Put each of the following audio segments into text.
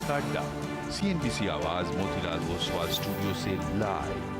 का अड्डा। CNBC आवाज मोतीलाल ओसवाल स्टूडियो से लाइव।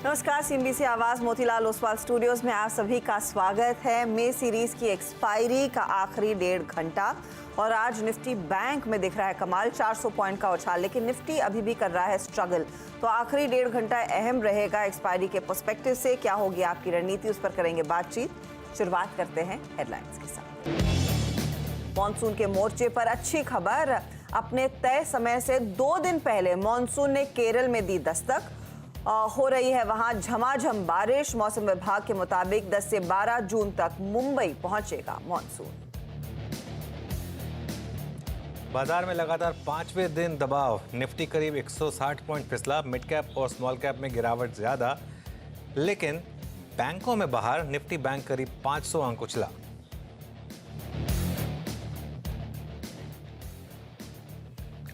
नमस्कार, CNBC आवाज मोतीलाल ओसवाल स्टूडियोज में आप सभी का स्वागत है। मई सीरीज की एक्सपायरी का आखिरी 1.5 घंटा और आज निफ्टी बैंक में दिख रहा है कमाल, 400 पॉइंट का उछाल, लेकिन निफ्टी अभी भी कर रहा है स्ट्रगल। तो आखिरी 1.5 घंटा अहम रहेगा एक्सपायरी के पर्सपेक्टिव से। क्या होगी आपकी रणनीति, उस पर करेंगे बातचीत। शुरुआत करते हैं हेडलाइंस के साथ। मॉनसून के मोर्चे पर अच्छी खबर। अपने तय समय से 2 दिन पहले मॉनसून ने केरल में दी दस्तक। हो रही है वहां झमाझम बारिश। मौसम विभाग के मुताबिक 10 से 12 जून तक मुंबई पहुंचेगा मॉनसून। बाजार में लगातार 5वें दिन दबाव। निफ्टी करीब 160 पॉइंट फिसला। मिड कैप और स्मॉल कैप में गिरावट ज्यादा, लेकिन बैंकों में बाहर निफ्टी बैंक करीब 500 अंक उछला।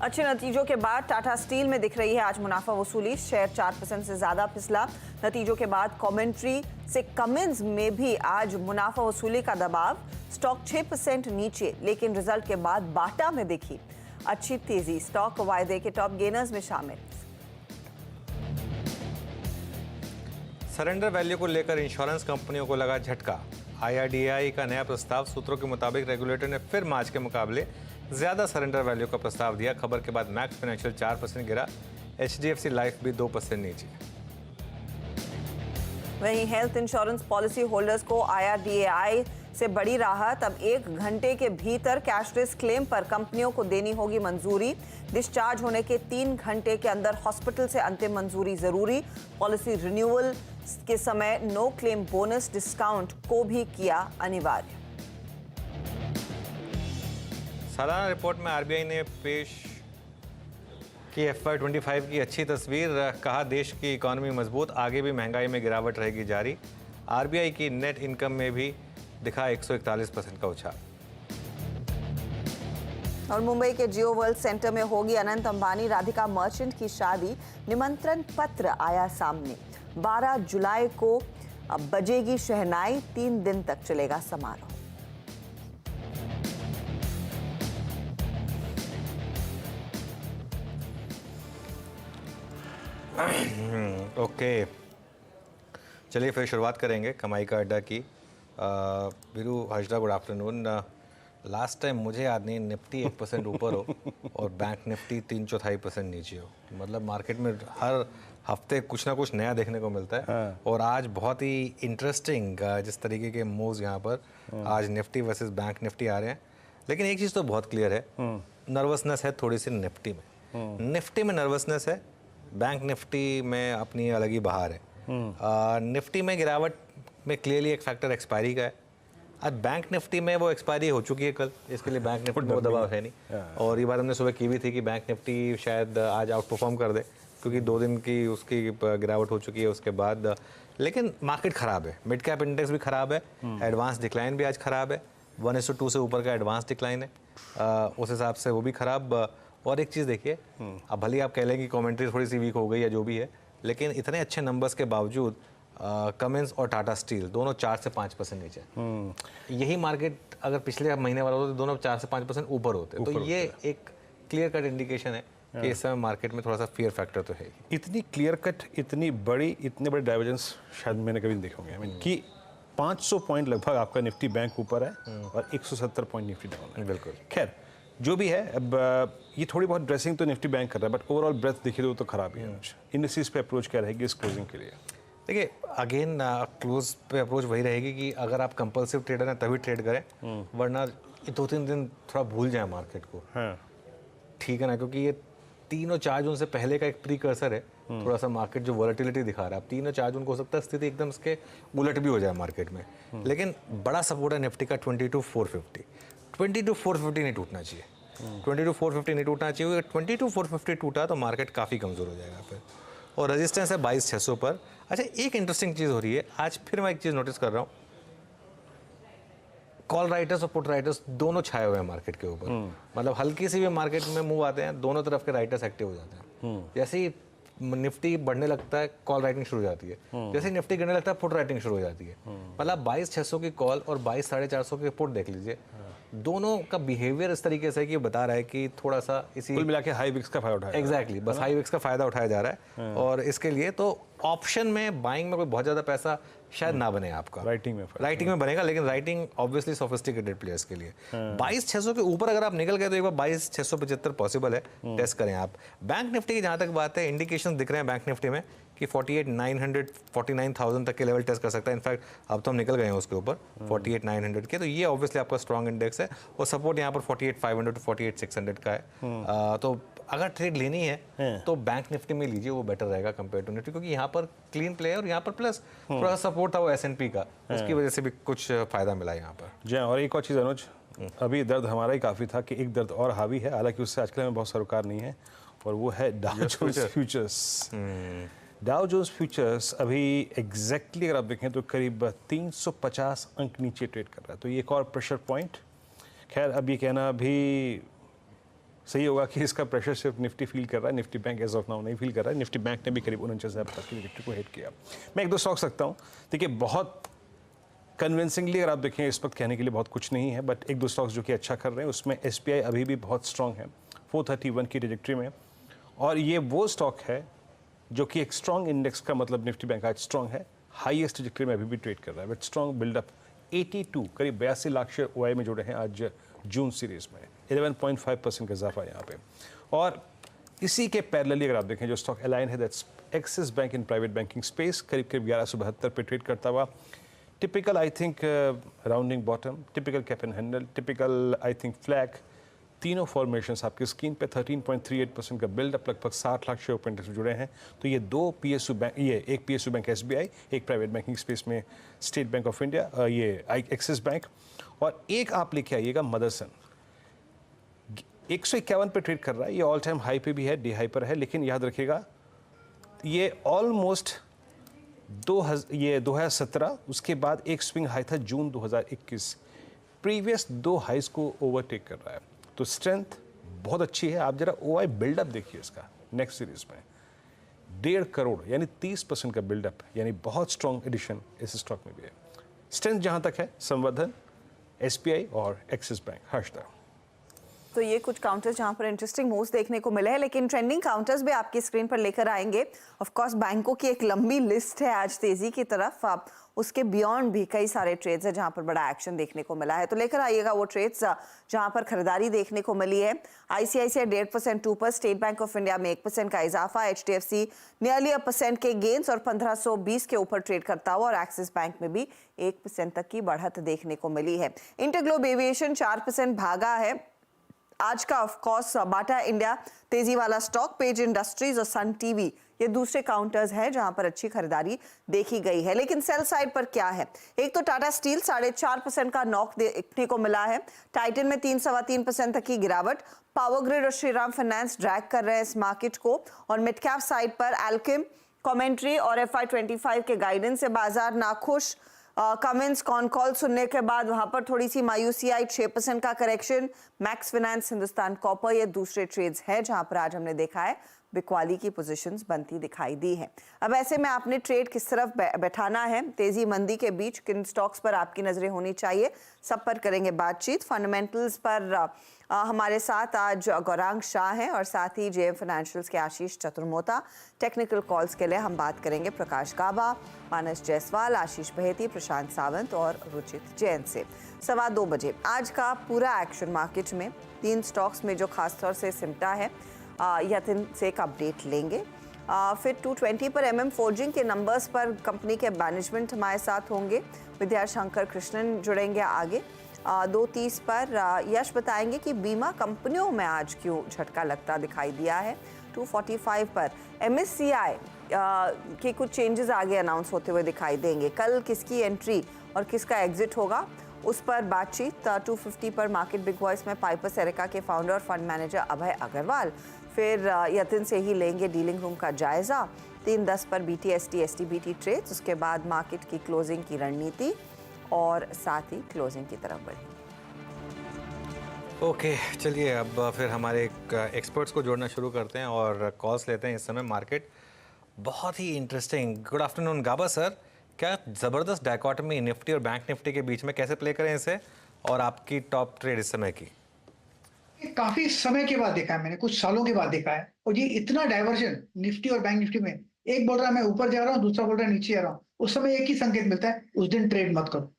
अच्छे नतीजों के बाद टाटा स्टील में दिख रही है आज मुनाफा वसूली। शेयर 4% से ज्यादा फिसला। नतीजों के बाद कमेंट्री से कमिंस में भी आज मुनाफा वसूली का दबाव। स्टॉक 6% नीचे, लेकिन रिजल्ट के बाद बाटा में दिखी अच्छी तेजी। स्टॉक वायदे के टॉप गेनर्स में शामिल। सरेंडर वैल्यू को लेकर इंश्योरेंस कंपनियों को लगा झटका। IRDAI का नया प्रस्ताव। सूत्रों के मुताबिक रेगुलेटर ने फिर मार्च के मुकाबले ज्यादा सरेंडर वैल्यू का प्रस्ताव दिया। खबर के बाद मैक्स फाइनेंशियल 4% गिरा। HDFC लाइफ भी 2% नीचे। वहीं हेल्थ इंश्योरेंस पॉलिसी होल्डर्स को IRDAI से बड़ी राहत। अब 1 घंटे के भीतर कैशलेस क्लेम पर कंपनियों को देनी होगी मंजूरी। डिस्चार्ज होने के 3 घंटे के अंदर हॉस्पिटल से अंतिम मंजूरी जरूरी। पॉलिसी रिन्यूअल के समय नो क्लेम बोनस डिस्काउंट को भी किया अनिवार्य। सालाना रिपोर्ट में RBI ने पेश की FY25 की अच्छी तस्वीर। कहा देश की इकॉनमी मजबूत, आगे भी महंगाई में गिरावट रहेगी जारी। RBI की नेट इनकम में भी दिखा 141% का उछाल। और मुंबई के जियो वर्ल्ड सेंटर में होगी अनंत अंबानी राधिका मर्चेंट की शादी। निमंत्रण पत्र आया सामने। 12 जुलाई को बजेगी शहनाई। 3 दिन तक चलेगा समारोह। ओके, चलिए फिर शुरुआत करेंगे कमाई का अड्डा की। Veeru Hazra, good afternoon. Last time मुझे याद नहीं निफ्टी 1% ऊपर हो और बैंक निफ्टी 3/4% नीचे हो। मतलब मार्केट में हर हफ्ते कुछ ना कुछ नया देखने को मिलता है। हाँ। और आज बहुत ही इंटरेस्टिंग जिस तरीके के मूव्स यहाँ पर आज निफ्टी वर्सेस बैंक निफ्टी आ रहे हैं। लेकिन एक चीज़ तो बहुत क्लियर है, नर्वसनेस है थोड़ी सी निफ्टी में। निफ्टी में नर्वसनेस है, बैंक निफ्टी में अपनी अलग ही बहार है। निफ्टी में गिरावट में क्लियरली एक फैक्टर एक्सपायरी का है। आज बैंक निफ्टी में वो एक्सपायरी हो चुकी है कल, इसके लिए बैंक निफ्टी में वो दबाव है नहीं। और ये बात हमने सुबह की भी थी कि बैंक निफ्टी शायद आज आउट परफॉर्म कर दे, क्योंकि 2 दिन की उसकी गिरावट हो चुकी है उसके बाद। लेकिन मार्केट ख़राब है, मिड कैप इंडेक्स भी ख़राब है, एडवांस डिक्लाइन भी आज ख़राब है। 1:2 से ऊपर का एडवांस डिक्लाइन है, उस हिसाब से वो भी ख़राब। और एक चीज़ देखिए, अब भले आप कह लें कि कमेंट्री थोड़ी सी वीक हो गई या जो भी है, लेकिन इतने अच्छे नंबर्स के बावजूद कमिंस और टाटा स्टील दोनों 4 से 5% नीचे। यही मार्केट अगर पिछले महीने वाला होता तो दोनों 4 से 5% ऊपर होते। तो ये एक क्लियर कट इंडिकेशन है कि इस समय मार्केट में थोड़ा सा फियर फैक्टर तो है। इतनी क्लियर कट, इतने बड़े डाइवर्जेंस शायद मैंने कभी नहीं देखा होगा। कि 500 पॉइंट लगभग आपका निफ्टी बैंक ऊपर है और 170 पॉइंट निफ्टी डाउन है। बिल्कुल, खैर जो भी है। अब ये थोड़ी बहुत ड्रेसिंग तो निफ्टी बैंक कर रहा है, बट ओवरऑल ब्रेथ देखिए तो खराब ही है। इंडस्ट्रीज पे अप्रोच क्या रहेगी इस क्लोजिंग के लिए? देखिए, अगेन क्लोज पे अप्रोच वही रहेगी कि अगर आप कंपल्सिव ट्रेडर हैं तभी ट्रेड करें, वरना 2-3 दिन थोड़ा भूल जाए मार्केट को। हाँ। ठीक है ना, क्योंकि ये 3 और 4 जून से पहले का एक प्रीकर्सर है। थोड़ा सा मार्केट जो वॉलेटिलिटी दिखा रहा है, अब 3 और 4 जून को हो सकता है स्थिति एकदम इसके उलट भी हो जाए मार्केट में। लेकिन बड़ा सपोर्ट है निफ्टी का 22,450। 22,450 नहीं टूटना चाहिए। 22,450 नहीं टूटना चाहिए। 22,450 टूटा तो मार्केट काफ़ी कमज़ोर हो जाएगा फिर। और रेजिस्टेंस है 22,600 पर। अच्छा, एक इंटरेस्टिंग चीज़ हो रही है आज फिर, मैं एक चीज़ नोटिस कर रहा हूँ, कॉल राइटर्स और पुट राइटर्स दोनों छाए हुए हैं मार्केट के ऊपर। मतलब हल्की सी भी मार्केट में मूव आते हैं, दोनों तरफ के राइटर्स एक्टिव हो जाते हैं। जैसे ही निफ्टी बढ़ने लगता है कॉल राइटिंग शुरू हो जाती है, जैसे निफ्टी गिरने लगता है पुट राइटिंग शुरू हो जाती है। मतलब 22,600 की कॉल और 22,450 की पुट देख लीजिए, दोनों का बिहेवियर इस तरीके से है कि बता रहा है कि थोड़ा सा इसी कुल मिला के हाई विक्स का फायदा उठाया। एग्जैक्टली बस हाई विक्स का फायदा उठाया जा रहा है। और इसके लिए तो ऑप्शन में बाइंग में कोई बहुत ज़्यादा पैसा शायद ना बने आपका, राइटिंग में बनेगा, लेकिन राइटिंग ऑब्वियसली सोफिस्टिकेटेड प्लेयर्स के लिए 22,600 के ऊपर अगर आप निकल गए तो एक बार 22,675 पॉसिबल है, टेस्ट करें आप। बैंक निफ्टी की जहाँ तक बात है, इंडिकेशन दिख रहे हैं बैंक निफ्टी में कि 48,900 49,000 तक के लेवल टेस्ट कर सकता है। इनफैक्ट अब तो हम निकल गए हैं उसके ऊपर 48,900 के, तो ये ऑब्वियसली आपका स्ट्रॉन्ग इंडेक्स है। और सपोर्ट यहाँ पर 48,500 टू 48,600 का है। तो अगर ट्रेड लेनी है तो बैंक निफ्टी में लीजिए, वो बेटर रहेगा कंपेयर टू निफ्टी, क्योंकि यहाँ पर क्लीन प्ले है और यहाँ पर प्लस थोड़ा सपोर्ट था वो S&P का, उसकी वजह से भी कुछ फायदा मिला यहाँ पर। जी हाँ, और एक और चीज़ अनुज, अभी दर्द हमारा ही काफ़ी था कि एक दर्द और हावी है, हालांकि उससे आजकल हमें बहुत सरोकार नहीं है, और वो है Dow Jones futures. Dow Jones futures अभी एग्जैक्टली अगर आप देखें तो करीब 350 अंक नीचे ट्रेड कर रहा है, तो ये एक और प्रेशर पॉइंट। खैर अब ये कहना भी सही होगा कि इसका प्रेशर सिर्फ निफ्टी फील कर रहा है, Nifty bank as of now नहीं फील कर रहा है। निफ्टी बैंक ने भी करीब 49,000 तक की निफ्टी को हिट किया। मैं एक दो स्टॉक्स रखता हूँ, देखिए बहुत कन्विंसिंगली अगर आप देखें इस वक्त कहने के लिए बहुत कुछ नहीं है, बट एक दो स्टॉक्स जो कि अच्छा कर रहे हैं, उसमें SBI अभी भी बहुत स्ट्रॉन्ग है 431 की ट्रेजेक्टरी में, और ये वो स्टॉक है जो कि एक स्ट्रॉन्ग इंडेक्स का मतलब निफ्टी बैंक आज स्ट्रॉन्ग है, हाईएस्ट ट्रेजेक्टरी में अभी भी ट्रेड कर रहा है विद स्ट्रॉन्ग बिल्डअप। 82 करीब 82 लाख शेयर OI में जुड़े हैं आज जून सीरीज में, 11.5% का इजाफा यहाँ पे। और इसी के पैरेलली अगर आप देखें जो स्टॉक अलाइन है, that's axis bank in private banking space, करीब करीब 1172 पे ट्रेड करता हुआ। Typical I think rounding bottom, typical cap and handle, typical I think flag, तीनों फॉर्मेशंस आपकी स्क्रीन पे 13.38% का बिल्डअप, लगभग 60 लाख शेयर ओपन इंटरेस्ट जुड़े हैं। तो ये दो PSU बैंक, ये एक PSU बैंक SBI, एक प्राइवेट बैंकिंग स्पेस में स्टेट बैंक ऑफ इंडिया, ये एक्सिस बैंक, और एक आप लेके आइएगा मदरसन, 151 पे ट्रेड कर रहा है, ये ऑल टाइम हाई पे भी है, डी हाई पर है, लेकिन याद रखिएगा ये ऑलमोस्ट 2017, उसके बाद एक स्विंग हाई था जून 2021, प्रीवियस दो हाइज को ओवरटेक कर रहा है। तो स्ट्रेंथ बहुत अच्छी है। आप जरा OI बिल्डअप देखिए इसका नेक्स्ट सीरीज में, 1.5 करोड़ यानी 30% का बिल्डअप, यानी बहुत स्ट्रॉन्ग एडिशन इस स्टॉक में भी है। स्ट्रेंथ जहां तक है संवर्धन, SBI और एक्सिस बैंक। हर्षदा, तो ये कुछ काउंटर्स जहां पर इंटरेस्टिंग मूव्स देखने को मिले हैं, लेकिन ट्रेंडिंग काउंटर्स भी आपकी स्क्रीन पर लेकर आएंगे। ऑफ कोर्स बैंकों की एक लंबी लिस्ट है आज तेजी की तरफ, आप उसके बियॉन्ड भी कई सारे ट्रेड्स हैं जहां पर बड़ा एक्शन देखने को मिला है, तो लेकर आइएगा वो ट्रेड्स जहां पर खरीदारी देखने को मिली है। ICICI 1.5% ऊपर, स्टेट बैंक ऑफ इंडिया में 1% का इजाफा, HDFC नियरली 1% के गेंस और 1520 के ऊपर ट्रेड करता हुआ, और एक्सिस बैंक में भी 1% तक की बढ़त देखने को मिली है। इंटरग्लोब एविएशन 4% भागा है आज का। ऑफ कोर्स बाटा इंडिया तेजी वाला स्टॉक, पेज इंडस्ट्रीज और सन टीवी ये दूसरे काउंटर्स हैं जहां पर अच्छी खरीदारी देखी गई है। लेकिन सेल साइड पर क्या है, एक तो टाटा स्टील 4.5% का नॉक देखने को मिला है, टाइटन में 3-3.25% तक की गिरावट, पावर ग्रिड और श्रीराम फाइनेंस ड्रैग कर रहे हैं इस मार्केट को। और मिड कैप साइड पर एल्केम कमेंट्री और FY25 के गाइडेंस से बाजार नाखुश, कमेंट्स कॉन कॉल सुनने के बाद वहां पर थोड़ी सी मायूसी आई, 6% का correction. Max finance, Hindustan copper ये दूसरे ट्रेड्स हैं जहां पर आज हमने देखा है बिकवाली की पोजीशंस बनती दिखाई दी है। अब ऐसे में आपने ट्रेड किस तरफ बैठाना है, तेजी मंदी के बीच किन स्टॉक्स पर आपकी नजरें होनी चाहिए, सब पर करेंगे बातचीत। फंडामेंटल्स पर हमारे साथ आज गौरांग शाह हैं और साथ ही JM फाइनेंशियल्स के आशीष चतुर्मोता। टेक्निकल कॉल्स के लिए हम बात करेंगे प्रकाश गाबा, मानस जायसवाल, आशीष बहेती, प्रशांत सावंत और रुचित जैन से। 2:15 बजे आज का पूरा एक्शन मार्केट में 3 स्टॉक्स में जो खासतौर से सिमटा है, यतिन से एक अपडेट लेंगे। फिर 2:20 पर MM फोर्जिंग के नंबर्स पर कंपनी के मैनेजमेंट हमारे साथ होंगे, विद्याशंकर कृष्णन जुड़ेंगे आगे। 2:30 पर यश बताएंगे कि बीमा कंपनियों में आज क्यों झटका लगता दिखाई दिया है। 2:45 पर MSCI के कुछ चेंजेस आगे अनाउंस होते हुए दिखाई देंगे। कल किसकी एंट्री और किसका एग्जिट होगा उस पर बातचीत। 2:50 पर मार्केट बिग वॉइस में पाइपर सेरिका के फाउंडर और फंड मैनेजर अभय अग्रवाल फिर यतिन से ही लेंगे डीलिंग रूम का जायजा। 3:10 पर BTST STBT ट्रेड्स, उसके बाद मार्केट की क्लोजिंग की रणनीति और साथ ही क्लोजिंग की तरफ बढ़ेंगे। ओके, चलिए अब फिर हमारे एक्सपर्ट्स को जोड़ना शुरू करते हैं और कॉल्स लेते हैं। इस समय मार्केट बहुत ही इंटरेस्टिंग। गुड आफ्टरनून गाबा सर, क्या ज़बरदस्त डायकॉटमी निफ्टी और बैंक निफ्टी के बीच में, कैसे प्ले करें इसे, और आपकी टॉप ट्रेड इस समय की? ये काफी समय के बाद देखा है मैंने, कुछ सालों के बाद देखा है। और ये इतना डाइवर्जन निफ्टी और बैंक निफ्टी में, एक बोल रहा है मैं ऊपर जा रहा हूँ, दूसरा बोल रहा है नीचे जा रहा हूँ, उस समय एक ही संकेत मिलता है, उस दिन ट्रेड मत करो,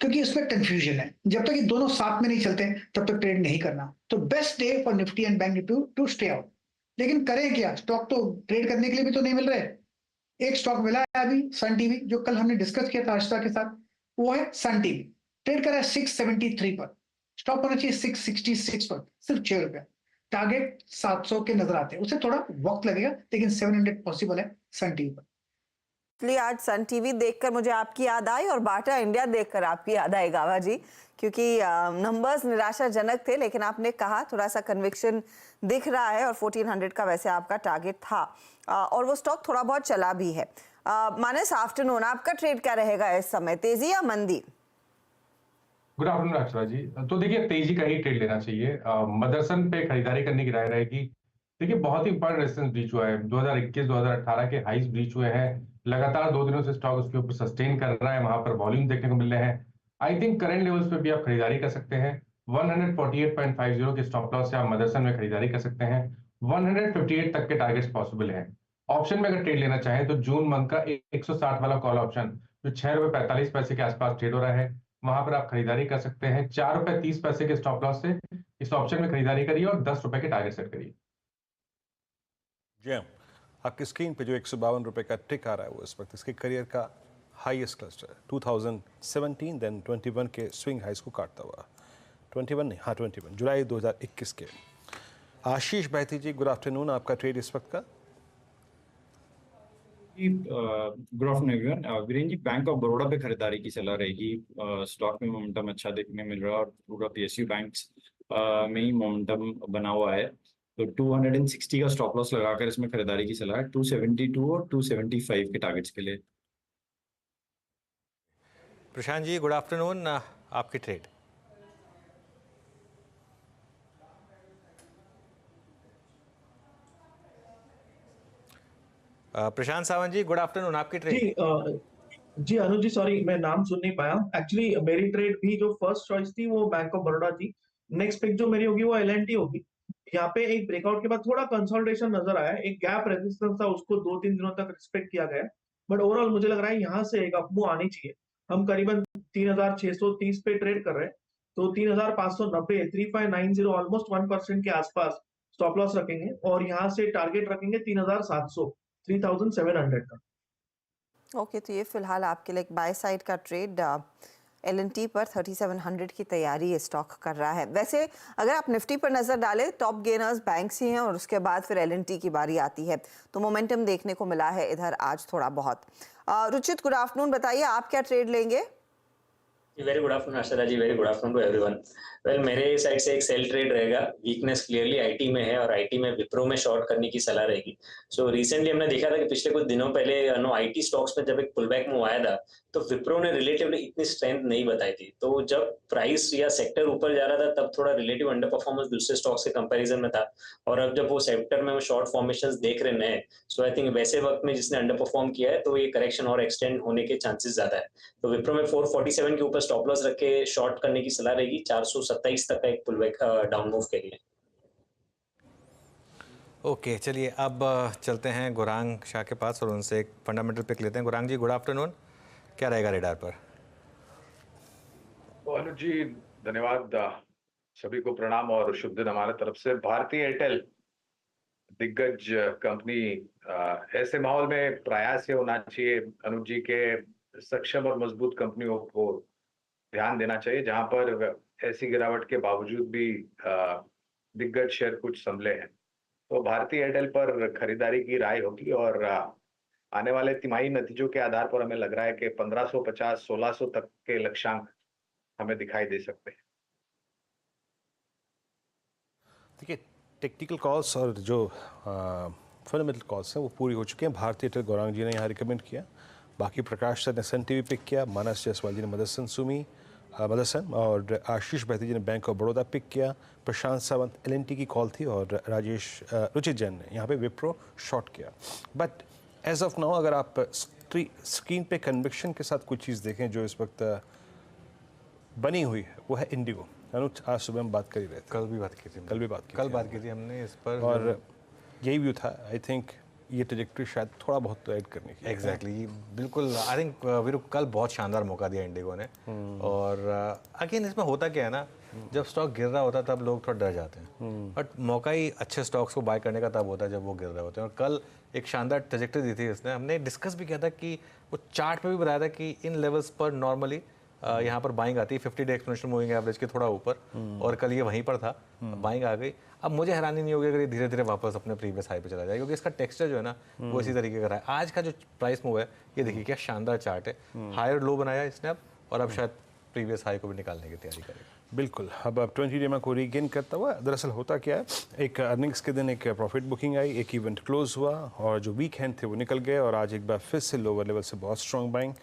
क्योंकि उसमें कंफ्यूजन है। जब तक ये दोनों साथ में नहीं चलते तब तक ट्रेड नहीं करना। तो best day for Nifty and bank Nifty to stay out. लेकिन करें क्या, स्टॉक तो ट्रेड करने के लिए भी तो नहीं मिल रहे। एक स्टॉक मिला है अभी, सन टीवी, जो कल हमने डिस्कस किया था आस्था के साथ, वो है सन टीवी। ट्रेड करा है 673 पर, स्टॉप होना चाहिए 666 पर, सिर्फ 6 रुपया। टारगेट 700 के नजर आते हैं, उसे थोड़ा वक्त लगेगा, लेकिन 700 पॉसिबल है सन टीवी पर। इसलिए आज सन टीवी देखकर मुझे आपकी याद आई और बाटा इंडिया देखकर आपकी याद आई गावा जी, क्योंकि नंबर्स निराशाजनक थे, लेकिन आपने कहा थोड़ा सा कन्विक्शन दिख रहा है और 1400 का वैसे आपका टारगेट था और वो स्टॉक थोड़ा बहुत चला भी है। मानस, आफ्टरनून, आपका ट्रेड क्या रहेगा इस समय, तेजी या मंदी? गुड आफ्टरनून अक्षरा जी। तो देखिए, तेजी का ही ट्रेड लेना चाहिए। मदरसन पे खरीदारी करने की राय रहेगी। देखिए, बहुत ही इंपॉर्टेंट रेजिस्टेंस ब्रीच हुआ है, 2021-2018 के हाईज ब्रीच हुए हैं। लगातार 2 दिनों से स्टॉक उसके ऊपर सस्टेन कर रहा है, वहां पर वॉल्यूम देखने को मिल रहे हैं। आई थिंक करंट लेवल्स पे भी आप खरीदारी कर सकते हैं। 148.50 के स्टॉप लॉस से आप मदरसन में खरीदारी कर सकते हैं। 158 तक के टारगेट्स पॉसिबल हैं। ऑप्शन में अगर ट्रेड लेना चाहें तो जून मंथ का 160 वाला कॉल ऑप्शन, जो 6 रुपए 45 पैसे के आसपास ट्रेड हो रहा है, वहां पर आप खरीदारी कर सकते हैं। 4 रुपए 30 पैसे के स्टॉप लॉस से इस ऑप्शन में खरीदारी करिए और 10 रुपए के टारगेट सेट करिए। जी हाँ, आपकी स्क्रीन पे जो 152 रुपये का टिक आ रहा है वो इस वक्त इसके करियर का हाईएस्ट क्लस्टर है। 2017 देन 21 के स्विंग हाइस को काटता हुआ, 21 नहीं, हाँ 21 जुलाई 2021 के। आशीष बैती जी, गुड आफ्टरनून, आपका ट्रेड इस वक्त का? Good afternoon everyone. Virendra ji, bank of Baroda पे खरीदारी की सलाह रहेगी। स्टॉक में मोमेंटम अच्छा देखने मिल रहा है और पूरा पीएसयू बैंक्स में ही मोमेंटम बना हुआ है। तो 260 का स्टॉप लॉस लगाकर इसमें खरीदारी की सलाह है, 272 और 275 के टारगेट्स के लिए। प्रशांत जी, गुड आफ्टरनून, आपकी ट्रेड? प्रशांत सावंत जी, गुड आफ्टरनून, आपकी ट्रेड? जी अनुज जी, सॉरी मैं नाम सुन नहीं पाया। एक्चुअली मेरी ट्रेड भी जो फर्स्ट चॉइस थी वो बैंक ऑफ बड़ौदा थी। नेक्स्ट पिक जो मेरी होगी वो एलएनटी होगी। यहाँ पे एक ब्रेकआउट के बाद थोड़ा कंसोलिडेशन नजर आया, एक गैप रेजिस्टेंस था, उसको 2-3 दिनों तक रिस्पेक्ट किया गया, बट ओवरऑल मुझे लग रहा है यहाँ से एक अपमूव आनी चाहिए। हम करीबन 3630 पे ट्रेड कर रहे हैं, तो 3590, 3590, ऑलमोस्ट 1% के आसपास स्टॉप लॉस रखेंगे और यहाँ से टारगेट रखेंगे 3700, 3700 का। ओके, तो ये फिलहाल आपके लिए एक बाय साइड का ट्रेड एलएनटी पर 3700 की तैयारी ये स्टॉक कर रहा है। वैसे अगर आप निफ्टी पर नजर डालें, टॉप गेनर्स बैंक्स ही हैं और उसके बाद फिर एलएनटी की बारी आती है, तो मोमेंटम देखने को मिला है इधर आज थोड़ा बहुत। रुचित, गुड आफ्टरनून, बताइए आप क्या ट्रेड लेंगे? Very good afternoon Asha ji, very good afternoon to everyone. Well, मेरे साइड से एक सेल ट्रेड रहेगा। वीकनेस क्लियरली आईटी में है और आईटी में विप्रो में शॉर्ट करने की सलाह रहेगी। सो रिसेंटली हमने देखा था कि पिछले कुछ दिनों पहले आईटी स्टॉक्स में जब एक पुलबैक मूव आया था तो विप्रो ने रिलेटिवली इतनी स्ट्रेंथ नहीं बताई थी। तो जब प्राइस या सेक्टर ऊपर जा रहा था तब थोड़ा रिलेटिव अंडर परफॉर्मेंस दूसरे स्टॉक्स के कंपैरिजन में था, और अब जब वो सेक्टर में शॉर्ट फॉर्मेशंस देख रहे हैं, सो आई थिंक वैसे वक्त में जिसने अंडर परफॉर्म किया है तो ये करेक्शन और एक्सटेंड होने के चांसेस ज्यादा है। तो विप्रो में 447 के ऊपर स्टॉप लॉस रख के शॉर्ट करने की सलाह रहेगी, 427 तक का एक पुलबैक डाउन मूव के लिए। ओके, चलिए अब चलते हैं गुरांग शाह के पास और उनसे एक फंडामेंटल पिक लेते हैं। गुरांग जी, गुड आफ्टरनून, क्या रहेगा रेडार पर? अनुज जी, धन्यवाद, सभी को प्रणाम और शुभ दिन हमारे तरफ से। भारतीय एयरटेल दिग्गज कंपनी, ऐसे माहौल में प्रयास ये होना चाहिए अनुज जी के सक्षम और मजबूत कंपनियों को ध्यान देना चाहिए, जहां पर ऐसी गिरावट के बावजूद भी दिग्गज शेयर कुछ संभले हैं। तो भारतीय एयरटेल पर खरीदारी की राय होगी और आने वाले तिमाही नतीजों के आधार पर हमें लग रहा है कि 1550-1600 तक के लक्ष्यांक हमें दिखाई दे सकते हैं। देखिए, टेक्निकल कॉल्स और जो फंडामेंटल कॉल्स हैं वो पूरी हो चुके हैं। भारतीय एयरटेल गौरांग जी ने यहाँ रिकमेंड किया, बाकी प्रकाश सर ने सन टीवी पिक किया, मानस जायसवाल जी ने मदरसन और आशीष बैती जी ने बैंक ऑफ बड़ौदा पिक किया, प्रशांत सावंत एलएनटी की कॉल थी और रुचित जैन ने यहाँ पे विप्रो शॉर्ट किया। बट एज ऑफ नाउ अगर आप स्क्रीन पे कन्विक्शन के साथ कुछ चीज़ देखें जो इस वक्त बनी हुई है, वो है इंडिगो। अनुज, आज सुबह हम बात कर ही रहे थे, कल भी बात की थी, कल बात की थी हमने इस पर, और यही व्यू था। आई थिंक ये ट्रैजेक्टरी शायद थोड़ा बहुत ऐड करने की। एग्जैक्टली, बिल्कुल। आई थिंक वीरू कल बहुत शानदार मौका दिया इंडिगो ने। और अगेन इसमें होता क्या है ना, जब स्टॉक गिर रहा होता है तब लोग थोड़ा डर जाते हैं, बट मौका ही अच्छे स्टॉक्स को बाय करने का तब होता है जब वो गिर रहे होते हैं। और कल एक शानदार ट्रैजेक्टरी दी थी इसने। हमने डिस्कस भी किया था कि वो चार्ट पे भी बताया था कि इन लेवल्स पर नॉर्मली यहाँ पर बाइंग आती है 50 डे एक्सपोनेंशियल मूविंग एवरेज के थोड़ा ऊपर, और कल ये वहीं पर था, बाइंग आ गई। अब मुझे हैरानी नहीं होगी अगर ये धीरे धीरे वापस अपने प्रीवियस हाई पे चला जाए, क्योंकि इसका टेक्सचर जो है ना वो इसी तरीके का रहा है। आज का जो प्राइस मूव है, ये देखिए क्या शानदार चार्ट है, हायर लो बनाया इसने अब शायद प्रीवियस हाई को भी निकालने की तैयारी करेगा। बिल्कुल। अब 20 डे को रीगेन करता हुआ, दरअसल होता क्या है, एक अर्निंग्स के दिन एक प्रॉफिट बुकिंग आई, एक इवेंट क्लोज हुआ, और जो वीक हैंड थे वो निकल गए, और आज एक बार फिर से लोअर लेवल से बहुत स्ट्रॉन्ग बाइंग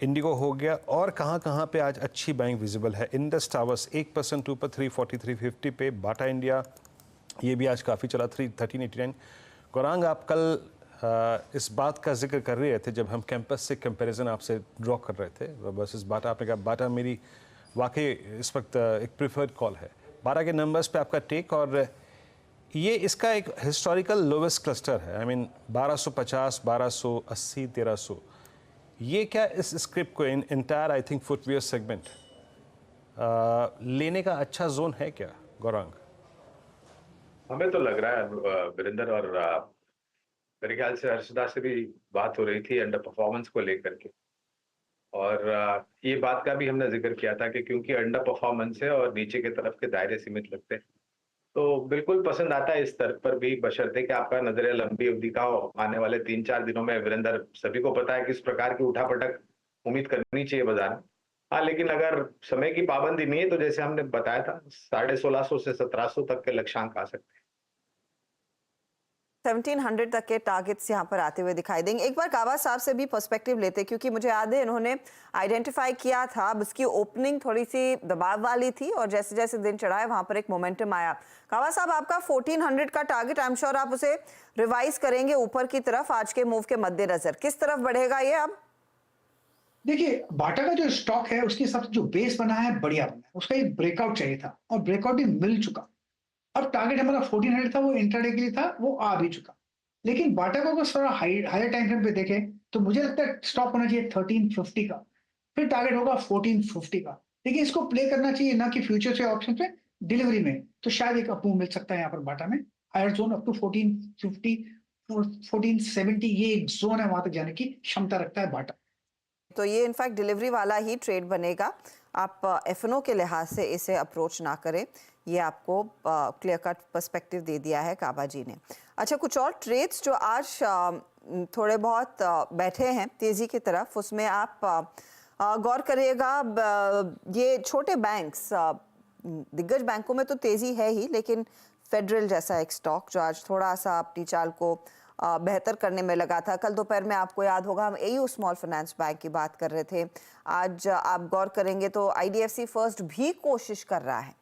इंडिगो हो गया। और कहाँ पे आज अच्छी बाइंग विजिबल है, इंडस टावर्स 1% ऊपर 340-350 पे, बाटा इंडिया ये भी आज काफ़ी चला 1389। गौरांग, आप कल इस बात का जिक्र कर रहे थे जब हम कैंपस से कंपैरिजन आपसे ड्रॉ कर रहे थे वर्सेस बाटा, आपने कहा बाटा मेरी वाकई इस वक्त एक प्रिफर्ड कॉल है। 12 के नंबर्स पे आपका टेक, और ये इसका एक हिस्टोरिकल लोवेस्ट क्लस्टर है। आई मीन 1250, 1280, 1300, ये क्या इस स्क्रिप्ट को entire I think footwear segment लेने का अच्छा जोन है क्या गौरांग? हमें तो लग रहा है वीरेंद्र, और मेरे ख्याल से हर्षदा से भी बात हो रही थी अंडर परफॉर्मेंस को लेकर के, और ये बात का भी हमने जिक्र किया था कि क्योंकि अंडर परफॉर्मेंस है और नीचे की तरफ के दायरे सीमित लगते हैं, तो बिल्कुल पसंद आता है इस स्तर पर भी, बशर्ते कि आपका नजरिया लंबी अवधि का हो। आने वाले 3-4 दिनों में वीरेंद्र सभी को पता है कि इस प्रकार की उठापटक उम्मीद करनी चाहिए बाजार में। हाँ, लेकिन अगर समय की पाबंदी नहीं है तो जैसे हमने बताया था 1650 से 1700 तक के लक्ष्यांक आ सकते हैं। 1700 तक के टारगेट्स यहाँ पर आते हुए दिखाई देंगे। एक बार कावा साहब से भी पर्सपेक्टिव लेते, क्योंकि मुझे याद है इन्होंने आइडेंटिफाई किया था, अब इसकी ओपनिंग थोड़ी सी दबाव वाली थी और जैसे जैसे दिन चढ़ा है वहां पर एक मोमेंटम आया। कावा साहब, आपका 1400 का टारगेट, आई एम श्योर आप उसे रिवाइज करेंगे ऊपर की तरफ आज के मूव के मद्देनजर, किस तरफ बढ़ेगा ये अब? देखिए, बाटा का जो स्टॉक है उसके हिसाब से जो बेस बना है बढ़िया बना है, उसका एक ब्रेकआउट चाहिए था और ब्रेकआउट भी मिल चुका। अब टारगेट हमारा 1400 था, वो इंट्राडे के लिए था, वो आ भी चुका। लेकिन बाटा को अगर थोड़ा हायर टाइम फ्रेम पे देखें तो मुझे लगता है स्टॉप होना चाहिए 1350 का, फिर टारगेट होगा 1450 का। लेकिन इसको प्ले करना चाहिए ना कि फ्यूचर से ऑप्शन पे डिलीवरी में, तो शायद एक अप मूव मिल सकता है यहाँ पर बाटा में। हायर जोन अप टू 1450, 1470, ये एक जोन है, वहां तक जाने की क्षमता रखता है बाटा। तो ये इनफैक्ट डिलीवरी वाला ही ट्रेड बनेगा, आप एफएनओ के लिहाज से इसे अप्रोच ना करें, ये आपको क्लियर कट पर्सपेक्टिव दे दिया है काबा जी ने। अच्छा, कुछ और ट्रेड्स जो आज थोड़े बहुत बैठे हैं तेजी की तरफ, उसमें आप गौर करिएगा। ये छोटे बैंक्स, दिग्गज बैंकों में तो तेजी है ही, लेकिन फेडरल जैसा एक स्टॉक जो आज थोड़ा सा अपनी चाल को बेहतर करने में लगा था। कल दोपहर में आपको याद होगा हम एयू स्मॉल फाइनेंस बैंक की बात कर रहे थे। आज आप गौर करेंगे तो आईडीएफसी फर्स्ट भी कोशिश कर रहा है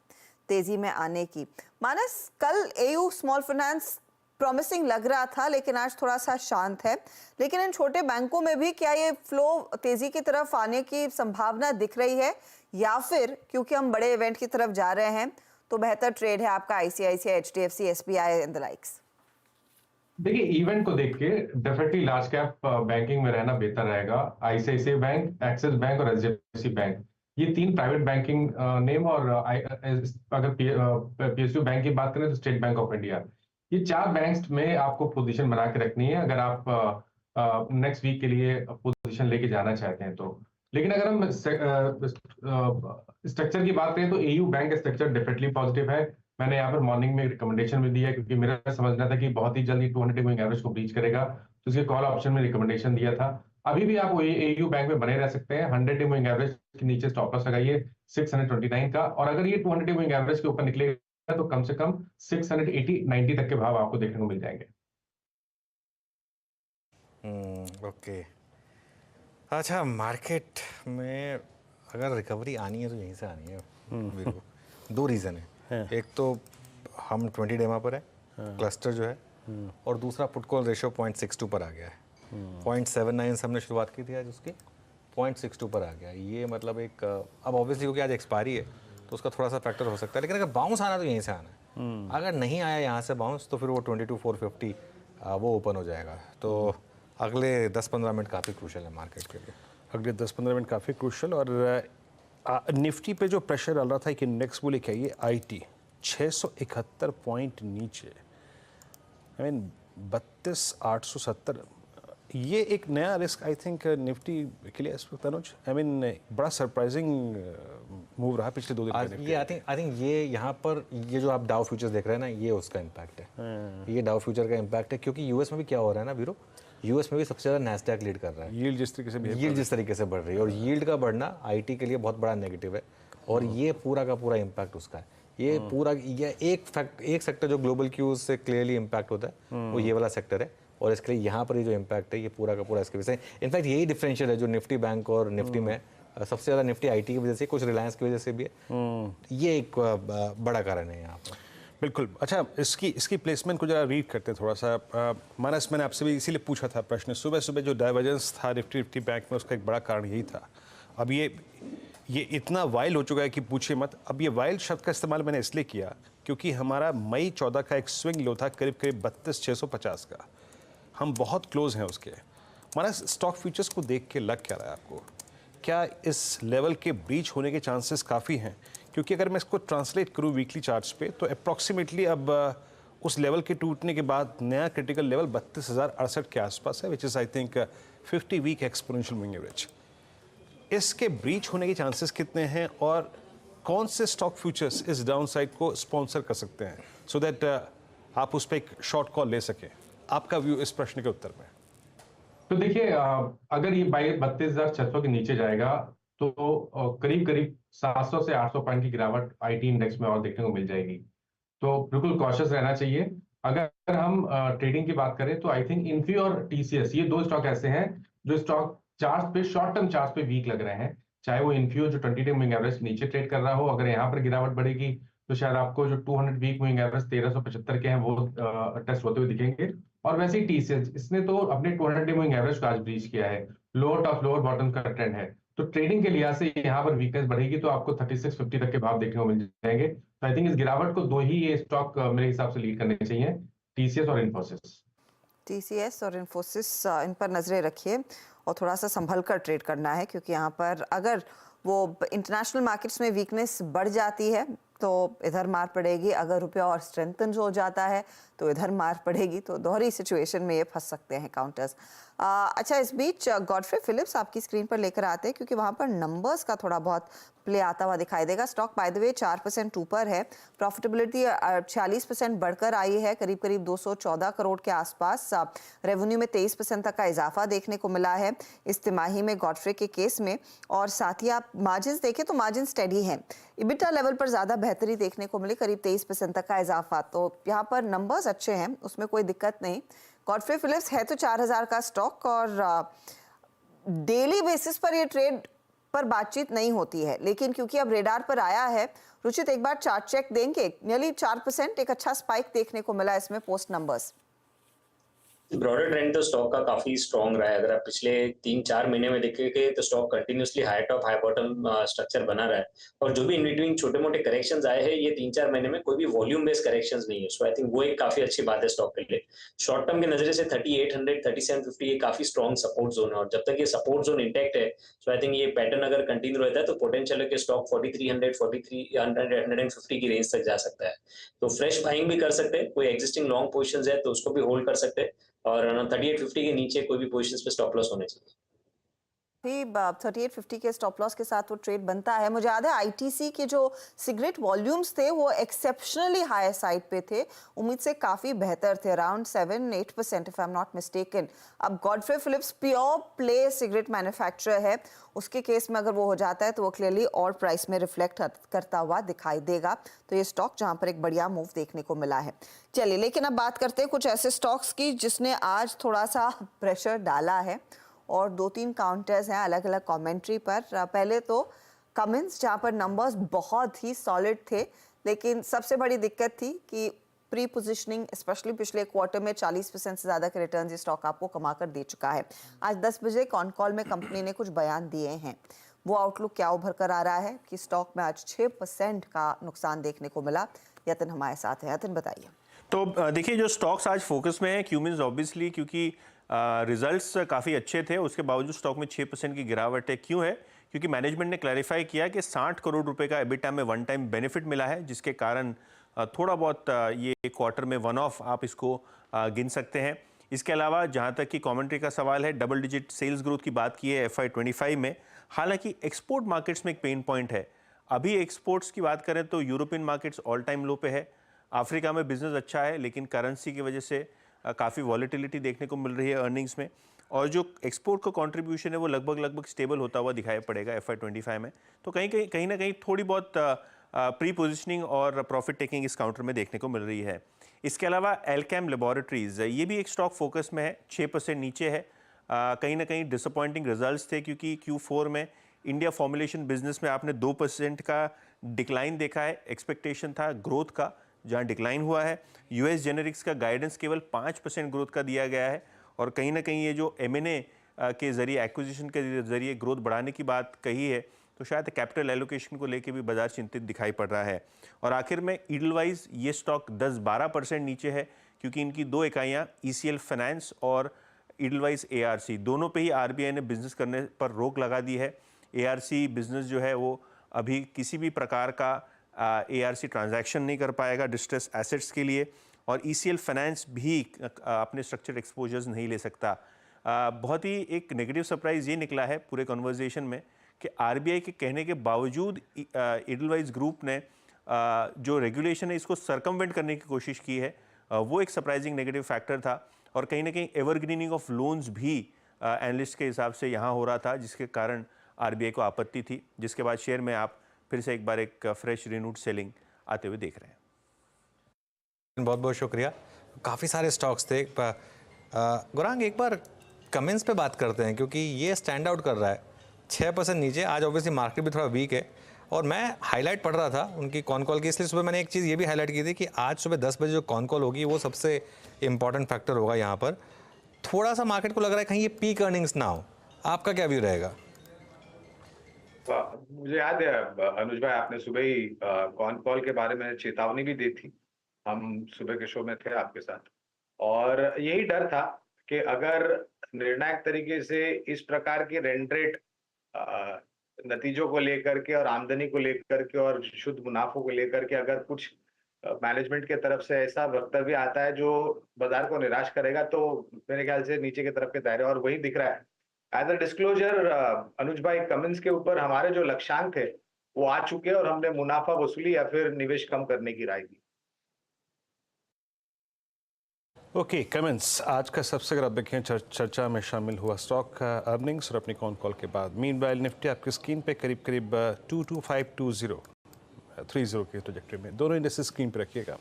तेजी में आने की। मानस, कल एयू स्मॉल फाइनेंस प्रॉमिसिंग लग रहा था, लेकिन आज थोड़ा सा शांत है। लेकिन इन छोटे बैंकों में भी क्या ये फ्लो तेजी की तरफ आने की संभावना दिख रही है, या फिर क्योंकि हम बड़े इवेंट की तरफ जा रहे हैं तो बेहतर ट्रेड है आपका ICICI, HDFC, SBI and the likes? देखिए, इवेंट को देख के डेफिनेटली लार्ज कैप बैंकिंग में रहना बेहतर रहेगा। आईसीआईसीआई बैंक, एक्सिस बैंक और एचडीएफसी बैंक, ये तीन प्राइवेट बैंकिंग नेम, और अगर पीएसयू बैंक की बात करें तो स्टेट बैंक ऑफ इंडिया, ये चार बैंक्स में आपको पोजीशन बना के रखनी है अगर आप नेक्स्ट वीक के लिए पोजीशन लेके जाना चाहते हैं तो। लेकिन अगर हम स्ट्रक्चर की बात करें तो एयू बैंक का स्ट्रक्चर डेफिनेटली पॉजिटिव है। मैंने यहाँ पर मॉर्निंग में रिकमेंडेशन भी दिया, क्योंकि मेरा समझना था कि बहुत ही जल्दी 200 मूविंग एवरेज को ब्रीच करेगा, तो उसके कॉल ऑप्शन में रिकमेंडेशन दिया था। अभी भी आप एयू बैंक में बने रह सकते हैं। 100 मूविंग एवरेज के नीचे स्टॉप लॉस लगाइए 629 का, और अगर ये 200 मूविंग एवरेज के ऊपर निकलेगा तो कम से कम 680-90 तक के भाव आपको देखने को मिल जाएंगे। ओके। अच्छा, मार्केट में अगर रिकवरी आनी है तो यहीं से आनी है। दो रीज़न है। एक तो हम 20 डेमा पर है, क्लस्टर जो है और दूसरा पुट कॉल रेशियो 0.62 पर आ गया है। 0.79 से हमने शुरुआत की थी आज उसकी, 0.62 पर आ गया। ये मतलब एक अब ऑब्वियसली क्योंकि आज एक्सपायरी है तो उसका थोड़ा सा फैक्टर हो सकता है, लेकिन अगर बाउंस आना तो यहीं से आना है। अगर नहीं आया यहाँ से बाउंस तो फिर वो 22,450 वो ओपन हो जाएगा। तो अगले 10-15 मिनट काफ़ी क्रूशल है मार्केट के लिए। अगले 10-15 मिनट काफ़ी क्रूशल। और निफ्टी पे जो प्रेशर डाल रहा था कि नेक्स्ट बोले क्या, ये IT 671 पॉइंट नीचे, आई मीन 32,870, ये एक नया रिस्क आई थिंक निफ्टी के लिए तनुज, आई मीन बड़ा सरप्राइजिंग मूव रहा पिछले 2 दिन आज ये आई थिंक ये यहाँ पर ये जो आप डाउ फ्यूचर्स देख रहे हैं ना, ये उसका इम्पैक्ट है। ये डाउ फ्यूचर का इम्पैक्ट है, क्योंकि यूएस में भी क्या हो रहा है ना वीरो, यूएस में भी सबसे ज़्यादा नैस्डैक लीड कर रहा है। यील्ड जिस तरीके से बढ़ रही है, और यील्ड का बढ़ना IT के लिए बहुत बड़ा नेगेटिव है, और ये पूरा का पूरा इम्पैक्ट उसका है। ये पूरा ये एक सेक्टर जो ग्लोबल क्यूज से क्लियरली इम्पैक्ट होता है वो ये वाला सेक्टर है, और इसके लिए यहाँ पर ये जो इम्पैक्ट है ये पूरा का पूरा इसके वजह से। इनफैक्ट यही डिफरेंशियल है जो निफ्टी बैंक और निफ्टी में सबसे ज़्यादा निफ्टी IT की वजह से, कुछ रिलायंस की वजह से भी है। ये एक बड़ा कारण है यहाँ पर। बिल्कुल। अच्छा, इसकी प्लेसमेंट को जरा रीड करते हैं थोड़ा सा। मानस, मैंने आपसे भी इसीलिए पूछा था प्रश्न, सुबह सुबह जो डाइवर्जेंस था निफ्टी बैंक में, उसका एक बड़ा कारण यही था। अब ये इतना वाइल्ड हो चुका है कि पूछिए मत। अब ये वाइल्ड शब्द का इस्तेमाल मैंने इसलिए किया क्योंकि हमारा मई 14 का एक स्विंग लो था करीब 32,650 का, हम बहुत क्लोज हैं उसके। मानस, स्टॉक फ्यूचर्स को देख के लग क्या रहा है आपको? क्या इस लेवल के ब्रीच होने के चांसेस काफ़ी हैं? क्योंकि अगर मैं इसको ट्रांसलेट करूँ वीकली चार्ट्स पे तो अप्रॉक्सीमेटली अब उस लेवल के टूटने के बाद नया क्रिटिकल लेवल 32,068 के आसपास है, which is I think 50 week exponential moving average. इसके ब्रीच होने के चांसेस कितने हैं, और कौन से स्टॉक फ्यूचर्स इस डाउन साइड को स्पॉन्सर कर सकते हैं सो दैट आप उस पर एक शॉर्ट कॉल ले सकें? आपका व्यू इस प्रश्न के उत्तर में। तो देखिए, अगर ये 32,600 के नीचे जाएगा तो करीब करीब 700 से 800 पॉइंट की गिरावट IT इंडेक्स में और देखने को मिल जाएगी। तो बिल्कुल कॉशियस रहना चाहिए। अगर हम ट्रेडिंग की बात करें तो आई थिंक इन्फी और TCS, ये 2 स्टॉक ऐसे हैं जो स्टॉक चार्ट पे, शॉर्ट टर्म चार्ट पे वीक लग रहे हैं। चाहे वो इन्फियो जो 20 डे मूविंग एवरेज नीचे ट्रेड कर रहा हो, अगर यहाँ पर गिरावट बढ़ेगी तो शायद आपको जो 200 वीक मूविंग एवरेज 1375 के हैं वो टेस्ट होते हुए दिखेंगे। और वैसे ही TCS, इसने तो अपने 200 डे मूविंग एवरेज को आज ब्रीच किया है, लोअर टॉप लोअर बॉटम का ट्रेंड है। तो ट्रेडिंग के लिहाज से यहाँ पर वीकनेस बढ़ेगी तो आपको 3650 तक के भाव देखने को मिल जाएंगे। तो आई थिंक इस गिरावट को 2 ही ये स्टॉक मेरे हिसाब से लीड करने चाहिए, TCS और इन्फोसिस। इन पर नजरें रखिए और थोड़ा सा संभल कर ट्रेड करना है, क्योंकि यहाँ पर अगर वो इंटरनेशनल मार्केट्स में वीकनेस बढ़ जाती है तो इधर मार पड़ेगी, अगर रुपया और स्ट्रेंथन हो जाता है तो इधर मार पड़ेगी। तो दोहरी सिचुएशन में ये फंस सकते हैं काउंटर्स। अच्छा, इस बीच गॉडफ्रे फिलिप्स आपकी स्क्रीन पर लेकर आते हैं, क्योंकि वहाँ पर नंबर्स का थोड़ा बहुत प्ले आता हुआ दिखाई देगा। स्टॉक बाय द वे 4% ऊपर है, प्रॉफिटेबिलिटी 46% बढ़कर आई है, करीब करीब 214 करोड़ के आसपास। रेवेन्यू में 23% तक का इजाफा देखने को मिला है इस तिमाही में गॉडफ्रे के केस में। और साथ ही आप मार्जिन देखें तो मार्जिन स्टेडी हैं, इबिटा लेवल पर ज़्यादा बेहतरी देखने को मिली, करीब 23% तक का इजाफा। तो यहाँ पर नंबर्स अच्छे हैं, उसमें कोई दिक्कत नहीं। गॉडफ्रे फिलिप्स है तो 4000 का स्टॉक, और डेली बेसिस पर ये ट्रेड पर बातचीत नहीं होती है, लेकिन क्योंकि अब रेडार पर आया है, रुचित एक बार चार्ट चेक देंगे। नियरली 4% एक अच्छा स्पाइक देखने को मिला इसमें पोस्ट नंबर्स। ब्रॉडर ट्रेंड तो स्टॉक का काफी स्ट्रॉन्ग रहा है। अगर आप पिछले 3-4 महीने में देखेंगे तो stock continuously high top high bottom structure बना रहा है, और जो भी इन बिटवीन छोटे मोटे करेक्शंस आए हैं ये 3-4 महीने में कोई भी वॉल्यूम बेस्ड करेक्शंस नहीं है। सो आई थिंक वो एक काफी अच्छी बात है स्टॉक के लिए। शॉर्ट टर्म के नजरिए से 3800 3750 ये काफी स्ट्रॉन्ग सपोर्ट जोन है, और जब तक ये सपोर्ट जोन इंटैक्ट है सो आई थिंक ये पैटर्न अगर कंटिन्यू रहता है तो पोटेंशियल है कि स्टॉक 4300 4300 150 की रेंज तक जा सकता है। तो फ्रेश बाइंग भी कर सकते हैं, कोई एग्जिस्टिंग लॉन्ग पोजिशन है तो उसको भी होल्ड कर सकते हैं, और 3850 के नीचे कोई भी पोजीशंस पे स्टॉप लॉस होने चाहिए। 3850 के स्टॉप लॉस के साथ वो ट्रेड बनता है। मुझे याद है ITC के जो सिगरेट वॉल्यूम्स थे वो एक्सेप्शनली हाई साइड पे थे, उम्मीद से काफ़ी बेहतर थे, around 7-8% if I am not mistaken. अब Godfrey Phillips pure play cigarette manufacturer है, उसके केस में अगर वो हो जाता है तो वो क्लियरली और प्राइस में रिफ्लेक्ट करता हुआ दिखाई देगा। तो ये स्टॉक जहाँ पर एक बढ़िया मूव देखने को मिला है। चलिए, लेकिन अब बात करते हैं कुछ ऐसे स्टॉक्स की जिसने आज थोड़ा सा प्रेशर डाला है, और 2-3 काउंटर्स हैं अलग अलग कमेंट्री पर। पहले तो कमिंस, जहाँ पर नंबर्स बहुत ही सॉलिड थे, लेकिन सबसे बड़ी दिक्कत थी कि प्री पोजिशनिंग स्पेशली पिछले क्वार्टर में 40% से ज़्यादा के रिटर्न ये स्टॉक आपको कमा कर दे चुका है। आज 10 बजे कॉन कॉल में कंपनी ने कुछ बयान दिए हैं। वो आउटलुक क्या उभर कर आ रहा है कि स्टॉक में आज 6% का नुकसान देखने को मिला। यतिन हमारे साथ है, यतिन बताइए। तो देखिए, जो स्टॉक्स आज फोकस में है क्यूमिंस ऑब्वियसली, क्योंकि रिजल्ट्स काफ़ी अच्छे थे, उसके बावजूद स्टॉक में 6% की गिरावट है। क्यों है? क्योंकि मैनेजमेंट ने क्लैरिफाई किया कि 60 करोड़ रुपए का एबिटा में वन टाइम बेनिफिट मिला है, जिसके कारण थोड़ा बहुत ये क्वार्टर में वन ऑफ आप इसको गिन सकते हैं। इसके अलावा जहाँ तक कि कमेंट्री का सवाल है, डबल डिजिट सेल्स ग्रोथ की बात की है FY25 में। हालांकि एक्सपोर्ट मार्केट्स में एक पेन पॉइंट है। अभी एक्सपोर्ट्स की बात करें तो यूरोपियन मार्केट्स ऑल टाइम लो पे है। अफ्रीका में बिजनेस अच्छा है, लेकिन करेंसी की वजह से काफ़ी वॉलेटिलिटी देखने को मिल रही है अर्निंग्स में। और जो एक्सपोर्ट का कंट्रीब्यूशन है वो लगभग स्टेबल होता हुआ दिखाई पड़ेगा FY25 में। तो कहीं ना कहीं थोड़ी बहुत प्री पोजिशनिंग और प्रॉफिट टेकिंग इस काउंटर में देखने को मिल रही है। इसके अलावा एल्केम लेबोरेटरीज, ये भी एक स्टॉक फोकस में है, 6% नीचे है। कहीं ना कहीं डिसअपॉइंटिंग रिजल्ट्स थे, क्योंकि Q4 में इंडिया फॉर्मुलेशन बिजनेस में आपने 2% का डिक्लाइन देखा है। एक्सपेक्टेशन था ग्रोथ का, जहां डिक्लाइन हुआ है। US जेनेरिक्स का गाइडेंस केवल 5% ग्रोथ का दिया गया है। और कहीं ना कहीं ये जो M&A के जरिए, एक्विजिशन के जरिए ग्रोथ बढ़ाने की बात कही है, तो शायद कैपिटल एलोकेशन को लेके भी बाजार चिंतित दिखाई पड़ रहा है। और आखिर में ईडलवाइज ये स्टॉक 10-12% नीचे है, क्योंकि इनकी 2 इकाइयाँ ECL फाइनेंस और ईडलवाइज ARC, दोनों पे ही RBI ने बिजनेस करने पर रोक लगा दी है। ARC बिजनेस जो है वो अभी किसी भी प्रकार का ARC ट्रांजैक्शन नहीं कर पाएगा डिस्ट्रेस एसेट्स के लिए, और ECL फाइनेंस भी अपने स्ट्रक्चर एक्सपोजर्स नहीं ले सकता। बहुत ही एक नेगेटिव सरप्राइज ये निकला है पूरे कन्वर्जेशन में कि RBI के कहने के बावजूद ईडलवाइज ग्रुप ने जो रेगुलेशन है इसको सरकमवेंट करने की कोशिश की है। वो एक सरप्राइजिंग नेगेटिव फैक्टर था। और कहीं ना कहीं एवरग्रीनिंग ऑफ लोन्स भी एनालिस्ट के हिसाब से यहाँ हो रहा था, जिसके कारण RBI को आपत्ति थी, जिसके बाद शेयर में आप फिर से एक बार एक फ्रेश रिन्यूड सेलिंग आते हुए देख रहे हैं। बहुत बहुत शुक्रिया। काफ़ी सारे स्टॉक्स थे। गुरांग, एक बार कमेंट्स पे बात करते हैं, क्योंकि ये स्टैंड आउट कर रहा है। 6% नीचे। आज ऑब्वियसली मार्केट भी थोड़ा वीक है, और मैं हाईलाइट पढ़ रहा था उनकी कॉन कॉल की, इसलिए सुबह मैंने एक चीज़ ये भी हाईलाइट की थी कि आज सुबह 10 बजे जो कॉन कॉल होगी वो सबसे इंपॉर्टेंट फैक्टर होगा यहाँ पर। थोड़ा सा मार्केट को लग रहा है कहीं ये पीक अर्निंग्स ना हो। आपका क्या व्यू रहेगा? मुझे याद है अनुज भाई, आपने सुबह ही कॉन कॉल के बारे में चेतावनी भी दी थी। हम सुबह के शो में थे आपके साथ, और यही डर था कि अगर निर्णायक तरीके से इस प्रकार के रेंट रेट नतीजों को लेकर के और आमदनी को लेकर के और शुद्ध मुनाफों को लेकर के अगर कुछ मैनेजमेंट के तरफ से ऐसा वक्तव्य आता है जो बाजार को निराश करेगा, तो मेरे ख्याल से नीचे की तरफ के दायरे, और वही दिख रहा है। एज अ डिस्क्लोजर अनुज भाई, कमेंट्स के ऊपर हमारे जो लक्ष्यांक थे वो आ चुके हैं, और हमने मुनाफा वसूली या फिर निवेश कम करने की राय दी। ओके, कमेंट्स आज का सबसे, अगर आप देखें, चर्चा में शामिल हुआ स्टॉक अर्निंग्स और अपनी कॉन कॉल के बाद। मीनवाइल निफ्टी आपकी स्क्रीन पे करीब 22520 की ट्रैजेक्टरी में। दोनों इंडेक्सेस स्क्रीन पे रखिएगा।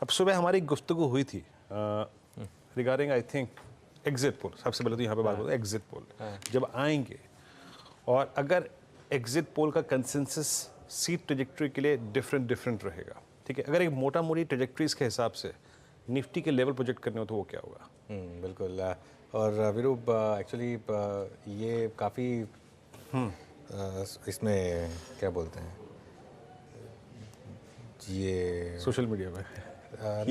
अब सुबह हमारी गुफ्तगू हुई थी regarding I think exit poll. सबसे पहले तो यहाँ पे बात होता है एग्जिट पोल जब आएंगे, और अगर एग्जिट पोल का कंसेंसस सीट ट्रैजेक्टरी के लिए डिफरेंट रहेगा, ठीक है। अगर एक मोटा मोटी ट्रैजेक्टरीज के हिसाब से निफ्टी के लेवल प्रोजेक्ट करने हो तो वो क्या होगा? बिल्कुल। और वीरू, एक्चुअली ये काफ़ी इसमें क्या बोलते हैं, ये सोशल मीडिया में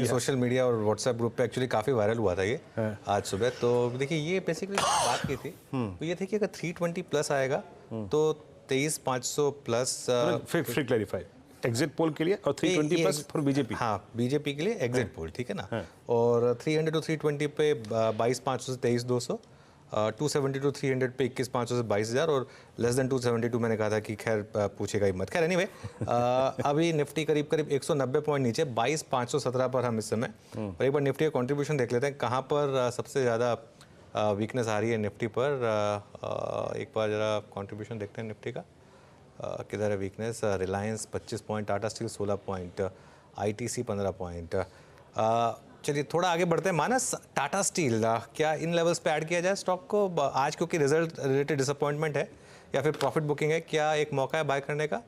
सोशल मीडिया और व्हाट्सएप ग्रुप पे एक्चुअली काफ़ी वायरल हुआ था ये आज सुबह। तो देखिए, ये बेसिकली बात की थी तो ये थी कि अगर 320 प्लस आएगा तो 23,500 प्लस। फिर क्लैरिफाई, एग्जिट पोल के लिए और 320 प्लस फॉर बीजेपी। हाँ, बीजेपी के लिए एग्जिट पोल, ठीक है ना। और 300 टू 320 पे 22,500 से 23,200, 270 टू 300 पे 21,500 से 22,000, और लेस देन 272 मैंने कहा था कि खैर पूछेगा ही मत। खैर एनीवे, अभी निफ्टी करीब 190 पॉइंट नीचे 22,517 पर हम इस समय। और एक बार निफ्टी का कंट्रीब्यूशन देख लेते हैं, कहाँ पर सबसे ज़्यादा वीकनेस आ रही है निफ्टी पर। एक बार ज़रा कंट्रीब्यूशन देखते हैं निफ्टी का, किधर है weakness. Reliance 25 point, Tata steel 16 point, ITC 15 point. चलिए थोड़ा आगे बढ़ते हैं। मानस, टाटा स्टील क्या इन लेवल्स पे ऐड किया जाए स्टॉक को आज, क्योंकि रिजल्ट रिलेटेड डिसअपॉइंटमेंट है या फिर प्रॉफिट बुकिंग है, क्या एक मौका है बाय करने का?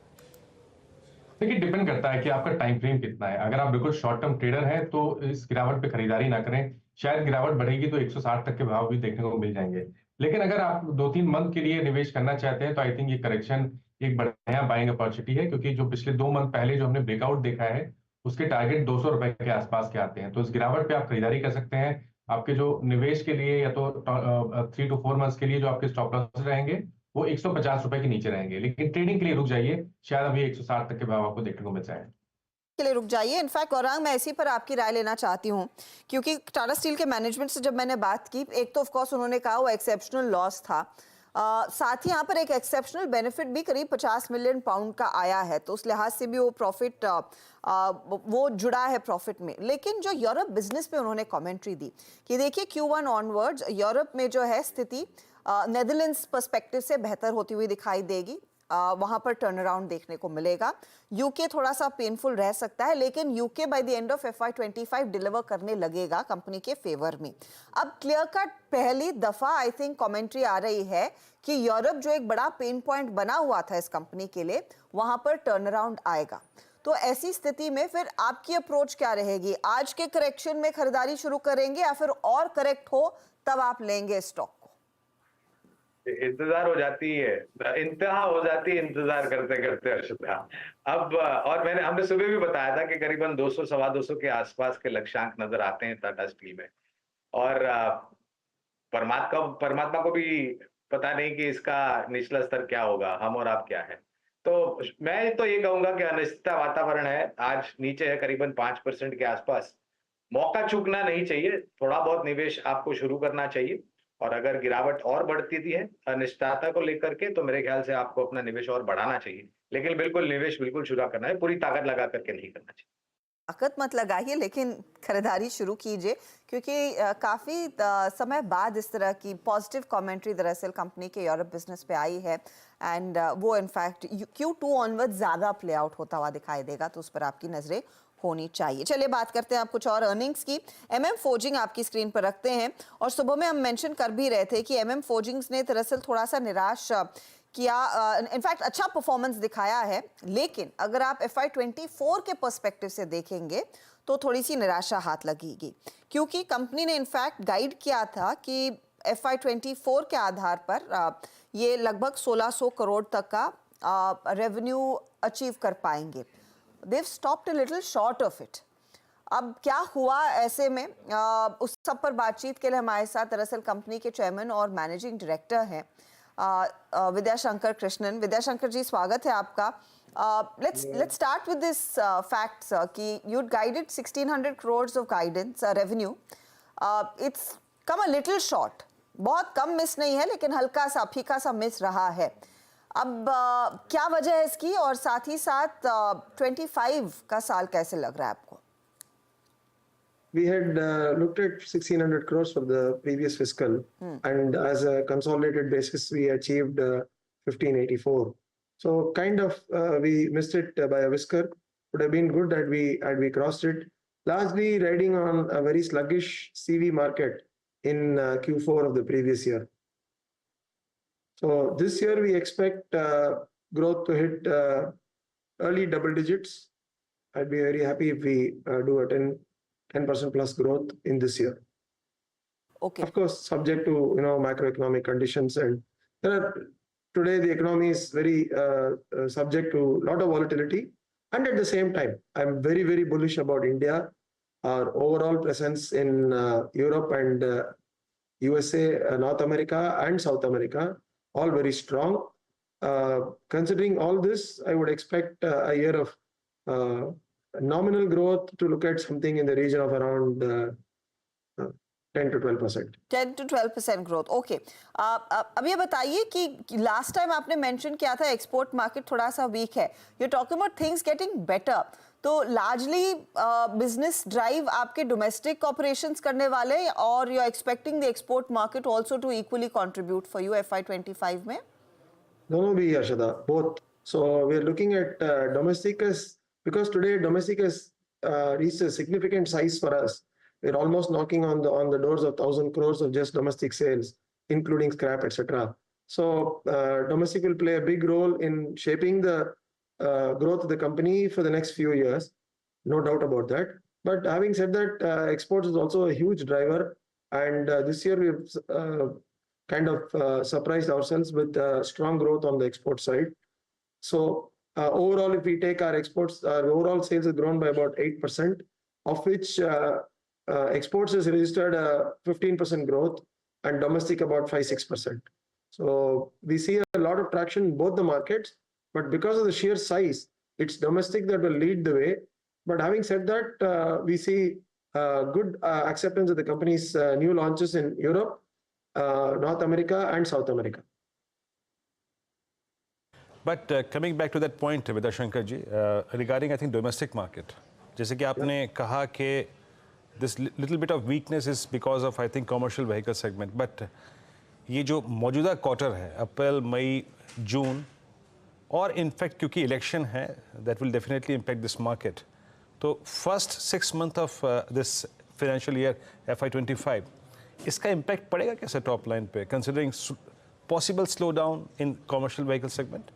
देखिए डिपेंड करता है कि आपका टाइम फ्रेम कितना है। अगर आप बिल्कुल शॉर्ट टर्म ट्रेडर हैं तो इस गिरावट पे खरीदारी ना करें। शायद गिरावट बढ़ेगी तो 160 तक के भाव भी देखने को मिल जाएंगे। लेकिन अगर आप 2-3 मंथ के लिए निवेश करना चाहते हैं तो आई थिंक ये करेक्शन एक बढ़िया बाइंग अपॉर्चुनिटी है, क्योंकि जो पिछले 2 मंथ पहले जो हमने ब्रेकआउट देखा है उसके टारगेट 200 रुपए के आसपास के आते हैं। तो इस गिरावट पे आप खरीदारी कर सकते हैं। आपके जो निवेश के लिए या तो 3 to 4 मंथ्स के लिए जो आपके स्टॉप लॉस रहेंगे वो 150 रुपए के नीचे रहेंगे। लेकिन ट्रेडिंग के लिए रुक जाइए, शायद अभी 160 तक के भाव आपको देखने को मिल जाए। के लिए रुक जाइए। इनफैक्ट गौरांग, मैं इसी पर आपकी राय लेना चाहती हूँ, क्योंकि टाटा स्टील के मैनेजमेंट से जब मैंने बात की, एक तो ऑफ कोर्स उन्होंने कहा वो एक्सेप्शनल लॉस था, साथ ही यहाँ पर एक एक्सेप्शनल बेनिफिट भी करीब 50 मिलियन पाउंड का आया है, तो उस लिहाज से भी वो प्रॉफिट वो जुड़ा है प्रॉफिट में। लेकिन जो यूरोप बिजनेस पे उन्होंने कमेंट्री दी कि देखिए Q1 ऑनवर्ड्स यूरोप में जो है स्थिति नेदरलैंड्स पर्सपेक्टिव से बेहतर होती हुई दिखाई देगी, वहां पर टर्न अराउंड देखने को मिलेगा। यूके थोड़ा सा पेनफुल रह सकता है, लेकिन UK by the end of FY25 deliver करने लगेगा कंपनी के फेवर में। अब क्लियर कट पहली दफा आई थिंक कमेंट्री आ रही है कि यूरोप जो एक बड़ा पेन पॉइंट बना हुआ था इस कंपनी के लिए, वहां पर टर्न अराउंड आएगा। तो ऐसी स्थिति में फिर आपकी अप्रोच क्या रहेगी? आज के करेक्शन में खरीदारी शुरू करेंगे या फिर और करेक्ट हो तब आप लेंगे स्टॉक? इंतजार हो जाती है, इंतहा हो जाती है इंतजार करते करते हर्षिता। अब और हमने सुबह भी बताया था कि करीबन 200 सवा 200 के आसपास के लक्ष्यांक नजर आते हैं टाटा स्टील में। और परमात्मा को भी पता नहीं कि इसका निचला स्तर क्या होगा, हम और आप क्या है। तो मैं तो ये कहूंगा कि अनिश्चितता वातावरण है, आज नीचे है करीबन 5% के आसपास। मौका चूकना नहीं चाहिए, थोड़ा बहुत निवेश आपको शुरू करना चाहिए। और अगर गिरावट और बढ़ती है अनिश्चितता को लेकर के, तो मेरे ख्याल से आपको अपना निवेश और बढ़ाना चाहिए। लेकिन बिल्कुल निवेश बिल्कुल शुरू करना है, पूरी ताकत लगा करके नहीं करना चाहिए। ताकत मत लगाइए, लेकिन खरीदारी शुरू कीजिए, क्योंकि काफ़ी समय बाद इस तरह की पॉजिटिव कमेंट्री दरअसल कंपनी के यूरोप बिजनेस पे आई है, एंड वो इनफैक्ट Q2 ऑनवर्ड ज़्यादा प्ले आउट होता हुआ दिखाई देगा, तो उस पर आपकी नज़रें होनी चाहिए। चलिए बात करते हैं आप कुछ और अर्निंग्स की। MM फोर्जिंग आपकी स्क्रीन पर रखते हैं, और सुबह में हम मेंशन कर भी रहे थे कि MM फोर्जिंग्स ने दरअसल थोड़ा सा निराश किया, इनफैक्ट अच्छा परफॉर्मेंस दिखाया है, लेकिन अगर आप FY24 के पर्सपेक्टिव से देखेंगे तो थोड़ी सी निराशा हाथ लगेगी, क्योंकि कंपनी ने इनफैक्ट गाइड किया था कि FY24 के आधार पर ये लगभग 1600 करोड़ तक का रेवेन्यू अचीव कर पाएंगे। They've stopped a little short of it. अब क्या हुआ ऐसे में, उस सब पर बातचीत के लिए हमारे साथ दरअसल कंपनी के चेयरमैन और मैनेजिंग डायरेक्टर हैं विद्याशंकर कृष्णन। विद्याशंकर जी, स्वागत है आपका। let's start with this fact, sir, कि you guided 1600 crores of guidance revenue. It's come a little short. बहुत कम मिस नहीं है, लेकिन हल्का सा फीका सा मिस रहा है। अब क्या वजह है इसकी, और साथ ही साथ 25 का साल कैसे लग रहा है आपको? We had looked at 1600 crores for the previous fiscal, and as a consolidated basis, we achieved 1584. So kind of we missed it by a whisker. Would have been good that we crossed it. Largely riding on a very sluggish CV market in Q4 of the previous year. So this year we expect growth to hit early double digits. I'd be very happy if we do a 10% plus growth in this year. Okay. Of course, subject to macroeconomic conditions, and today the economy is very subject to a lot of volatility. And at the same time, I'm very, very bullish about India. Our overall presence in Europe and USA, North America and South America, all very strong. Considering all this, I would expect a year of nominal growth to look at something in the region of around 10 to 12%. 10 to 12% growth. Okay, अब ये बताइए कि last time आपने mention किया था export market थोड़ा सा weak है। You talking about things getting better, तो लार्जली बिजनेस ड्राइव आपके डोमेस्टिक ऑपरेशंस करने वाले, और you are expecting the export market also to equally contribute for you FY25 में? No, we Ashada, both. So we are looking at domestic as, because today domestic has reached a significant size for us. We're almost knocking on the doors of 1,000 crores of just domestic sales, including scrap, etc. So domestic will play a big role in shaping the growth of the company for the next few years, no doubt about that. But having said that, exports is also a huge driver, and this year we've kind of surprised ourselves with strong growth on the export side. So overall, if we take our exports, our overall sales have grown by about 8%, of which exports has registered a 15% growth and domestic about 5-6%. So we see a lot of traction in both the markets, but because of the sheer size, it's domestic that will lead the way. But having said that, we see good acceptance of the company's new launches in Europe, North America and South America. But coming back to that point, Vidya ji, regarding I think domestic market, जैसे कि आपने कहा कि this little bit of weakness is because of I think commercial vehicle segment, but ये जो मौजूदा quarter है अप्रैल मई जून और इनफैक्ट क्योंकि इलेक्शन है that will definitely impact this market. तो first 6 months of this financial year FY25 इसका इम्पैक्ट पड़ेगा कैसे टॉप लाइन पे considering possible slow down in commercial vehicle segment?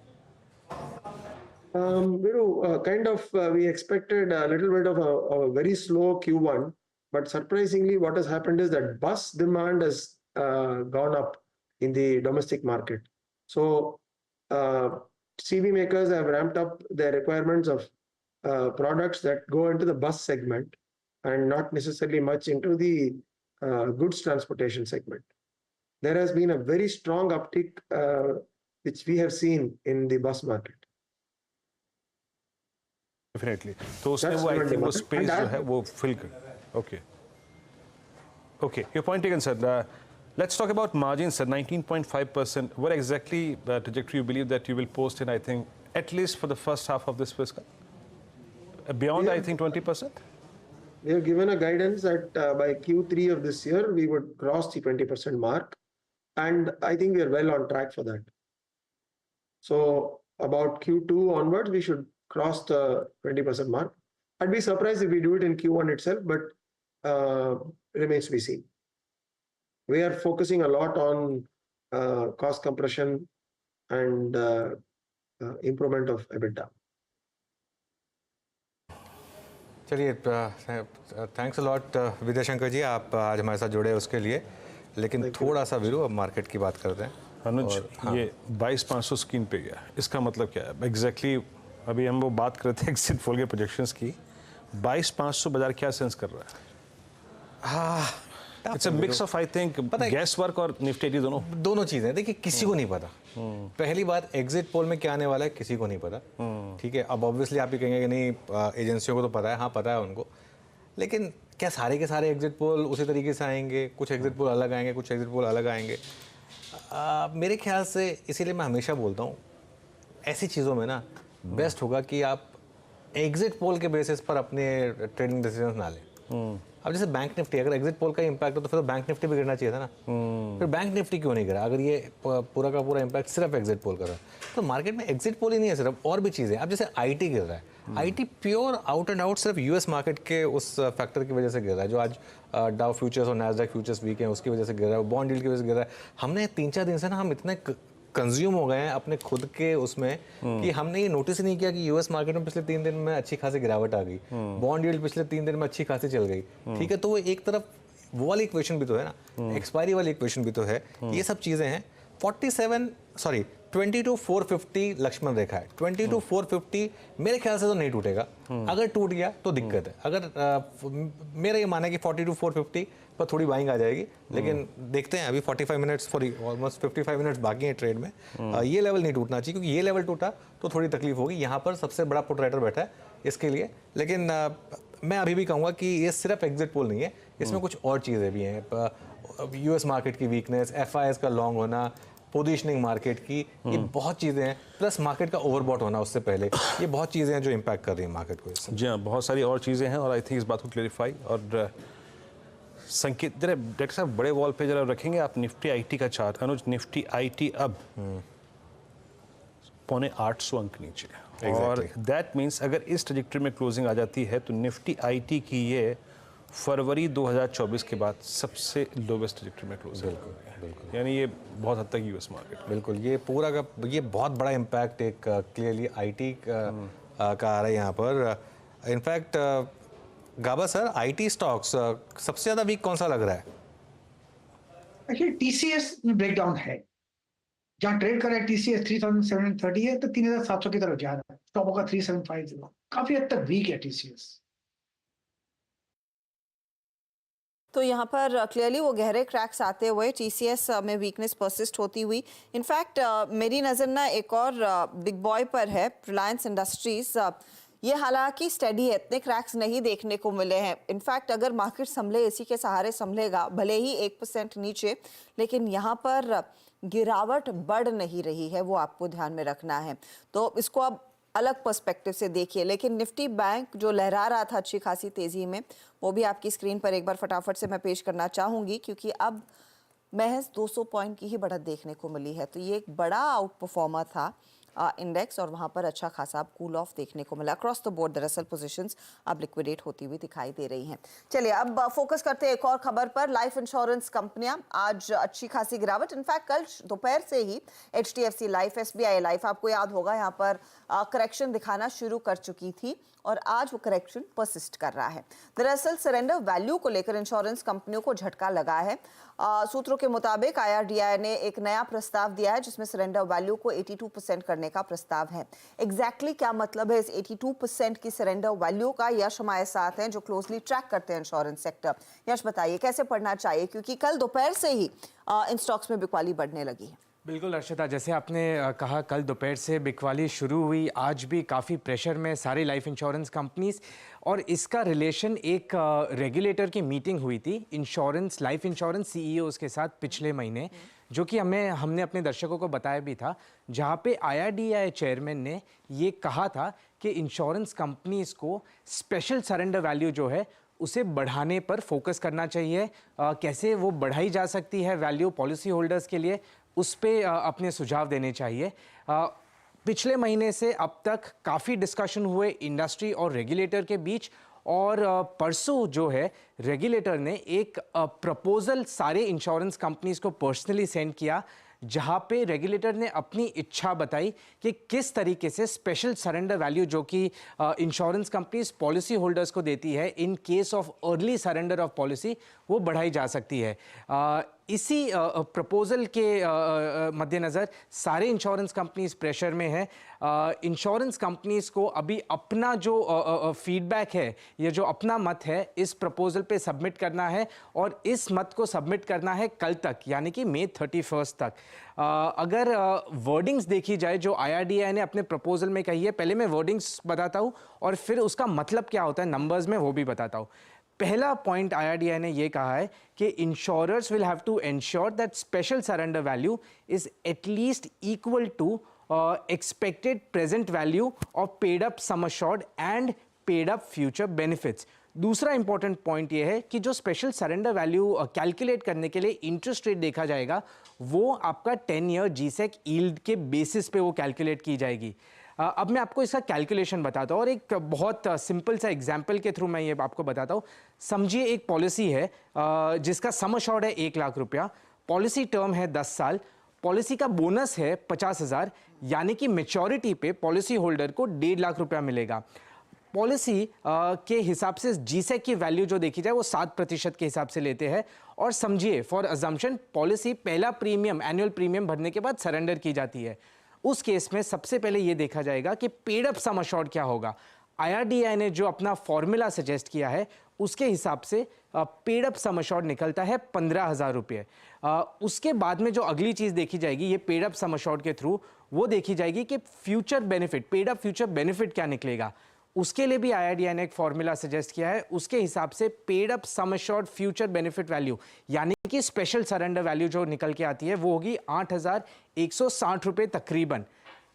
Kind of we expected a little bit of a very slow Q1, but surprisingly what has happened is that bus demand has gone up in the domestic market. So CV makers have ramped up their requirements of products that go into the bus segment and not necessarily much into the goods transportation segment. There has been a very strong uptick which we have seen in the bus market. Definitely. तो उसने वो I think वो space जो है वो fill कर. Okay. Okay. Your point taken, sir. Let's talk about margins, sir. 19.5%. What exactly trajectory you believe that you will post in, I think, at least for the first half of this fiscal? Beyond, I think, 20%? We have given a guidance that by Q3 of this year, we would cross the 20% mark. And I think we are well on track for that. So about Q2 onwards, we should cross the 20% mark. I'd be surprised if we do it in Q1 itself, but remains to be seen. We are focusing a lot on cost compression and improvement of EBITDA. चलिए thanks a lot विद्या शंकर जी, आप आज हमारे साथ जुड़े उसके लिए, लेकिन थोड़ा सा वीरू अब मार्केट की बात करते हैं। अनुज, ये 22,500 स्क्रीन पे गया, इसका मतलब क्या है एग्जैक्टली? अभी हम वो बात कर रहे थे एग्जिट पोल के प्रोजेक्शंस की, 22,500 बाजार क्या सेंस कर रहा है? हाँ, it's a mix of I think gas work और निफ्टी दोनों चीज़ें। देखिए किसी को नहीं पता, पहली बात एग्जिट पोल में क्या आने वाला है किसी को नहीं पता, ठीक है। अब ऑब्वियसली आप ये कहेंगे कि नहीं एजेंसियों को तो पता है, हाँ पता है उनको, लेकिन क्या सारे के सारे एग्जिट पोल उसी तरीके से आएंगे? कुछ एग्जिट पोल अलग आएंगे, कुछ एग्जिट पोल अलग आएंगे। मेरे ख्याल से इसीलिए मैं हमेशा बोलता हूँ ऐसी चीज़ों में ना बेस्ट होगा कि आप एग्जिट पोल के बेसिस पर अपने ट्रेडिंग डिसीजन ना लें। अब जैसे बैंक निफ्टी, अगर एग्जिट पोल का इम्पैक्ट हो तो फिर तो बैंक निफ्टी भी गिरना चाहिए था ना, फिर बैंक निफ्टी क्यों नहीं गिरा अगर ये पूरा का पूरा इम्पैक्ट सिर्फ एग्जिट पोल कर रहा है? तो मार्केट में एग्जिट पोल ही नहीं है सिर्फ, और भी चीज़ें। अब जैसे आईटी गिर रहा है, IT pure out and out सिर्फ यूएस मार्केट के उस फैक्टर की वजह से गिर रहा है, जो आज डाउ फ्यूचर्स और नैस्डैक फ्यूचर्स वीक हैं उसकी वजह से गिर रहा है, बॉन्ड यील्ड की वजह से गिर रहा है। हमने 3-4 दिन से ना हम इतने कंज्यूम हो गए हैं अपने खुद के उसमें कि हमने ये नोटिस ही नहीं किया कि यूएस मार्केट में पिछले 3 दिन में अच्छी खासी गिरावट आ गई, बॉन्ड यील्ड पिछले 3 दिन में अच्छी खासी चल गई, ठीक है। तो वो एक तरफ वो वाली इक्वेशन भी तो है ना, एक्सपायरी वाली इक्वेशन भी तो है, ये सब चीज़ें हैं। 20 to 450 लक्ष्मण रेखा है, 20 to 450 मेरे ख्याल से तो नहीं टूटेगा, अगर टूट गया तो दिक्कत है। अगर मेरा ये माना है कि 40 to 450 पर थोड़ी बाइंग आ जाएगी, लेकिन देखते हैं। अभी 45 मिनट्स ऑलमोस्ट 55 मिनट्स बाकी हैं ट्रेड में, ये लेवल नहीं टूटना चाहिए, क्योंकि ये लेवल टूटा तो थोड़ी तकलीफ होगी। यहाँ पर सबसे बड़ा पुट राइटर बैठा है इसके लिए, लेकिन मैं अभी भी कहूँगा कि ये सिर्फ एग्जिट पोल नहीं है, इसमें कुछ और चीज़ें भी हैं। यूएस मार्केट की वीकनेस, एफआईएस का लॉन्ग होना, पोजीशनिंग मार्केट की, ये बहुत चीज़ें हैं, प्लस मार्केट का ओवरबॉट होना उससे पहले, ये बहुत चीज़ें हैं जो इम्पैक्ट कर रही हैं मार्केट को। जी हाँ, बहुत सारी और चीज़ें हैं, और आई थिंक इस बात को क्लेरिफाई और संकेत जरा डॉक्टर साहब बड़े वॉल पे जरा रखेंगे आप निफ्टी आईटी का चार्ट। अनुज, निफ्टी आईटी अब 7.25 अंक नीचे, और दैट मीन्स अगर इस ट्रजेक्टरी में क्लोजिंग आ जाती है तो निफ्टी आईटी की ये फरवरी 2024 के बाद सबसे लोवेस्ट ट्रैजेक्टरी में क्लोज है। बिल्कुल। यानी ये बहुत हद तक यूएस मार्केट। बिल्कुल, ये पूरा का ये बहुत बड़ा इम्पैक्ट एक क्लियरली आईटी का आ रहा है यहाँ पर। In fact Gaba sir, IT stocks सबसे ज़्यादा वीक कौन सा लग रहा है? एक्चुअली टीसीएस में ब्रेकडाउन है, जहाँ ट्रेड कर रहा है टीसीएस 3730 है तो 3700 की तरफ जा रहा है, टॉप होगा 3750, काफी हद तक वीक है टीसीएस। तो यहाँ पर क्लियरली वो गहरे क्रैक्स आते हुए टीसीएस में वीकनेस परसिस्ट होती हुई, इनफैक्ट मेरी नज़र ना एक और बिग बॉय पर है, रिलायंस इंडस्ट्रीज। ये हालांकि स्टेडी है, इतने क्रैक्स नहीं देखने को मिले हैं। इनफैक्ट अगर मार्केट संभले, इसी के सहारे संभलेगा, भले ही 1% नीचे, लेकिन यहाँ पर गिरावट बढ़ नहीं रही है, वो आपको ध्यान में रखना है। तो इसको अब अलग पर्सपेक्टिव से देखिए। लेकिन निफ्टी बैंक जो लहरा रहा था अच्छी खासी तेजी में, वो भी आपकी स्क्रीन पर एक बार फटाफट से मैं पेश करना चाहूँगी, क्योंकि अब महज 200 पॉइंट की ही बढ़त देखने को मिली है। तो ये एक बड़ा आउट परफॉर्मर था इंडेक्स, और वहाँ पर अच्छा खासा अब कूल ऑफ देखने को मिला। अक्रॉस द बोर्ड दरअसल पोजीशंस अब लिक्विडेट होती हुई दिखाई दे रही हैं। चलिए अब फोकस करते हैं एक और खबर पर। लाइफ इंश्योरेंस कंपनियां आज अच्छी खासी गिरावट, इनफैक्ट कल दोपहर से ही एचडीएफसी लाइफ, एसबीआई लाइफ, आपको याद होगा यहाँ पर करेक्शन दिखाना शुरू कर चुकी थी, और आज वो करेक्शन परसिस्ट कर रहा है। दरअसल सरेंडर वैल्यू को लेकर इंश्योरेंस कंपनियों को झटका लगा है। सूत्रों के मुताबिक आईआरडीआई ने एक नया प्रस्ताव दिया है, जिसमें सरेंडर वैल्यू को 82% करने का प्रस्ताव है। एग्जैक्टली क्या मतलब है इस 82% की सरेंडर वैल्यू का? यश हमारे साथ हैं जो क्लोजली ट्रैक करते हैं इंश्योरेंस सेक्टर। यश, बताइए कैसे पढ़ना चाहिए, क्योंकि कल दोपहर से ही इन स्टॉक्स में बिकवाली बढ़ने लगी है। बिल्कुल अर्शिता, जैसे आपने कहा कल दोपहर से बिकवाली शुरू हुई, आज भी काफ़ी प्रेशर में सारी लाइफ इंश्योरेंस कंपनीज, और इसका रिलेशन एक रेगुलेटर की मीटिंग हुई थी इंश्योरेंस, लाइफ इंश्योरेंस सीईओज़ के साथ पिछले महीने, जो कि हमने अपने दर्शकों को बताया भी था, जहाँ पे आईआरडीआई चेयरमैन ने ये कहा था कि इंश्योरेंस कंपनीज़ को स्पेशल सरेंडर वैल्यू जो है उसे बढ़ाने पर फोकस करना चाहिए। कैसे वो बढ़ाई जा सकती है वैल्यू पॉलिसी होल्डर्स के लिए, उस पे अपने सुझाव देने चाहिए। पिछले महीने से अब तक काफ़ी डिस्कशन हुए इंडस्ट्री और रेगुलेटर के बीच, और परसों जो है रेगुलेटर ने एक प्रपोजल सारे इंश्योरेंस कंपनीज को पर्सनली सेंड किया, जहां पे रेगुलेटर ने अपनी इच्छा बताई कि किस तरीके से स्पेशल सरेंडर वैल्यू जो कि इंश्योरेंस कंपनीज पॉलिसी होल्डर्स को देती है in case of early surrender of policy, वो बढ़ाई जा सकती है। इसी प्रपोजल के मद्देनज़र सारे इंश्योरेंस कंपनीज प्रेशर में हैं। इंश्योरेंस कंपनीज को अभी अपना जो फीडबैक है, ये जो अपना मत है, इस प्रपोजल पे सबमिट करना है, और इस मत को सबमिट करना है कल तक, यानी कि मई 31 तक। अगर वर्डिंग्स देखी जाए जो आईआरडीआई ने अपने प्रपोजल में कही है, पहले मैं वर्डिंग्स बताता हूँ और फिर उसका मतलब क्या होता है नंबर्स में, वो भी बताता हूँ। पहला पॉइंट आईआरडीआई ने ये कहा है कि insurers will have to ensure that special surrender value is at least equal to expected present value of paid up sum assured and paid up future benefits। दूसरा इंपॉर्टेंट पॉइंट ये है कि जो स्पेशल सरेंडर वैल्यू कैलकुलेट करने के लिए interest rate देखा जाएगा, वो आपका 10 ईयर जीसेक यील्ड के बेसिस पे वो कैलकुलेट की जाएगी। अब मैं आपको इसका कैलकुलेशन बताता हूँ, और एक बहुत सिंपल सा एग्जाम्पल के थ्रू मैं ये आपको बताता हूँ। समझिए एक पॉलिसी है जिसका सम अश्योर्ड है 1 लाख रुपया, पॉलिसी टर्म है 10 साल, पॉलिसी का बोनस है 50,000, यानी कि मेच्योरिटी पे पॉलिसी होल्डर को 1.5 लाख रुपया मिलेगा। पॉलिसी के हिसाब से जीसेक की वैल्यू जो देखी जाए वो 7% के हिसाब से लेते हैं, और समझिए फॉर अजम्पशन पॉलिसी पहला प्रीमियम, एनुअल प्रीमियम भरने के बाद सरेंडर की जाती है। उस केस में सबसे पहले ये देखा जाएगा कि पेड अप सम अश्योर्ड क्या होगा। आईआरडीआई ने जो अपना फॉर्मूला सजेस्ट किया है उसके हिसाब से पेड अप सम अश्योर्ड निकलता है 15,000 रुपये। उसके बाद में जो अगली चीज़ देखी जाएगी ये पेड अप सम अश्योर्ड के थ्रू, वो देखी जाएगी कि future benefit, paid up future benefit क्या निकलेगा। उसके लिए भी आईआरडीआई ने एक फॉर्मूला सजेस्ट किया है। उसके हिसाब से paid up sum assured future benefit value, यानी कि स्पेशल सरेंडर वैल्यू जो निकल के आती है वो होगी 8,160 रुपये तकरीबन।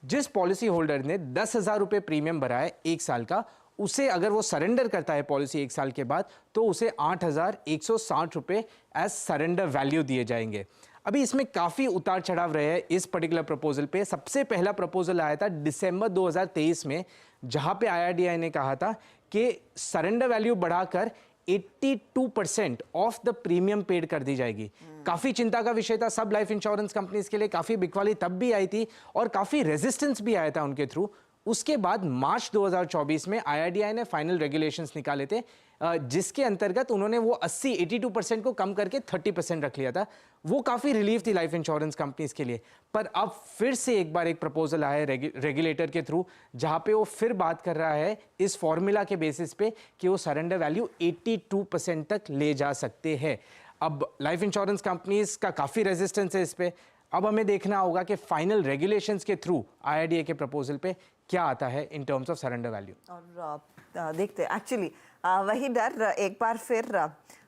जिस पॉलिसी होल्डर ने 10,000 रुपये प्रीमियम भरा है 1 साल का, उसे अगर वो सरेंडर करता है पॉलिसी 1 साल के बाद, तो उसे 8,160 रुपये एज सरेंडर वैल्यू दिए जाएंगे। अभी इसमें काफ़ी उतार चढ़ाव रहे हैं इस पर्टिकुलर प्रपोजल पे। सबसे पहला प्रपोजल आया था दिसंबर 2023 में, जहां पे आईआरडीआई ने कहा था कि सरेंडर वैल्यू बढ़ाकर 82% ऑफ द प्रीमियम पेड कर दी जाएगी। काफी चिंता का विषय था सब लाइफ इंश्योरेंस कंपनीज के लिए, काफी बिकवाली तब भी आई थी और काफी रेजिस्टेंस भी आया था उनके थ्रू। उसके बाद मार्च 2024 में IRDAI ने फाइनल रेगुलेशंस निकाले थे, जिसके अंतर्गत उन्होंने वो 82% को कम करके 30% रख लिया था। वो काफ़ी रिलीफ थी लाइफ इंश्योरेंस कंपनीज के लिए। पर अब फिर से एक बार एक प्रपोजल आया है रेगुलेटर के थ्रू, जहां पे वो फिर बात कर रहा है इस फॉर्मूला के बेसिस पे कि वो सरेंडर वैल्यू 82% तक ले जा सकते हैं। अब लाइफ इंश्योरेंस कंपनीज का काफ़ी रेजिस्टेंस है इस पे। अब हमें देखना होगा कि फाइनल रेगुलेशंस के थ्रू IRDAI के प्रपोजल पे क्या आता है in terms of surrender value. और देखते हैं एक्चुअली वही डर एक बार फिर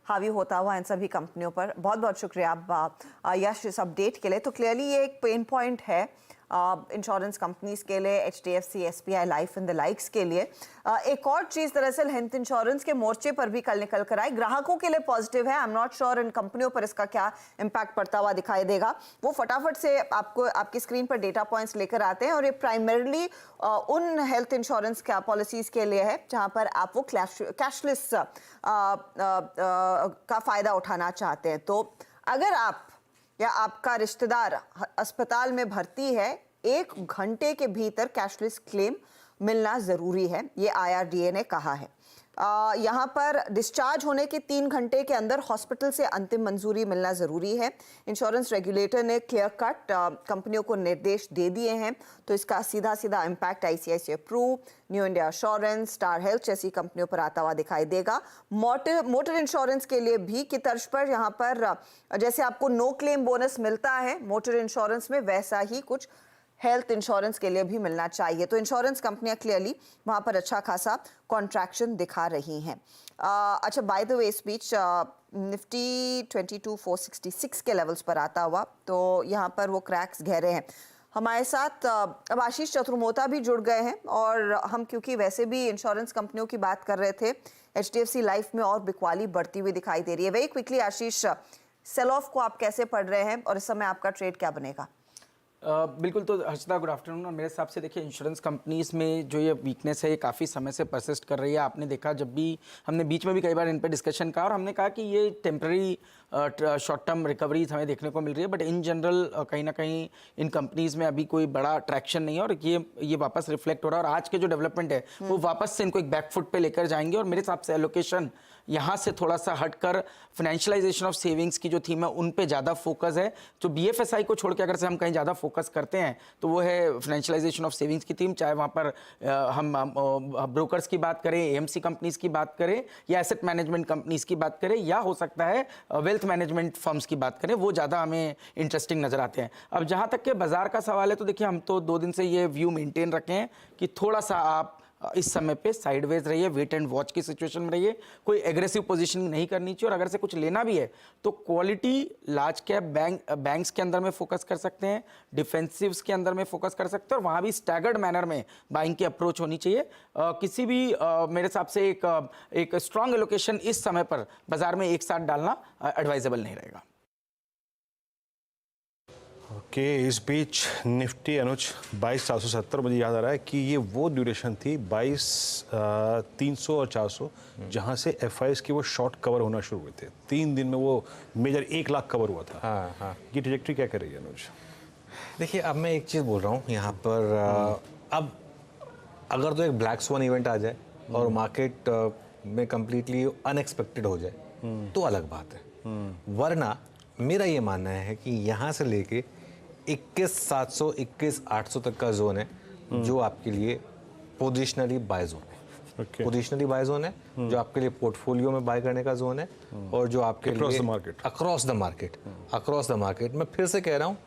हावी होता हुआ इन सभी कंपनियों पर। बहुत बहुत शुक्रिया आप यश इस अपडेट के लिए। तो क्लियरली ये एक पेन पॉइंट है इंश्योरेंस कंपनीज के लिए, HDFC, SBI life and the likes के लिए। एक और चीज़ दरअसल हेल्थ इंश्योरेंस के मोर्चे पर भी कल निकल कर आई, ग्राहकों के लिए पॉजिटिव है। आई एम नॉट श्योर इन कंपनियों पर इसका क्या इम्पैक्ट पड़ता हुआ दिखाई देगा। वो फटाफट से आपको आपकी स्क्रीन पर डेटा पॉइंट्स लेकर आते हैं और ये प्राइमरली उन हेल्थ इंश्योरेंस का पॉलिसीज के लिए है जहां पर आप वो कैशलेस का फ़ायदा उठाना चाहते हैं। तो अगर आप या आपका रिश्तेदार अस्पताल में भर्ती है, 1 घंटे के भीतर कैशलेस क्लेम मिलना ज़रूरी है, ये IRDAI ने कहा है। यहाँ पर डिस्चार्ज होने के 3 घंटे के अंदर हॉस्पिटल से अंतिम मंजूरी मिलना ज़रूरी है। इंश्योरेंस रेगुलेटर ने क्लियर कट कंपनियों को निर्देश दे दिए हैं, तो इसका सीधा सीधा इम्पैक्ट ICICI प्रू, न्यू इंडिया एश्योरेंस, स्टार हेल्थ जैसी कंपनियों पर आता हुआ दिखाई देगा। मोटर इंश्योरेंस के लिए भी की तर्ज पर यहाँ पर जैसे आपको नो क्लेम बोनस मिलता है मोटर इंश्योरेंस में, वैसा ही कुछ हेल्थ इंश्योरेंस के लिए भी मिलना चाहिए। तो इंश्योरेंस कंपनियां क्लियरली वहां पर अच्छा खासा कॉन्ट्रैक्शन दिखा रही हैं। अच्छा, बाय द वे इस बीच निफ्टी 22,466 के लेवल्स पर आता हुआ, तो यहाँ पर वो क्रैक्स गहरे हैं। हमारे साथ अब आशीष चतुर्मोता भी जुड़ गए हैं और हम क्योंकि वैसे भी इंश्योरेंस कंपनियों की बात कर रहे थे, HDFC लाइफ में और बिकवाली बढ़ती हुई दिखाई दे रही है। Very quickly Ashish, sell off को आप कैसे पढ़ रहे हैं और इस समय आपका ट्रेड क्या बनेगा? बिल्कुल, तो हर्षदा गुड आफ्टरनून। और मेरे हिसाब से देखिए इंश्योरेंस कंपनीज में जो ये वीकनेस है ये काफ़ी समय से परसिस्ट कर रही है। आपने देखा जब भी हमने बीच में भी कई बार इन पे डिस्कशन कहा और हमने कहा कि ये टेम्पररी शॉर्ट टर्म रिकवरीज हमें देखने को मिल रही है, बट इन जनरल कहीं ना कहीं इन कंपनीज में अभी कोई बड़ा ट्रैक्शन नहीं है और ये वापस रिफ्लेक्ट हो रहा है। और आज के जो डेवलपमेंट है वो वापस से इनको एक बैकफुट पे लेकर जाएंगे और मेरे हिसाब से एलोकेशन यहाँ से थोड़ा सा हटकर फाइनेंशियलाइजेशन ऑफ सेविंग्स की जो थीम है उन पे ज़्यादा फोकस है। तो BFSI को छोड़ के अगर से हम कहीं ज़्यादा फोकस करते हैं तो वो है फाइनेंशियलाइजेशन ऑफ सेविंग्स की थीम, चाहे वहाँ पर हम ब्रोकर्स की बात करें, AMC कंपनीज की बात करें या एसेट मैनेजमेंट कंपनीज की बात करें या हो सकता है वेल्थ मैनेजमेंट फर्म्स की बात करें, वो ज़्यादा हमें इंटरेस्टिंग नज़र आते हैं। अब जहाँ तक के बाजार का सवाल है तो देखिए हम तो 2 दिन से ये व्यू मेंटेन रखे हैं कि थोड़ा सा आप इस समय पे साइडवेज रहिए, वेट एंड वॉच की सिचुएशन में रहिए, कोई एग्रेसिव पोजीशनिंग नहीं करनी चाहिए और अगर से कुछ लेना भी है तो क्वालिटी लार्ज कैप बैंक्स के अंदर में फोकस कर सकते हैं, डिफेंसिव्स के अंदर में फोकस कर सकते हैं और वहाँ भी स्टैगर्ड मैनर में बाइंग की अप्रोच होनी चाहिए। किसी भी मेरे हिसाब से एक स्ट्रॉन्ग एलोकेशन इस समय पर बाजार में एक साथ डालना एडवाइजेबल नहीं रहेगा। ओके, इस बीच निफ्टी अनुज 22,470, मुझे याद आ रहा है कि ये वो ड्यूरेशन थी 22,300 और 400 जहां से FIs की वो शॉर्ट कवर होना शुरू हुए थे। 3 दिन में वो मेजर 1 लाख कवर हुआ था। हाँ। ये ट्रैजेक्टरी क्या कर रही है अनुज? देखिए, अब मैं एक चीज़ बोल रहा हूँ यहाँ पर, अब अगर तो एक ब्लैक स्वान इवेंट आ जाए और मार्केट में कम्प्लीटली अनएक्सपेक्टेड हो जाए तो अलग बात है, वरना मेरा ये मानना है कि यहाँ से लेके 21,700 21,800 तक का जोन है जो आपके लिए पोजिशनली बाय जोन है। पोजिशनली बाय जोन है जो आपके लिए पोर्टफोलियो में बाय करने का जोन है और जो आपके लिए अक्रॉस द मार्केट। मैं फिर से कह रहा हूँ,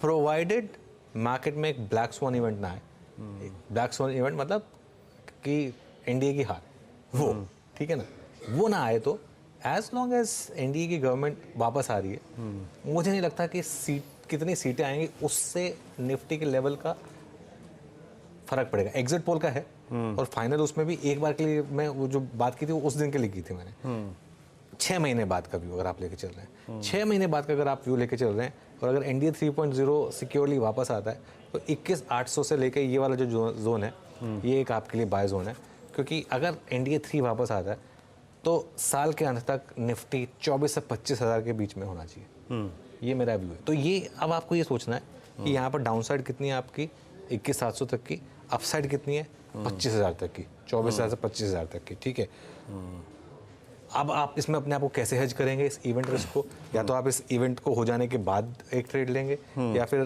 प्रोवाइडेड मार्केट में एक ब्लैक स्वान इवेंट ना आए। ब्लैक स्वान इवेंट मतलब कि इंडिया की हार, वो ठीक है ना, वो ना आए तो एज लॉन्ग एज एनडीए की गवर्नमेंट वापस आ रही है, मुझे नहीं लगता कि कितनी सीटें आएंगी उससे निफ्टी के लेवल का फर्क पड़ेगा। एग्जिट पोल का है और फाइनल उसमें भी एक बार के लिए मैं वो जो बात की थी वो उस दिन के लिए की थी मैंने। 6 महीने बाद का व्यू अगर आप लेके चल रहे हैं, 6 महीने बाद का अगर आप व्यू लेके चल रहे हैं और अगर NDA 3.0 सिक्योरली वापस आता है तो 21,800 से लेके ये वाला जो जोन है ये एक आपके लिए बाय जोन है, क्योंकि अगर NDA 3 वापस आता है तो साल के अंत तक निफ्टी 24 से 25 हज़ार के बीच में होना चाहिए। ये मेरा व्यू है। तो ये अब आपको ये सोचना है कि यहाँ पर डाउन साइड कितनी है आपकी 21,700 तक की, अपसाइड कितनी है 25,000 तक की, 24,000 से 25,000 तक की, ठीक है। अब आप इसमें अपने आप को कैसे हेज करेंगे इस इवेंट रिस्क को? या तो आप इस इवेंट को हो जाने के बाद एक ट्रेड लेंगे या फिर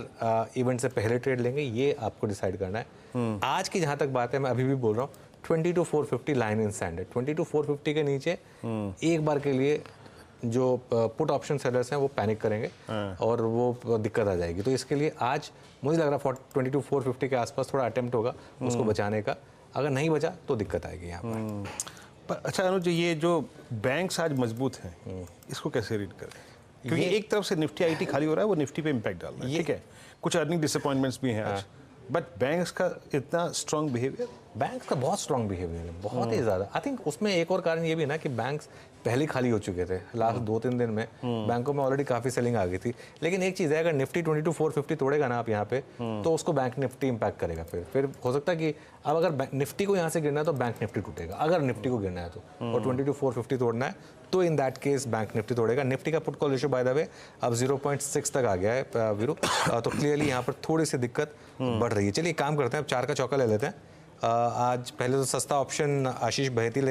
इवेंट से पहले ट्रेड लेंगे, ये आपको डिसाइड करना है। आज की जहाँ तक बात है, मैं अभी भी बोल रहा हूँ 22,450 लाइन इन सैंड है। 22,450 के नीचे एक बार के लिए जो पुट ऑप्शन सेलर्स हैं वो पैनिक करेंगे और वो दिक्कत आ जाएगी। तो इसके लिए आज मुझे लग रहा है 22,450 के आसपास थोड़ा अटेम्प्ट होगा उसको बचाने का। अगर नहीं बचा तो दिक्कत आएगी यहाँ पर। अच्छा अनुज, ये जो बैंक्स आज मजबूत हैं इसको कैसे रीड करें? क्योंकि एक तरफ से निफ्टी आईटी खाली हो रहा है, वो निफ्टी पे इम्पैक्ट डाल रहा है, ठीक है। कुछ अर्निंग डिसअपॉइंटमेंट्स भी हैं आज, बट बैंक्स का इतना स्ट्रॉन्ग बिहेवियर, बैंक का बहुत स्ट्रॉन्ग बिहेवियर है, बहुत ही ज़्यादा। आई थिंक उसमें एक और कारण ये भी ना कि बैंक्स पहले खाली हो चुके थे। लास्ट 2-3 दिन में बैंकों में ऑलरेडी काफ़ी सेलिंग आ गई थी। लेकिन एक चीज़ है, अगर निफ्टी 22,450 तोड़ेगा ना आप यहाँ पे, तो उसको बैंक निफ्टी इम्पैक्ट करेगा। फिर हो सकता है कि अब अगर निफ्टी को यहाँ से गिरना है तो बैंक निफ्टी टूटेगा, अगर निफ्टी को गिरना है तो। और 22,450 तोड़ना है तो in that case bank Nifty तोड़ेगा। निफ्टी का put call ratio by the way अब 0.6 तक आ गया है वीरू। तो क्लियरली यहाँ पर थोड़ी सी दिक्कत बढ़ रही है। चलिए काम करते हैं, अब 4 का चौका ले लेते हैं। आज पहले तो सस्ता ऑप्शन आशीष बहेती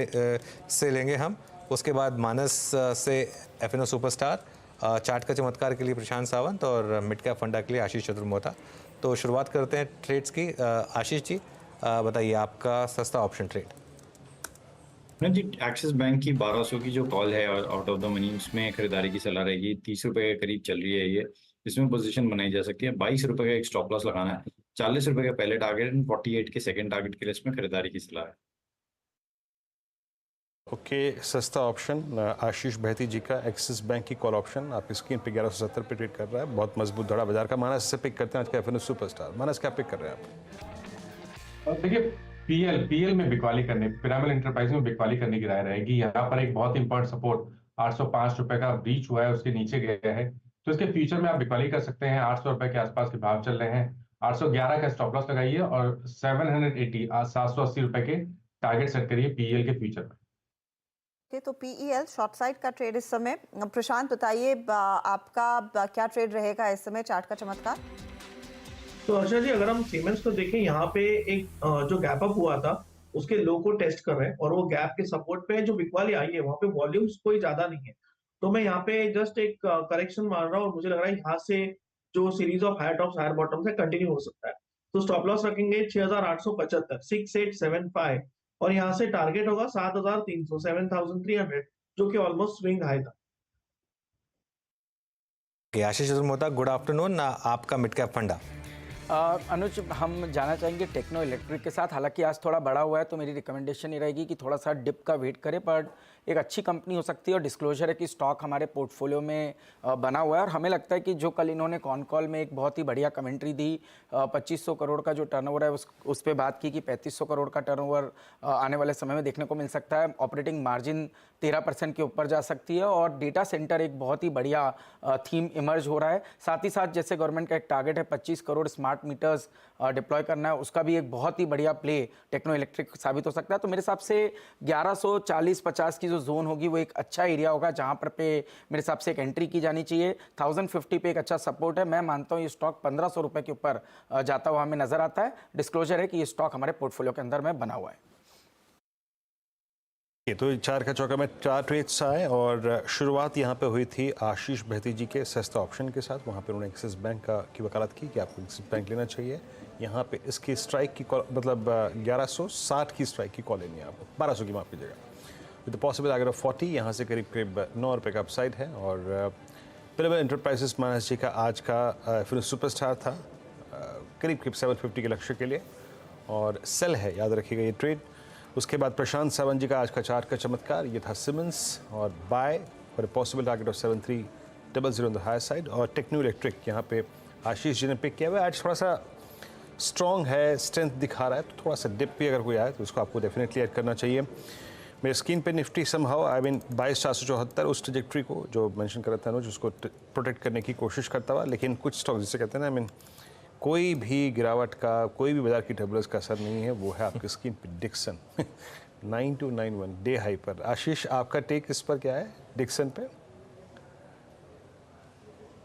से लेंगे हम, उसके बाद मानस से एफएनओ सुपरस्टार, चार्ट का चमत्कार के लिए प्रशांत सावंत और मिड कैप फंडा के लिए आशीष चतुर्मोहता। तो शुरुआत करते हैं ट्रेड्स की। आशीष जी बताइए आपका सस्ता ऑप्शन ट्रेड। जी, एक्सिस बैंक की 1200 की जो कॉल है आउट ऑफ द मनी, उसमें खरीदारी की सलाह रहेगी। 30 रुपए के करीब चल रही है ये, इसमें पोजीशन बनाई जा सकती है। 22 रुपए का एक स्टॉप लॉस लगाना है। 40 रुपए का पहले टारगेट, 48 के सेकंड टारगेट के लिए इसमें खरीदारी की सलाह है। ओके, सस्ता ऑप्शन आशीष बहेती जी का एक्सिस बैंक की कॉल ऑप्शन आपकी स्क्रीन पे 1170 पे ट्रेड कर रहा है। बहुत मजबूत धड़ा बाजार का। मानस से पिक करते हैं आज का एफएनओ सुपरस्टार। मानस क्या पिक कर रहे हैं आप? देखिए, पीएल में बिकवाली करने, पिरामिड एंटरप्राइज में बिकवाली करने की राय रहेगी। यहाँ पर एक बहुत इंपॉर्टेंट सपोर्ट 805 रुपए का ब्रीच हुआ है, उसके नीचे गया है, तो इसके फ्यूचर में आप बिकवाली कर सकते हैं। 800 रुपए के आसपास के भाव चल रहे हैं। 811 का स्टॉप लॉस लगाइए और 780 रुपए के टारगेट सेट करिए पीएल के फ्यूचर में। तो पीईएल शॉर्ट साइड का ट्रेड इस समय। प्रशांत बताइए आपका क्या ट्रेड रहेगा इस समय चार्ट का चमत्कार? तो हर्षा जी, अगर हम सीमेंस को देखें, यहाँ पे एक जो गैप अप हुआ था उसके लो को टेस्ट कर रहे हैं और वो गैप के सपोर्ट पे जो बिकवाली आई है वहाँ पे वॉल्यूम्स कोई ज्यादा नहीं है। तो मैं यहाँ पे जस्ट एक करेक्शन मान रहा हूँ और मुझे लग रहा है यहाँ से जो series of higher tops higher bottoms है कंटिन्यू हो सकता है। तो स्टॉप लॉस रखेंगे 6,875 6875 और यहाँ से टारगेट होगा 7,300 7,300 जो कि ऑलमोस्ट स्विंग हाई था। आशीष चतुर्मोहता, गुड आफ्टरनून। आपका मिड कैप फंडा। अनुज, हम जाना चाहेंगे टेक्नो इलेक्ट्रिक के साथ। हालांकि आज थोड़ा बड़ा हुआ है तो मेरी रिकमेंडेशन ये रहेगी कि थोड़ा सा डिप का वेट करें, पर एक अच्छी कंपनी हो सकती है और डिस्क्लोजर है कि स्टॉक हमारे पोर्टफोलियो में बना हुआ है। और हमें लगता है कि जो कल इन्होंने कॉन कॉल में एक बहुत ही बढ़िया कमेंट्री दी, 2500 करोड़ का जो टर्नओवर है उस पर बात की कि 3500 करोड़ का टर्नओवर आने वाले समय में देखने को मिल सकता है। ऑपरेटिंग मार्जिन 13% के ऊपर जा सकती है और डेटा सेंटर एक बहुत ही बढ़िया थीम इमर्ज हो रहा है। साथ ही साथ जैसे गवर्नमेंट का एक टारगेट है 25 करोड़ स्मार्ट मीटर्स डिप्लॉय करना है, उसका भी एक बहुत ही बढ़िया प्ले टेक्नो इलेक्ट्रिक साबित हो सकता है। तो मेरे हिसाब से 1140-50 की जो जोन होगी वो एक अच्छा एरिया होगा जहां पर पे मेरे हिसाब से एक एंट्री की जानी चाहिए। 1050 पे एक अच्छा सपोर्ट है। मैं मानता हूं ये स्टॉक 1500 रुपए के ऊपर जाता हुआ हमें नजर आता है। डिस्क्लोजर है कि ये स्टॉक हमारे पोर्टफोलियो के अंदर में बना हुआ है। तो 4 का चौका में 4 ट्रेड्स आए और शुरुआत यहाँ पे हुई थी आशीष बहेती जी के सस्ता ऑप्शन के साथ। वहाँ पे उन्होंने एक्सिस बैंक की वकालत की कि आपको एक्सिस बैंक लेना चाहिए। यहाँ पे इसकी स्ट्राइक की कॉल, मतलब 1160 की स्ट्राइक की कॉल लेनी है आपको, 1200 की माफ कीजिएगा, विद पॉसिबल टारगेट ऑफ 40। यहाँ से करीब करीब 9 रुपये का अपसाइड है। और पिरामिड एंटरप्राइजेस मानस जी का आज का फिर सुपरस्टार था, करीब करीब 750 के लक्ष्य के लिए और सेल है, याद रखिएगा ये ट्रेड। उसके बाद प्रशांत सावंत जी का आज का चार्ट का चमत्कार, ये था सिमेंस और buy for possible target of 7300 on the higher side. और टेक्नो इलेक्ट्रिक यहाँ पे आशीष जी ने पिक किया हुआ है। आज थोड़ा सा स्ट्रॉन्ग है, स्ट्रेंथ दिखा रहा है, तो थोड़ा सा डिप भी अगर कोई आए तो उसको आपको डेफिनेटली ऐड करना चाहिए। मेरे स्क्रीन पे निफ्टी समहाउ आई मीन 22,474 उस ट्रजेक्ट्री को जो मेंशन कर रहा था ना, जिसको प्रोटेक्ट करने की कोशिश करता हुआ, लेकिन कुछ स्टॉक जिसे कहते हैं ना, आई मीन कोई भी गिरावट का, कोई भी बाजार की टर्बुलेंस का असर नहीं है। वो है आपकी स्क्रीन पे डिक्सन। 9291 डे हाई पर। आशीष, आपका टेक इस पर क्या है डिक्सन पे?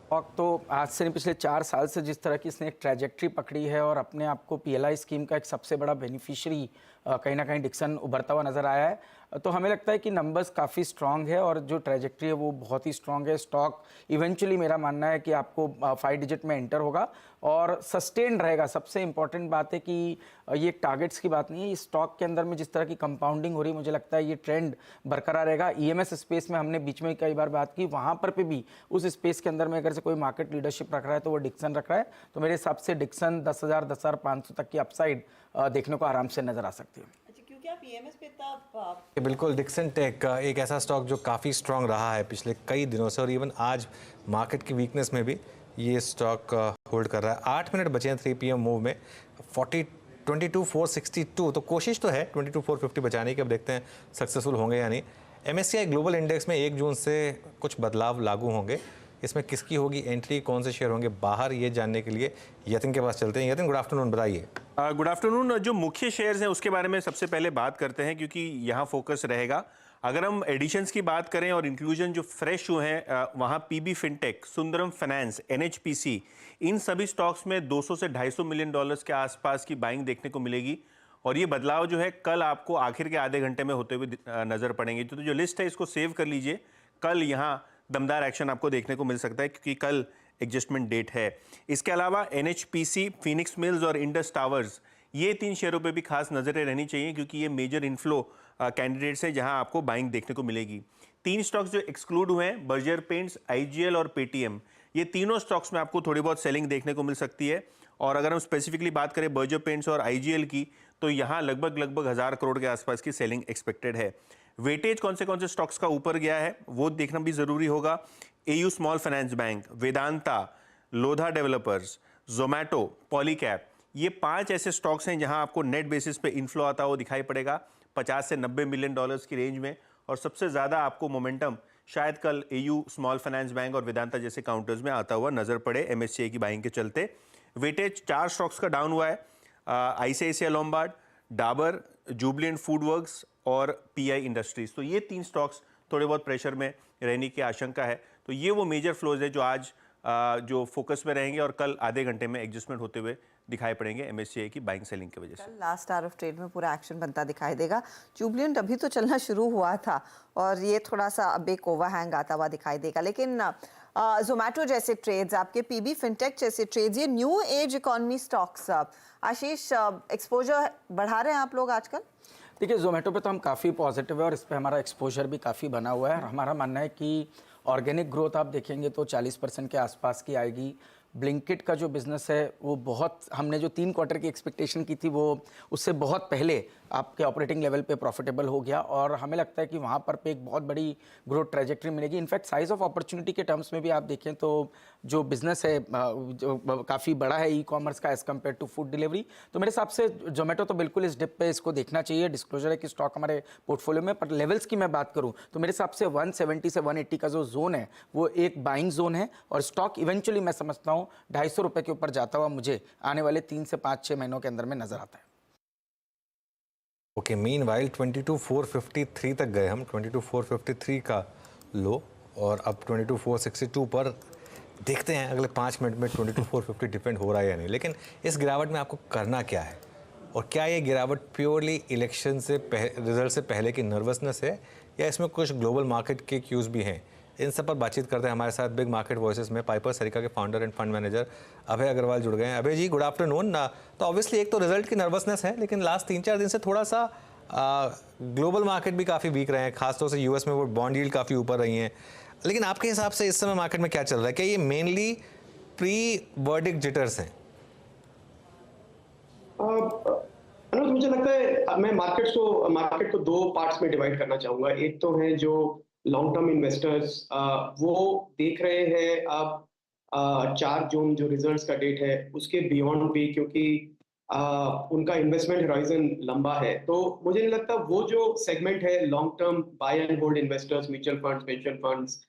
स्टॉक तो आज से नहीं, पिछले 4 साल से जिस तरह की इसने एक ट्रैजेक्टरी पकड़ी है और अपने आप को पीएलआई स्कीम का एक सबसे बड़ा बेनिफिशियरी कहीं ना कहीं डिक्सन उभरता हुआ नजर आया है, तो हमें लगता है कि नंबर्स काफ़ी स्ट्रांग है और जो ट्रैजेक्टरी है वो बहुत ही स्ट्रांग है। स्टॉक इवेंचुअली मेरा मानना है कि आपको 5 डिजिट में एंटर होगा और सस्टेन रहेगा। सबसे इंपॉर्टेंट बात है कि ये टारगेट्स की बात नहीं है, इस स्टॉक के अंदर में जिस तरह की कंपाउंडिंग हो रही है, मुझे लगता है ये ट्रेंड बरकरार रहेगा। ईएमएस स्पेस में हमने बीच में कई बार बात की, वहाँ पर भी उस स्पेस के अंदर में अगर से कोई मार्केट लीडरशिप रख रहा है तो वो डिक्सन रख रहा है। तो मेरे हिसाब से डिक्सन 10,000 10,500 तक की अपसाइड देखने को आराम से नजर आ सकती है। क्योंकि आप ईएमएस पे इतना बिल्कुल, डिक्सन टेक एक ऐसा स्टॉक जो काफ़ी स्ट्रांग रहा है पिछले कई दिनों से और इवन आज मार्केट की वीकनेस में भी ये स्टॉक होल्ड कर रहा है। 8 मिनट बचे हैं 3 PM मूव में, 22,462, तो कोशिश तो है 22,450 बचाने की। अब देखते हैं सक्सेसफुल होंगे या नहीं। MSCI ग्लोबल इंडेक्स में 1 जून से कुछ बदलाव लागू होंगे, इसमें किसकी होगी एंट्री, कौन से शेयर होंगे बाहर, ये जानने के लिए यतिन के पास चलते हैं। यतिन, गुड आफ्टरनून, बताइए। Good afternoon. जो मुख्य शेयर्स हैं उसके बारे में सबसे पहले बात करते हैं क्योंकि यहाँ फोकस रहेगा। अगर हम एडिशंस की बात करें और इंक्लूजन जो फ्रेश हुए हैं, वहाँ पीबी फिनटेक, सुंदरम फाइनेंस, NHPC, इन सभी स्टॉक्स में 200 से $250 मिलियन के आसपास की बाइंग देखने को मिलेगी और ये बदलाव जो है कल आपको आखिर के आधे घंटे में होते हुए नजर पड़ेंगे। तो जो लिस्ट है इसको सेव कर लीजिए, कल यहाँ दमदार एक्शन आपको देखने को मिल सकता है क्योंकि कल एडजस्टमेंट डेट है। इसके अलावा NHPC, फिनिक्स मिल्स और इंडस टावर्स, ये 3 शेयरों पे भी खास नजरें रहनी चाहिए क्योंकि ये मेजर इनफ्लो कैंडिडेट्स हैं जहां आपको बाइंग देखने को मिलेगी। 3 स्टॉक्स जो एक्सक्लूड हुए हैं, बर्जर पेंट्स, IGL और पेटीएम, ये तीनों स्टॉक्स में आपको थोड़ी बहुत सेलिंग देखने को मिल सकती है। और अगर हम स्पेसिफिकली बात करें बर्जर पेंट्स और IGL की, तो यहाँ लगभग 1000 करोड़ के आसपास की सेलिंग एक्सपेक्टेड है। वेटेज कौन से स्टॉक्स का ऊपर गया है वो देखना भी जरूरी होगा। AU small finance bank, Vedanta, Lodha developers, Zomato, Polycab, ये 5 ऐसे स्टॉक्स हैं जहां आपको नेट बेसिस पे इन्फ्लो आता हुआ दिखाई पड़ेगा 50 से 90 मिलियन डॉलर्स की रेंज में। और सबसे ज़्यादा आपको मोमेंटम शायद कल AU स्मॉल फाइनेंस बैंक और वेदांता जैसे काउंटर्स में आता हुआ नजर पड़े MSCI की बाइंग के चलते। वेटेज 4 स्टॉक्स का डाउन हुआ है, ICICI Lombard, Dabur, Jubilant food works और PI इंडस्ट्रीज। तो ये 3 स्टॉक्स थोड़े बहुत प्रेशर में रहने की आशंका है। तो ये वो मेजर फ्लोज है जो आज जो फोकस में रहेंगे और कल आधे घंटे में एडजस्टमेंट होते हुए दिखाई पड़ेंगे MSCI की बाइंग सेलिंग की वजह से। लास्ट आवर ऑफ ट्रेड में पूरा एक्शन बनता दिखाई देगा। जुबलेंट अभी तो चलना शुरू हुआ था और ये थोड़ा सा अब एक ओवरहैंग आता हुआ दिखाई देगा, लेकिन जोमैटो जैसे ट्रेड्स, आपके पीबी फिनटेक जैसे ट्रेड्स, ये न्यू एज इकोनॉमी स्टॉक्स, आशीष एक्सपोजर बढ़ा रहे हैं आप लोग आजकल? देखिए, जोमेटो पे तो हम काफ़ी पॉजिटिव है और इस पे हमारा एक्सपोजर भी काफ़ी बना हुआ है। हमारा मानना है कि ऑर्गेनिक ग्रोथ आप देखेंगे तो 40% के आसपास की आएगी। ब्लिंकिट का जो बिज़नेस है वो बहुत, हमने जो 3 क्वार्टर की एक्सपेक्टेशन की थी वो उससे बहुत पहले आपके ऑपरेटिंग लेवल पे प्रॉफिटेबल हो गया और हमें लगता है कि वहाँ पर पे एक बहुत बड़ी ग्रोथ ट्रैजेक्टरी मिलेगी। इनफैक्ट साइज ऑफ अपॉर्चुनिटी के टर्म्स में भी आप देखें तो जो बिज़नेस है जो काफ़ी बड़ा है ई-कॉमर्स का as compare to food delivery. तो मेरे हिसाब से जोमेटो तो बिल्कुल इस डिप पे इसको देखना चाहिए। डिस्क्लोजर है कि स्टॉक हमारे पोर्टफोलियो में, पर लेवल्स की मैं बात करूँ तो मेरे हिसाब से 170 से 180 का जो जोन है वो एक बाइंग जोन है और स्टॉक इवेंचुअली मैं समझता हूँ 250 रुपये के ऊपर जाता हुआ मुझे आने वाले 3 से 5-6 महीनों के अंदर में नजर आता है। ओके, मीनवाइल 22,453 तक गए हम, 22,453 का लो और अब 22,462 पर देखते हैं अगले 5 मिनट में 22,450 डिपेंड हो रहा है या नहीं। लेकिन इस गिरावट में आपको करना क्या है और क्या ये गिरावट प्योरली इलेक्शन से रिजल्ट से पहले की नर्वसनेस है या इसमें कुछ ग्लोबल मार्केट के क्यूज भी हैं? इन सब पर बातचीत करते हैं। हमारे साथ बिग मार्केट वॉइसेस में पाइपर सरिका के फाउंडर एंड फंड मैनेजर अभय अग्रवाल जुड़ गए हैं। अभय जी, गुड आफ्टरनून। तो ऑब्वियसली एक तो रिजल्ट की नर्वसनेस है, लेकिन लास्ट 3-4 दिन से थोड़ा सा ग्लोबल मार्केट भी काफ़ी वीक रहे हैं, खासतौर से यूएस में वो बॉन्ड यील्ड काफ़ी ऊपर रही हैं। लेकिन आपके हिसाब से इस समय मार्केट में क्या चल रहा है? क्या ये मेनली प्री वर्डिक्ट जिटर्स हैं? अनुज, मुझे लगता है मैं मार्केट को 2 पार्ट्स में डिवाइड करना चाहूंगा। एक तो है जो लॉन्ग टर्म इन्वेस्टर्स, वो देख रहे हैं अब 4 जून जो रिजल्ट्स का डेट है उसके बियॉन्ड भी, क्योंकि उनका इन्वेस्टमेंट हॉराइजन लंबा है। तो मुझे नहीं लगता वो जो सेगमेंट है long term by and hold investors, mutual funds, pension funds,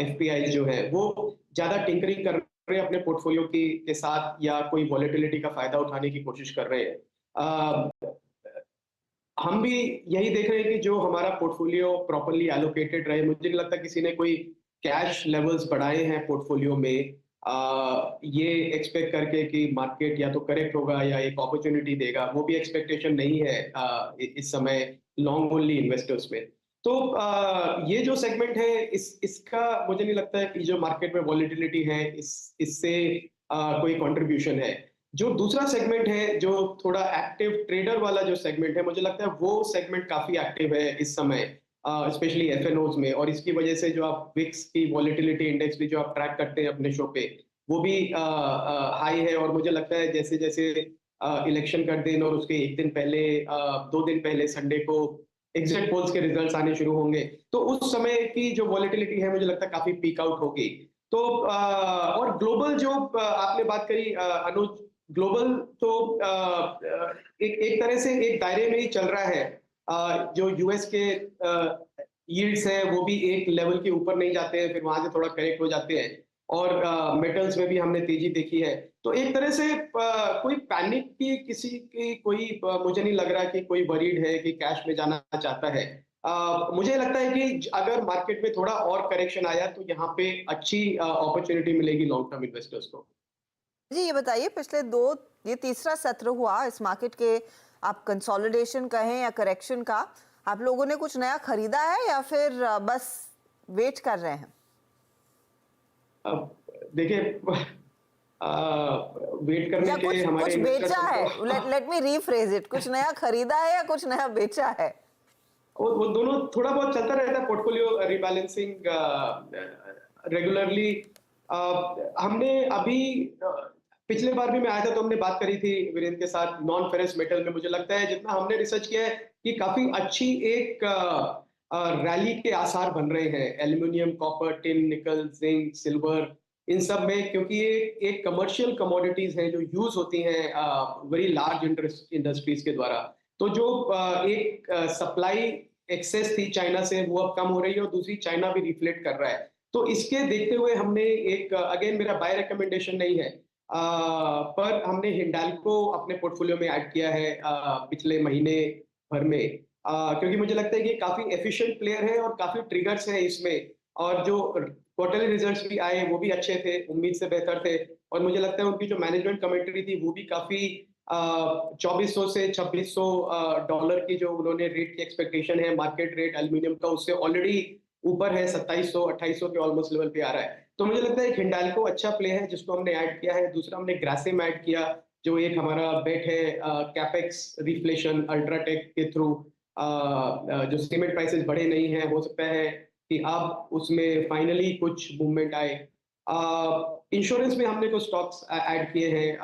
FPI जो है वो ज्यादा टिंकरिंग कर रहे हैं अपने पोर्टफोलियो के साथ या कोई वॉलेटिलिटी का फायदा उठाने की कोशिश कर रहे हैं। हम भी यही देख रहे हैं कि जो हमारा पोर्टफोलियो प्रॉपरली एलोकेटेड रहे। मुझे नहीं लगता किसी ने कोई कैश लेवल्स बढ़ाए हैं पोर्टफोलियो में ये एक्सपेक्ट करके कि मार्केट या तो करेक्ट होगा या एक अपॉर्चुनिटी देगा, वो भी एक्सपेक्टेशन नहीं है इस समय लॉन्ग ओनली इन्वेस्टर्स में। तो ये जो सेगमेंट है इसका मुझे नहीं लगता है कि जो मार्केट में वॉलिटिलिटी है इससे कोई कंट्रीब्यूशन है। जो दूसरा सेगमेंट है जो थोड़ा एक्टिव ट्रेडर वाला जो सेगमेंट है, मुझे लगता है वो सेगमेंट काफी एक्टिव है इस समय, स्पेशली एफएनओज में, और इसकी वजह से जो आप विक्स की वॉलिटिलिटी इंडेक्स भी जो आप ट्रैक करते हैं अपने शो पे, वो भी हाई है। और मुझे लगता है जैसे जैसे इलेक्शन का दिन और उसके एक दिन पहले 2 दिन पहले संडे को एग्जिट पोल्स के रिजल्ट्स आने शुरू होंगे, तो उस समय की जो वॉलिटिलिटी है मुझे लगता है काफी पीक आउट होगी। तो और ग्लोबल जो आपने बात करी अनुज, ग्लोबल तो एक तरह से एक दायरे में ही चल रहा है। जो यूएस के यील्ड्स हैं वो भी एक लेवल के ऊपर नहीं जाते हैं, फिर वहां से थोड़ा करेक्ट हो जाते हैं, और मेटल्स में भी हमने तेजी देखी है। तो एक तरह से कोई पैनिक की किसी की कोई मुझे नहीं लग रहा कि कोई वरीड है कि कैश में जाना चाहता है। मुझे लगता है कि अगर मार्केट में थोड़ा और करेक्शन आया तो यहाँ पे अच्छी अपॉर्चुनिटी मिलेगी लॉन्ग टर्म इन्वेस्टर्स को। जी ये बताइए, ये तीसरा सत्र हुआ इस मार्केट के, आप कंसोलिडेशन कहें या करेक्शन का, आप लोगों ने कुछ नया खरीदा है या फिर बस वेट कर रहे हैं? देखिए वेट करने के हमारे कुछ बेचा है, लेट मी रीफ्रेज इट, कुछ नया खरीदा है या कुछ नया बेचा है? वो दोनों थोड़ा बहुत चलता रहता है, पोर्टफोलियो रिबैलेंसिंग रेगुलरली। हमने अभी पिछले बार भी मैं आया था तो हमने बात करी थी वीरेंद्र के साथ नॉन फेरस मेटल में। मुझे लगता है जितना हमने रिसर्च किया है कि काफी अच्छी एक रैली के आसार बन रहे हैं एल्यूमिनियम, कॉपर, टिन, निकल, जिंक, सिल्वर, इन सब में, क्योंकि ये एक कमर्शियल कमोडिटीज हैं जो यूज होती हैं वेरी लार्ज इंडस्ट्रीज के द्वारा। तो जो एक सप्लाई एक्सेस थी चाइना से वो अब कम हो रही है, और दूसरी चाइना भी रिफ्लेक्ट कर रहा है। तो इसके देखते हुए हमने एक, अगेन मेरा बाय रिकमेंडेशन नहीं है, पर हमने हिंडाल्को अपने पोर्टफोलियो में ऐड किया है पिछले महीने भर में, क्योंकि मुझे लगता है कि काफी एफिशिएंट प्लेयर है और काफी ट्रिगर्स हैं इसमें, और जो क्वार्टरली रिजल्ट्स भी आए वो भी अच्छे थे, उम्मीद से बेहतर थे। और मुझे लगता है उनकी जो मैनेजमेंट कमेंट्री थी वो भी काफी 2400 से 2600 डॉलर की जो उन्होंने रेट की एक्सपेक्टेशन है, मार्केट रेट एल्यूमिनियम का उससे ऑलरेडी ऊपर है, 2700-2800 के ऑलमोस्ट लेवल पे आ रहा है। तो मुझे लगता है एक हिंडाल्को अच्छा प्ले है जिसको हमने ऐड किया है। दूसरा हमने ग्रासिम ऐड किया, जो एक हमारा बेट है कैपेक्स रिफ्लेशन अल्ट्राटेक के थ्रू, जो सीमेंट प्राइसेस बढ़े नहीं है, हो सकता है कि अब उसमें फाइनली कुछ मूवमेंट आए। इंश्योरेंस में हमने कुछ स्टॉक्स ऐड किए हैं,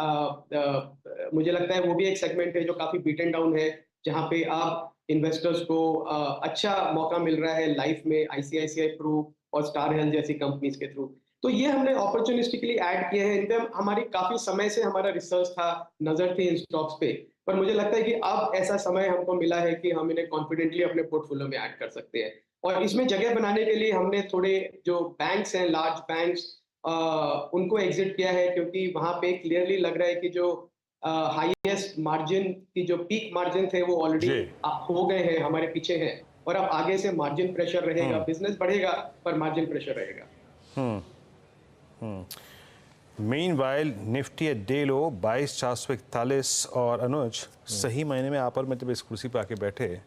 मुझे लगता है वो भी एक सेगमेंट है जो काफी बीटन डाउन है, जहां पे आप इन्वेस्टर्स को अच्छा मौका मिल रहा है लाइफ में, आईसीआईसीआई प्रू और स्टार हेल्थ जैसी कंपनीज के थ्रू। तो ये हमने अपॉर्चुनिस्टिकली ऐड किए हैं। इनपे हमारी काफी समय से हमारा रिसर्च था, नजर थी इन स्टॉक्स पे, पर मुझे लगता है कि अब ऐसा समय हमको मिला है कि हम इन्हें कॉन्फिडेंटली अपने पोर्टफोलियो में ऐड कर सकते हैं। और इसमें जगह बनाने के लिए हमने थोड़े जो बैंक्स हैं, लार्ज बैंक्स, उनको एग्जिट किया है, क्योंकि वहां पे क्लियरली लग रहा है कि जो हाईएस्ट मार्जिन की जो पीक मार्जिन थे वो ऑलरेडी हो गए हैं, हमारे पीछे हैं, और अब आगे से मार्जिन प्रेशर रहेगा, बिजनेस बढ़ेगा पर मार्जिन प्रेशर रहेगा। Meanwhile Nifty at day low 22,441, और अनुज सही महीने में आप और मैं जब इस कुर्सी पे आके बैठे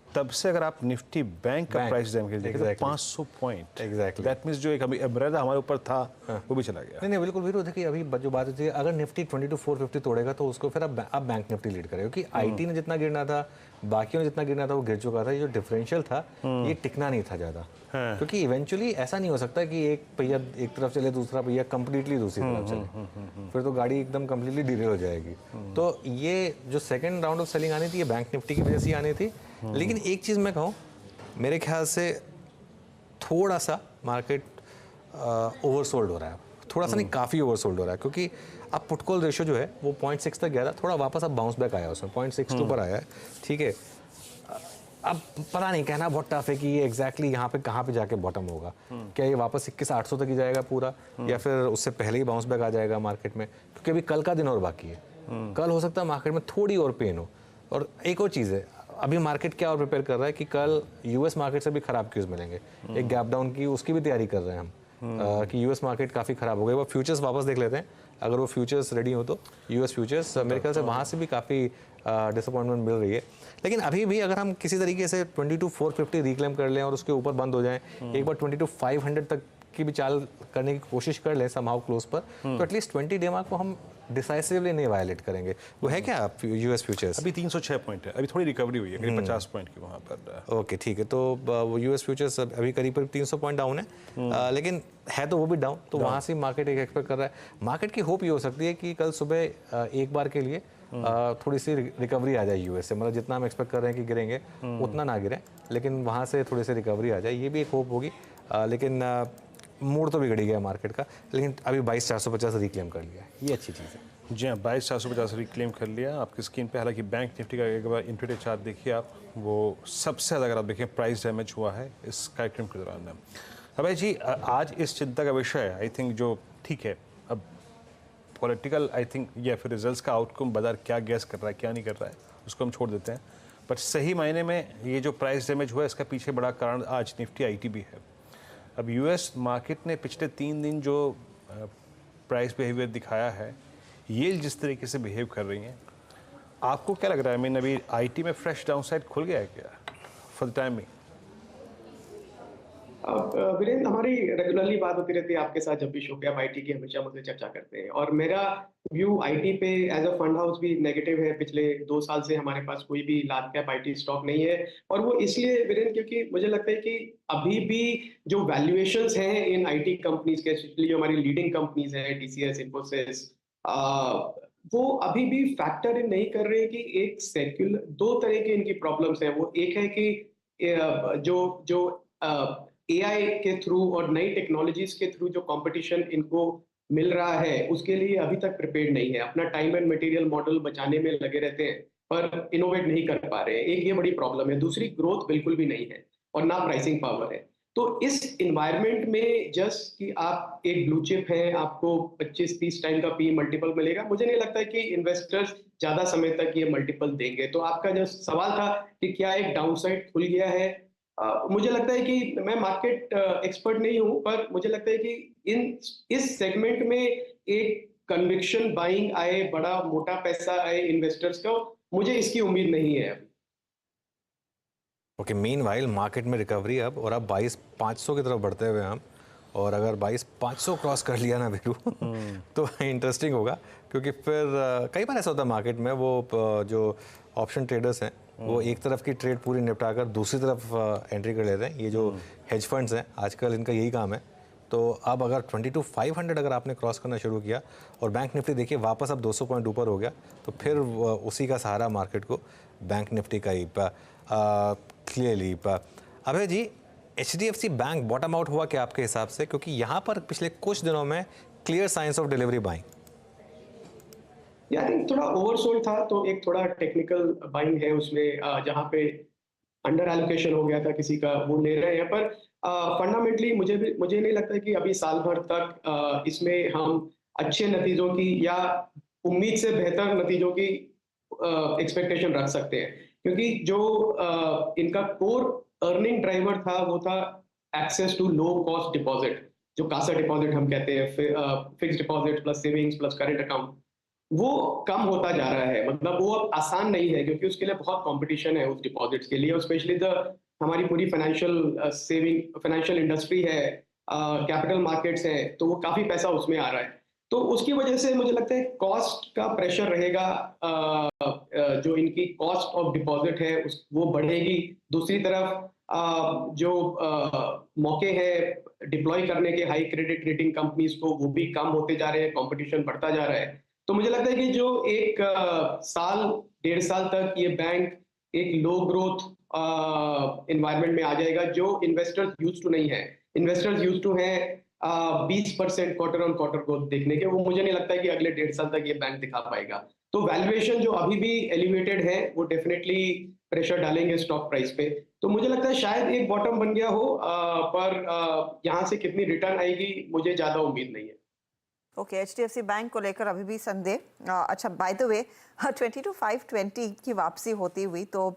तब से अगर आप निफ्टी बैंक का प्राइस देखें तो 500 पॉइंट एग्जैक्टली, दैट मींस जो एक अभी एम्ब्रेला हमारे ऊपर था वो भी चला गया। नहीं बिल्कुल वीरू, देखिए अभी जो बात होती है, अगर निफ्टी 22,450 तोड़ेगा तो उसको फिर अब बैंक निफ्टी लीड करेगा, क्योंकि आईटी ने जितना गिरना था, बाकियों ने जितना गिरना था वो गिर चुका था। ये जो डिफरेंशियल था ये टिकना नहीं था ज़्यादा, क्योंकि इवेंचुअली ऐसा नहीं हो सकता कि एक पहिया एक तरफ चले दूसरा पहिया कंप्लीटली दूसरी तरफ चले, फिर तो गाड़ी एकदम कंप्लीटली डिरेल हो जाएगी। तो ये जो सेकंड राउंड ऑफ सेलिंग आनी थी ये बैंक निफ्टी की वजह से आनी थी। लेकिन एक चीज़ मैं कहूँ, मेरे ख्याल से थोड़ा सा मार्केट ओवरसोल्ड हो रहा है, थोड़ा सा नहीं काफ़ी ओवरसोल्ड हो रहा है, क्योंकि अब पुट कॉल रेशियो जो है वो 0.6 तक गया था, थोड़ा वापस अब बाउंस बैक आया उसमें 0.6 के ऊपर आया है, ठीक है। अब पता नहीं, कहना बहुत टफ है कि ये एग्जैक्टली यहाँ पे कहाँ पे जाके बॉटम होगा, क्या ये वापस 21,800 तक ही जाएगा पूरा, या फिर उससे पहले ही बाउंस बैक आ जाएगा मार्केट में, क्योंकि अभी कल का दिन और बाकी है, कल हो सकता है मार्केट में थोड़ी और पेन हो। और एक और चीज़ है, अभी मार्केट क्या और प्रिपेयर कर रहा है कि कल यूएस मार्केट से भी खराब क्यूज मिलेंगे, एक गैप डाउन की उसकी भी तैयारी कर रहे हैं हम कि यूएस मार्केट काफ़ी खराब हो गई। वो फ्यूचर्स वापस देख लेते हैं, अगर वो फ्यूचर्स रेडी हो तो यूएस फ्यूचर्स मेरे ख्याल से वहाँ से भी काफ़ी डिसअपॉइंटमेंट मिल रही है। लेकिन अभी भी अगर हम किसी तरीके से 22,450 रिक्लेम कर लें और उसके ऊपर बंद हो जाएं, एक बार 22,500 तक की भी चाल करने की कोशिश कर लें समहाउ क्लोज पर, तो एटलीस्ट 20 डे मार्क को हम डिसाइसिवली नहीं वायलेट करेंगे। वो है क्या यूएस फ्यूचर्स? अभी 306 पॉइंट है, अभी थोड़ी रिकवरी हुई है करीब 50 पॉइंट की वहाँ पर। ओके ठीक है, तो वो यूएस फ्यूचर्स अभी करीब 300 पॉइंट डाउन है, लेकिन है तो वो भी डाउन, तो वहाँ से मार्केट एक एक्सपेक्ट कर रहा है। मार्केट की होप ये हो सकती है कि कल सुबह एक बार के लिए थोड़ी सी रिकवरी आ जाए यूएस से, मतलब जितना हम एक्सपेक्ट कर रहे हैं कि गिरेंगे उतना ना गिरे, लेकिन वहाँ से थोड़ी सी रिकवरी आ जाए, ये भी एक होप होगी। लेकिन मूड तो बिगड़ गया मार्केट का, लेकिन अभी 22,450 रिक्लेम कर लिया, ये अच्छी चीज़ है। जी हाँ, 22,450 रिक्लेम कर लिया आपकी स्क्रीन पे। हालांकि बैंक निफ्टी का एक बार इंट्राडे चार्ट देखिए आप, वो सबसे ज़्यादा अगर आप देखें प्राइस डैमेज हुआ है इस कार्यक्रम के दौरान। अभय जी, आज इस चिंता का विषय आई थिंक जो ठीक है, अब पॉलिटिकल आई थिंक या फिर रिजल्ट्स का आउटकम बाजार क्या गैस कर रहा है क्या नहीं कर रहा है उसको हम छोड़ देते हैं, पर सही मायने में ये जो प्राइस डैमेज हुआ है इसका पीछे बड़ा कारण आज निफ्टी आईटी भी है। अब यूएस मार्केट ने पिछले 3 दिन जो प्राइस बिहेवियर दिखाया है, ये जिस तरीके से बिहेव कर रही हैं, आपको क्या लग रहा है? मैं अभी आईटी में फ्रेश डाउनसाइड खुल गया है क्या फॉर द टाइम में? वीरेंद्र, हमारी रेगुलरली बात होती रहती है आपके साथ जब भी शो पे आप आईटी की हमेशा मुझसे चर्चा करते हैं, और मेरा व्यू आईटी पे एज अ फंड हाउस भी नेगेटिव है। पिछले 2 साल से हमारे पास कोई भी लार्ज कैप आईटी स्टॉक नहीं है, और वो इसलिए वीरेंद्र क्योंकि मुझे लगता है कि अभी भी जो वैल्यूएशंस हैं इन आईटी कंपनीज के, स्पेशली जो हमारी लीडिंग कंपनीज हैं टीसीएस, इन्फोसिस, वो अभी भी फैक्टर इन नहीं कर रहे कि एक सेक्युलर 2 तरह की इनकी प्रॉब्लम्स हैं। वो एक है कि जो एआई के थ्रू और नई टेक्नोलॉजीज के थ्रू जो कंपटीशन इनको मिल रहा है उसके लिए अभी तक प्रिपेयर्ड नहीं है, अपना टाइम एंड मटेरियल मॉडल बचाने में लगे रहते हैं पर इनोवेट नहीं कर पा रहे हैं। एक ये बड़ी प्रॉब्लम है। दूसरी, ग्रोथ बिल्कुल भी नहीं है और ना प्राइसिंग पावर है। तो इस इन्वायरमेंट में जस्ट कि आप एक ब्लू चिप है, आपको 25-30 टाइम का पी मल्टीपल मिलेगा, मुझे नहीं लगता है कि इन्वेस्टर्स ज्यादा समय तक ये मल्टीपल देंगे। तो आपका जो सवाल था कि क्या एक डाउनसाइड खुल गया है, मुझे लगता है कि मैं मार्केट एक्सपर्ट नहीं हूं, पर मुझे लगता है कि इस सेगमेंट में एक कन्विक्शन बाइंग आए, बड़ा मोटा पैसा आए इन्वेस्टर्स का, मुझे इसकी उम्मीद नहीं है। ओके, मीनवाइल मार्केट में रिकवरी अब, और अब 22,500 की तरफ बढ़ते हुए हम, और अगर 22,500 क्रॉस कर लिया ना वीरू तो इंटरेस्टिंग होगा, क्योंकि फिर कई बार ऐसा होता है मार्केट में, वो जो ऑप्शन ट्रेडर्स हैं वो एक तरफ की ट्रेड पूरी निपटा कर दूसरी तरफ एंट्री कर लेते हैं। ये जो हेज फंड्स हैं आजकल इनका यही काम है। तो अब अगर 22,500 अगर आपने क्रॉस करना शुरू किया और बैंक निफ्टी देखिए वापस अब 200 पॉइंट ऊपर हो गया, तो फिर उसी का सहारा मार्केट को बैंक निफ्टी का ही क्लियरली। अभय जी, HDFC बैंक बॉटम आउट हुआ क्या आपके हिसाब से? क्योंकि यहाँ पर पिछले कुछ दिनों में clear signs of delivery buying, I think थोड़ा ओवरसोल्ड था, तो एक थोड़ा टेक्निकल बाइंग है उसमें, जहाँ पे अंडर एलोकेशन हो गया था किसी का, वो ले रहे हैं। पर फंडामेंटली मुझे नहीं लगता कि अभी साल भर तक इसमें हम अच्छे नतीजों की या उम्मीद से बेहतर नतीजों की एक्सपेक्टेशन रख सकते हैं, क्योंकि जो इनका कोर अर्निंग ड्राइवर था वो था access to low cost deposit, जो कासा डिपॉजिट हम कहते हैं, fix deposit plus savings plus current account, वो कम होता जा रहा है। मतलब वो अब आसान नहीं है, क्योंकि उसके लिए बहुत कंपटीशन है उस डिपॉजिट्स के लिए, और स्पेशली हमारी पूरी फाइनेंशियल इंडस्ट्री है, कैपिटल मार्केट्स है, तो वो काफी पैसा उसमें आ रहा है। तो उसकी वजह से मुझे लगता है कॉस्ट का प्रेशर रहेगा, जो इनकी कॉस्ट ऑफ डिपॉजिट है वो बढ़ेगी। दूसरी तरफ जो मौके हैं डिप्लॉय करने के हाई क्रेडिट रेटिंग कंपनीज को, वो भी कम होते जा रहे हैं, कंपटीशन बढ़ता जा रहा है। तो मुझे लगता है कि जो एक साल 1.5 साल तक ये बैंक एक लो ग्रोथ एनवायरनमेंट में आ जाएगा, जो इन्वेस्टर्स यूज टू नहीं है। इन्वेस्टर्स यूज टू हैं 20% क्वार्टर ऑन क्वार्टर ग्रोथ देखने के, वो मुझे नहीं लगता है कि अगले 1.5 साल तक ये बैंक दिखा पाएगा। तो वैल्यूएशन जो अभी भी एलिवेटेड है वो डेफिनेटली प्रेशर डालेंगे स्टॉक प्राइस पे। तो मुझे लगता है शायद एक बॉटम बन गया हो, पर यहाँ से कितनी रिटर्न आएगी मुझे ज्यादा उम्मीद नहीं है। ओके, HDFC बैंक को लेकर अभी भी संदेह। अच्छा, बाय द वे 22,520 की वापसी होती हुई तो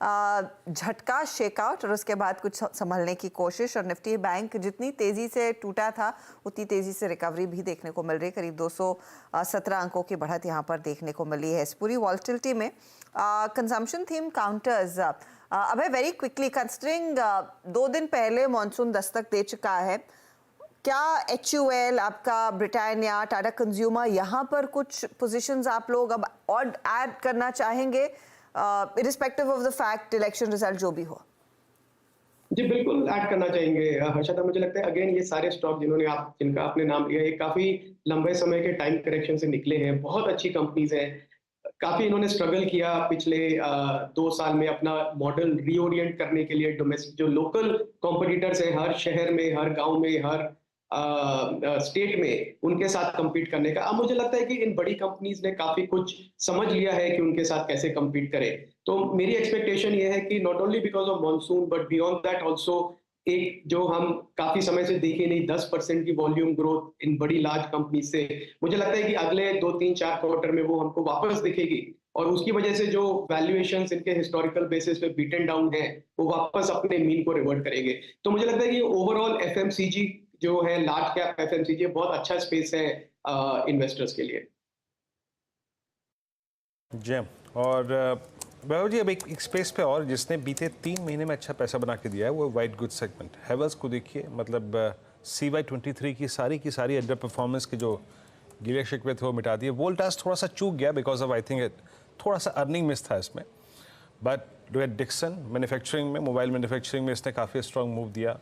झटका शेकआउट और उसके बाद कुछ संभलने की कोशिश, और निफ्टी बैंक जितनी तेजी से टूटा था उतनी तेजी से रिकवरी भी देखने को मिल रही है। करीब 217 अंकों की बढ़त यहाँ पर देखने को मिली है। इस पूरी वॉलेटिलिटी में कंजम्पशन थीम काउंटर्स, अभय, वेरी क्विकली कंसिडरिंग 2 दिन पहले मॉनसून दस्तक दे चुका है, क्या HUL, आपका ब्रिटानिया, टाटा कंज्यूमर, यहाँ पर कुछ पोजीशंस आप लोग अब और ऐड करना चाहेंगे irrespective of the fact election result जो भी हो? जी बिल्कुल ऐड करना चाहेंगे हर्षदा। मुझे लगता है अगेन ये सारे स्टॉक जिनका आपने नाम लिया, ये काफी लंबे समय के टाइम करेक्शन से निकले हैं, बहुत अच्छी कंपनीज हैं। काफी इन्होंने स्ट्रगल किया पिछले 2 साल में अपना मॉडल रीओरिएंट करने के लिए। डोमेस्टिक जो लोकल कॉम्पिटिटर्स हैं हर शहर में, हर गांव में, हर स्टेट में, उनके साथ compete करने का। अब मुझे लगता है कि इन बड़ी कंपनीज ने काफी कुछ समझ लिया है कि उनके साथ कैसे compete करें। तो मेरी एक्सपेक्टेशन ये है कि not only because of monsoon but beyond that also एक जो हम काफी समय से देखे नहीं 10% की वॉल्यूम ग्रोथ इन बड़ी लार्ज कंपनी से, मुझे लगता है कि अगले 2, 3, 4 क्वार्टर में वो हमको वापस दिखेगी, और उसकी वजह से जो वैल्यूएशंस इनके हिस्टोरिकल बेसिस पे बीटन डाउन है वो वापस अपने मीन को रिवर्ट करेंगे। तो मुझे लगता है कि ओवरऑल FMCG जो है, लार्ज कैप FMCG, बहुत अच्छा स्पेस है इन्वेस्टर्स के लिए। जी, और वैभव जी अब एक स्पेस पे और जिसने बीते 3 महीने में अच्छा पैसा बना के दिया है वो वाइट गुड सेगमेंट। हेवल्स को देखिए, मतलब CY23 की सारी अंडर परफॉर्मेंस के जो गिले शिकवे थे वो मिटा दिए। वोल्टास थोड़ा सा चूक गया बिकॉज ऑफ आई थिंक थोड़ा सा अर्निंग मिस था इसमें, बट डिक्सन मैन्युफैक्चरिंग में, मोबाइल मैन्युफैक्चरिंग में इसने काफ़ी स्ट्रॉन्ग मूव दिया।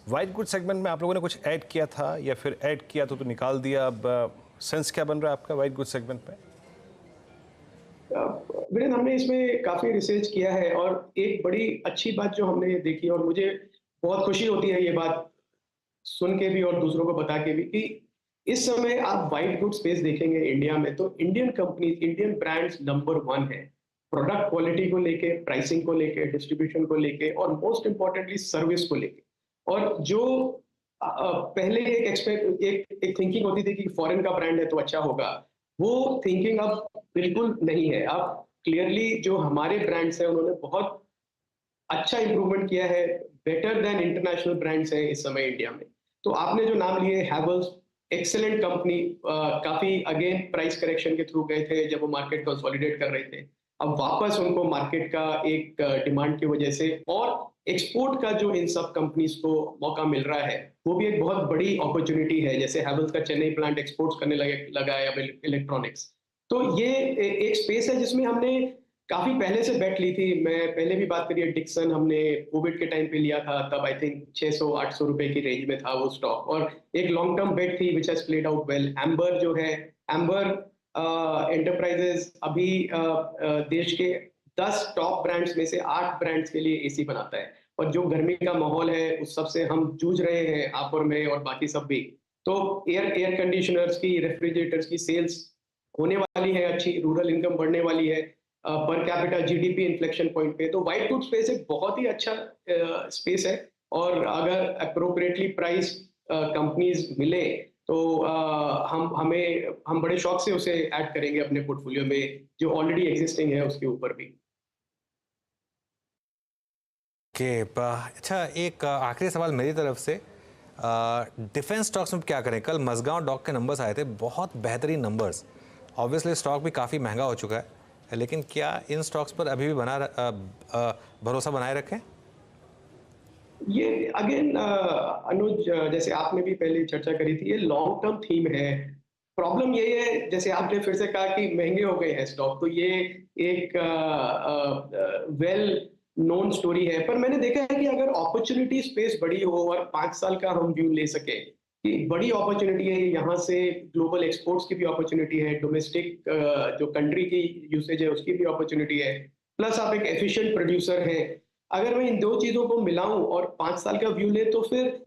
वाइट गुड सेगमेंट में आप लोगों ने कुछ ऐड किया था या फिर ऐड किया तो निकाल दिया, अब सेंस क्या बन रहा है आपका वाइट गुड सेगमेंट में? वीरेंद्र, हमने इसमें काफी रिसर्च किया है और एक बड़ी अच्छी बात जो हमने देखी, और मुझे बहुत खुशी होती है ये बात सुन के भी और दूसरों को बता के भी, कि इस समय आप वाइट गुड स्पेस देखेंगे इंडिया में तो Indian companies, Indian brands number 1 है, प्रोडक्ट क्वालिटी को लेके, प्राइसिंग को लेके, डिस्ट्रीब्यूशन को लेके, और मोस्ट इंपॉर्टेंटली सर्विस को लेके। और जो पहले एक थिंकिंग होती थी कि फॉरेन का ब्रांड है तो अच्छा होगा, वो थिंकिंग अब बिल्कुल नहीं है। अब क्लियरली जो हमारे ब्रांड्स हैं उन्होंने बहुत अच्छा इंप्रूवमेंट किया है, बेटर देन इंटरनेशनल ब्रांड्स हैं इस समय इंडिया में। तो आपने जो नाम लिए हैवेल्स, एक्सेलेंट कंपनी, काफी अगेन प्राइस करेक्शन के थ्रू गए थे जब वो मार्केट कंसोलिडेट कर रहे थे, अब वापस उनको मार्केट का एक डिमांड की वजह से और एक्सपोर्ट का जो इन सब कंपनीज को मौका मिल रहा है, वो भी एक बहुत बड़ी अपॉर्चुनिटी है। जैसे हैवेल्स का चेन्नई प्लांट एक्सपोर्ट्स करने लगा है अब इलेक्ट्रॉनिक्स। तो ये एक स्पेस है जिसमें हमने काफी पहले से बेट ली थी। मैं पहले भी बात करी है, डिक्सन हमने कोविड के टाइम पे लिया था, तब आई थिंक 600-800 रुपए की रेंज में था वो स्टॉक, और एक लॉन्ग टर्म बेट थी which has played out well. Amber जो है, एम्बर एंटरप्राइजेस अभी देश के 10 टॉप ब्रांड्स में से 8 ब्रांड्स के लिए एसी बनाता है, और जो गर्मी का माहौल है उस सब से हम जूझ रहे हैं, आप और मैं और बाकी सब भी। तो एयर कंडीशनर्स की, रेफ्रिजरेटर्स की सेल्स होने वाली है अच्छी, रूरल इनकम बढ़ने वाली है, per capita GDP inflection point पे। तो वाइट गुड स्पेस एक बहुत ही अच्छा स्पेस है, और अगर अप्रोप्रिएटली प्राइस कंपनीज मिले तो हम बड़े शौक से उसे ऐड करेंगे अपने पोर्टफोलियो में, जो ऑलरेडी एग्जिस्टिंग है उसके ऊपर भी। अच्छा, एक आखिरी सवाल मेरी तरफ से, डिफेंस स्टॉक्स में क्या करें? कल मजगांव डॉक के नंबर्स आए थे, बहुत बेहतरीन नंबर्स। ऑब्वियसली स्टॉक भी काफ़ी महंगा हो चुका है, लेकिन क्या इन स्टॉक्स पर अभी भी भरोसा बनाए रखें? ये अगेन अनुज, जैसे आपने भी पहले चर्चा करी थी, ये लॉन्ग टर्म थीम है। प्रॉब्लम ये है, जैसे आपने फिर से कहा कि महंगे हो गए हैं स्टॉक, तो ये एक वेल नोन स्टोरी है। पर मैंने देखा है कि अगर अपॉर्चुनिटी स्पेस बड़ी हो और 5 साल का हम व्यू ले सके कि बड़ी अपॉर्चुनिटी है, यहाँ से ग्लोबल एक्सपोर्ट्स की भी अपॉर्चुनिटी है, डोमेस्टिक जो कंट्री की यूसेज है उसकी भी अपॉर्चुनिटी है, प्लस आप एक एफिशिएंट प्रोड्यूसर हैं। अगर मैं इन 2 चीजों को मिलाऊं और 5 साल का व्यू ले, तो फिर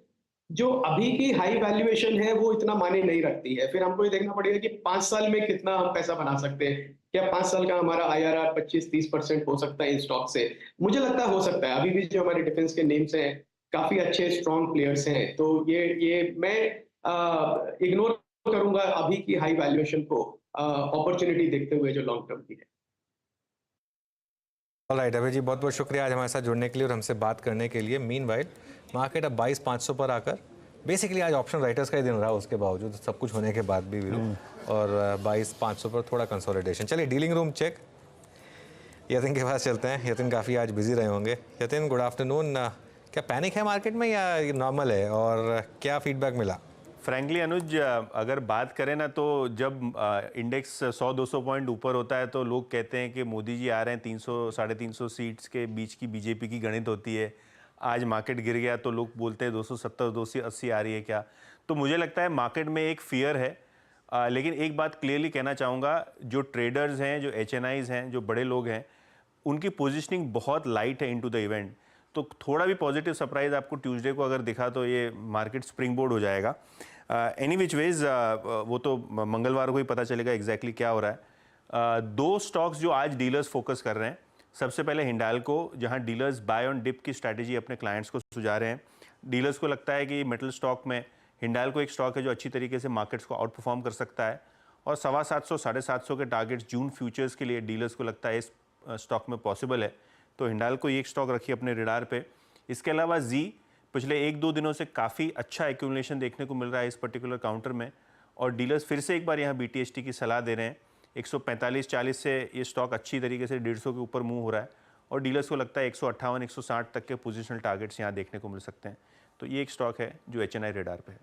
जो अभी की हाई वैल्यूएशन है वो इतना माने नहीं रखती है। फिर हमको ये देखना पड़ेगा कि 5 साल में कितना हम पैसा बना सकते हैं। क्या 5 साल का हमारा IRR 25-30% हो सकता है इन स्टॉक से? मुझे लगता है हो सकता है। अभी भी जो हमारे डिफेंस के नेम्स हैं, काफी अच्छे स्ट्रॉन्ग प्लेयर्स हैं, तो ये मैं इग्नोर करूंगा अभी की हाई वैल्यूएशन को, अपॉर्चुनिटी देखते हुए जो लॉन्ग टर्म की है। ऑलराइट अभय जी, बहुत बहुत शुक्रिया आज हमारे साथ जुड़ने के लिए और हमसे बात करने के लिए। मीनवाइल मार्केट अब 22,500 पर आकर बेसिकली आज ऑप्शन राइटर्स का ही दिन रहा, उसके बावजूद सब कुछ होने के बाद भी वीरू, और 22,500 पर थोड़ा कंसोलिडेशन। चलिए डीलिंग रूम चेक, यतिन के पास चलते हैं। यतिन काफ़ी आज बिजी रहे होंगे। यतिन गुड आफ्टरनून, क्या पैनिक है मार्केट में या नॉर्मल है, और क्या फीडबैक मिला? फ्रैंकली अनुज, अगर बात करें ना तो जब इंडेक्स 100-200 पॉइंट ऊपर होता है तो लोग कहते हैं कि मोदी जी आ रहे हैं, 300-350 सीट्स के बीच की बीजेपी की गणित होती है। आज मार्केट गिर गया तो लोग बोलते हैं 270-280 आ रही है क्या। तो मुझे लगता है मार्केट में एक फियर है, लेकिन एक बात क्लियरली कहना चाहूँगा, जो ट्रेडर्स हैं, जो HNIs हैं, जो बड़े लोग हैं, उनकी पोजिशनिंग बहुत लाइट है इनटू द इवेंट। तो थोड़ा भी पॉजिटिव सरप्राइज आपको ट्यूसडे को अगर दिखा तो ये मार्केट स्प्रिंग बोर्ड हो जाएगा। एनी विच वेज वो तो मंगलवार को ही पता चलेगा एग्जैक्टली क्या हो रहा है। दो स्टॉक्स जो आज डीलर्स फोकस कर रहे हैं, सबसे पहले हिंडाल्को, जहां डीलर्स बाय ऑन डिप की स्ट्रैटेजी अपने क्लाइंट्स को सुझा रहे हैं। डीलर्स को लगता है कि मेटल स्टॉक में हिंडाल्को एक स्टॉक है जो अच्छी तरीके से मार्केट्स को आउट परफॉर्म कर सकता है, और 725-750 के टारगेट्स जून फ्यूचर्स के लिए डीलर्स को लगता है इस स्टॉक में पॉसिबल है। तो हिंडाल्को ये एक स्टॉक रखिए अपने रिडार पे। इसके अलावा जी पिछले 1-2 दिनों से काफ़ी अच्छा एक्यूमुलेशन देखने को मिल रहा है इस पर्टिकुलर काउंटर में, और डीलर्स फिर से एक बार यहाँ BTST की सलाह दे रहे हैं। 145-40 से ये स्टॉक अच्छी तरीके से 150 के ऊपर मूव हो रहा है, और डीलर्स को लगता है 158-160 तक के पोजिशनल टारगेट्स यहाँ देखने को मिल सकते हैं। तो ये एक स्टॉक है जो HNI रेडार पे है।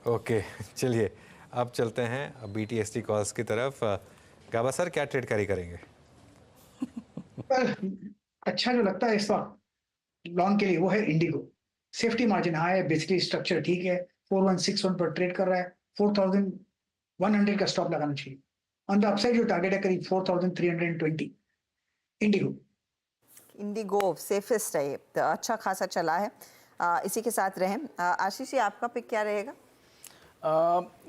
ओके चलिए अब चलते हैं BTST कॉल्स की तरफ। गाबा सर, क्या ट्रेड कैरी करेंगे? अच्छा जो लगता है इस वक्त लॉन्ग के लिए वो है इंडिगो। सेफ्टी मार्जिन हाई है, बेसिकली स्ट्रक्चर ठीक है, 4161 पर ट्रेड कर रहा है, 4100 का स्टॉप लगाना चाहिए। ऑन द अपसाइड जो टारगेट है करीब 4320। इंडिगो सेफेस्ट है, तो अच्छा खासा चला है। इसी के साथ रहें। आशीष जी, आपका पिक क्या रहेगा?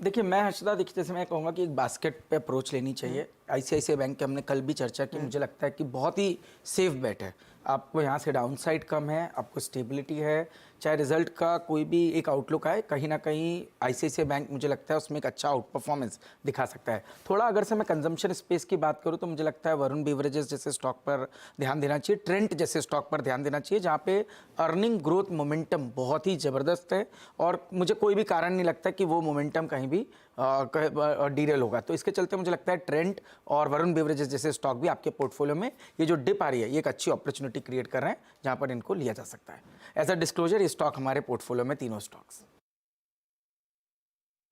देखिए मैं हर्षदा, देखिए जैसे मैं कहूँगा कि एक बास्केट पे अप्रोच लेनी चाहिए। ICICI बैंक की हमने कल भी चर्चा की, मुझे लगता है कि बहुत ही सेफ बेट है। आपको यहाँ से डाउनसाइड कम है, आपको स्टेबिलिटी है, चाहे रिजल्ट का कोई भी एक आउटलुक आए, कहीं ना कहीं ICICI बैंक मुझे लगता है उसमें एक अच्छा आउट परफॉर्मेंस दिखा सकता है। थोड़ा अगर से मैं कंजम्पशन स्पेस की बात करूँ तो मुझे लगता है वरुण बेवरेजेस जैसे स्टॉक पर ध्यान देना चाहिए, ट्रेंट जैसे स्टॉक पर ध्यान देना चाहिए, जहाँ पे अर्निंग ग्रोथ मोमेंटम बहुत ही ज़बरदस्त है, और मुझे कोई भी कारण नहीं लगता कि वो मोमेंटम कहीं भी डीरेल होगा। तो इसके चलते मुझे लगता है ट्रेंट और वरुण बेवरेजेस जैसे स्टॉक भी आपके पोर्टफोलियो में ये जो डिप आ रही है ये एक अच्छी अपॉर्चुनिटी क्रिएट कर रहे हैं, जहां पर इनको लिया जा सकता है। एज अ डिस्क्लोजर ये स्टॉक हमारे पोर्टफोलियो में तीनों स्टॉक्स।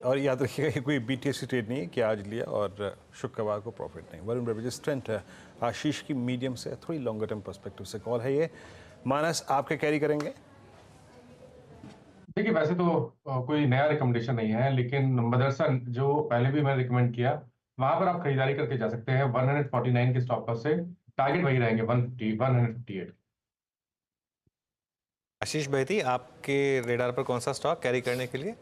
और याद रखिएगा ये कोई BTST ट्रेड नहीं है कि आज लिया और शुक्रवार को प्रॉफिट नहीं। वरुण बेवरेजेस ट्रेंट है। आशीष की मीडियम से थोड़ी लॉन्गर टर्म पर्सपेक्टिव से कॉल है ये। मानस, आपके कैरी करेंगे? देखिए वैसे तो कोई नया रिकमेंडेशन नहीं है, लेकिन मदरसन जो पहले भी मैंने रिकमेंड किया, वहां पर आप खरीदारी करके जा सकते हैं 149 के स्टॉप लॉस से। टारगेट वही रहेंगे 158। आशीष बेहती, आपके रेडार पर कौन सा स्टॉक कैरी करने के लिए?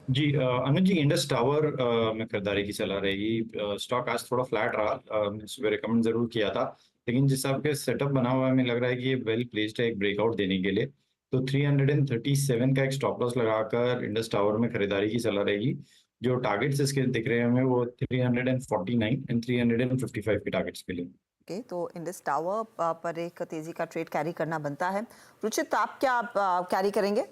जी अनुज जी, इंडस टावर में खरीदारी की सलाह रहेगी। स्टॉक आज थोड़ा फ्लैट रहा, मैंने सुबह रिकमेंड जरूर किया था, लेकिन जिस हिसाब के सेटअप बना हुआ है हमें लग रहा है कि ये वेल प्लेस्ड है एक ब्रेकआउट देने के लिए। तो 337 का एक स्टॉप लॉस लगाकर इंडस टावर में खरीदारी की सलाह रहेगी। जो टारगेट्स इसके दिख रहे हैं हमें वो 349 एंड 355 के टारगेट्स के लिए। ओके, तो इंडस टावर पर एक तेजी का ट्रेड कैरी करना बनता है। रुचित, आप क्या कैरी करेंगे?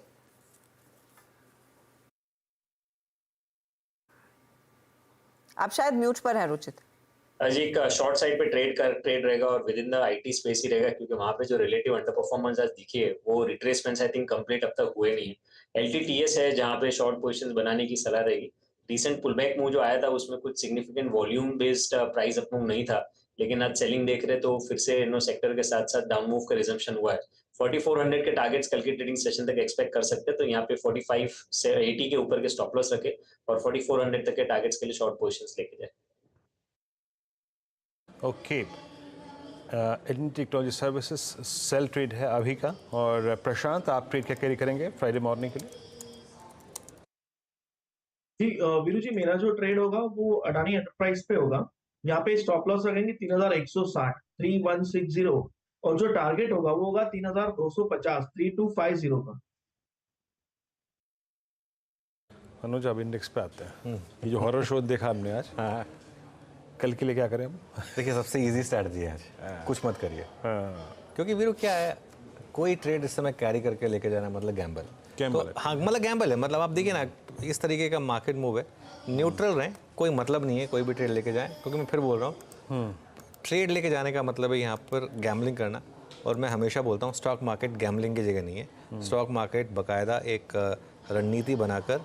आप शायद म्यूट पर हैं रुचित। जी, एक शॉर्ट साइड पे ट्रेड रहेगा और within the IT space ही रहेगा, क्योंकि वहां पे जो रिलेटिव अंडर परफॉर्मेंस आज दिखी है वो रिट्रेसमेंट्स आई थिंक कंप्लीट अब तक हुए नहीं है। LTTS है जहां पे शॉर्ट पोजीशंस बनाने की सलाह रहेगी। रिसेंट पुलबैक मूव जो आया था उसमें कुछ significant volume based price up move नहीं था, लेकिन आज सेलिंग देख रहे तो फिर से सेक्टर के साथ साथ डाउन मूव का रिजम्पशन हुआ है। 4400 के टारगेट्स कल की ट्रेडिंग सेशन तक एक्सपेक्ट कर सकते हैं, तो यहाँ पे 45 से 80 के ऊपर के स्टॉप लॉस रखे और 4400 तक के टारगेट्स के लिए शॉर्ट पोजीशंस लेके जाए। Okay, Elin technology services sell trade है अभी का। और प्रशांत, आप ट्रेड क्या कैरी करेंगे फ्राइडे मॉर्निंग के लिए? जी वीरू जी, मेरा जो ट्रेड होगा वो अडानी एंटरप्राइज पे होगा। यहाँ पे स्टॉप लॉस लगेंगे 3160, 3160, और जो टारगेट होगा वो होगा 3250, 3250 का। अनुज, अब इंडेक्स पे आते हैं। ये जो हॉरर शो देखा हमने आज, कल के लिए क्या करें हम? देखिए सबसे इजी स्ट्रैटेजी है आज, कुछ मत करिए। क्योंकि वीरू क्या है, कोई ट्रेड इस समय कैरी करके लेके जाना मतलब गैम्बल। तो हाँ मतलब गैम्बल है, मतलब आप देखिए ना इस तरीके का मार्केट मूव है, न्यूट्रल रहें, कोई मतलब नहीं है कोई भी ट्रेड लेके जाएं। क्योंकि मैं फिर बोल रहा हूँ ट्रेड लेके जाने का मतलब है यहाँ पर गैम्बलिंग करना। और मैं हमेशा बोलता हूँ स्टॉक मार्केट गैम्बलिंग की जगह नहीं है। स्टॉक मार्केट बाकायदा एक रणनीति बनाकर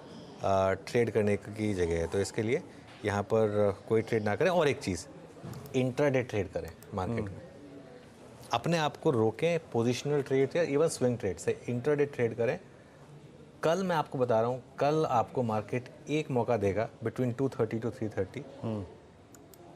ट्रेड करने की जगह है। तो इसके लिए यहाँ पर कोई ट्रेड ना करें। और एक चीज़, इंट्राडे ट्रेड करें मार्केट में, अपने आप को रोकें पोजिशनल ट्रेड या इवन स्विंग ट्रेड से, इंट्राडे ट्रेड करें। कल मैं आपको बता रहा हूँ, कल आपको मार्केट एक मौका देगा बिटवीन 230 to 330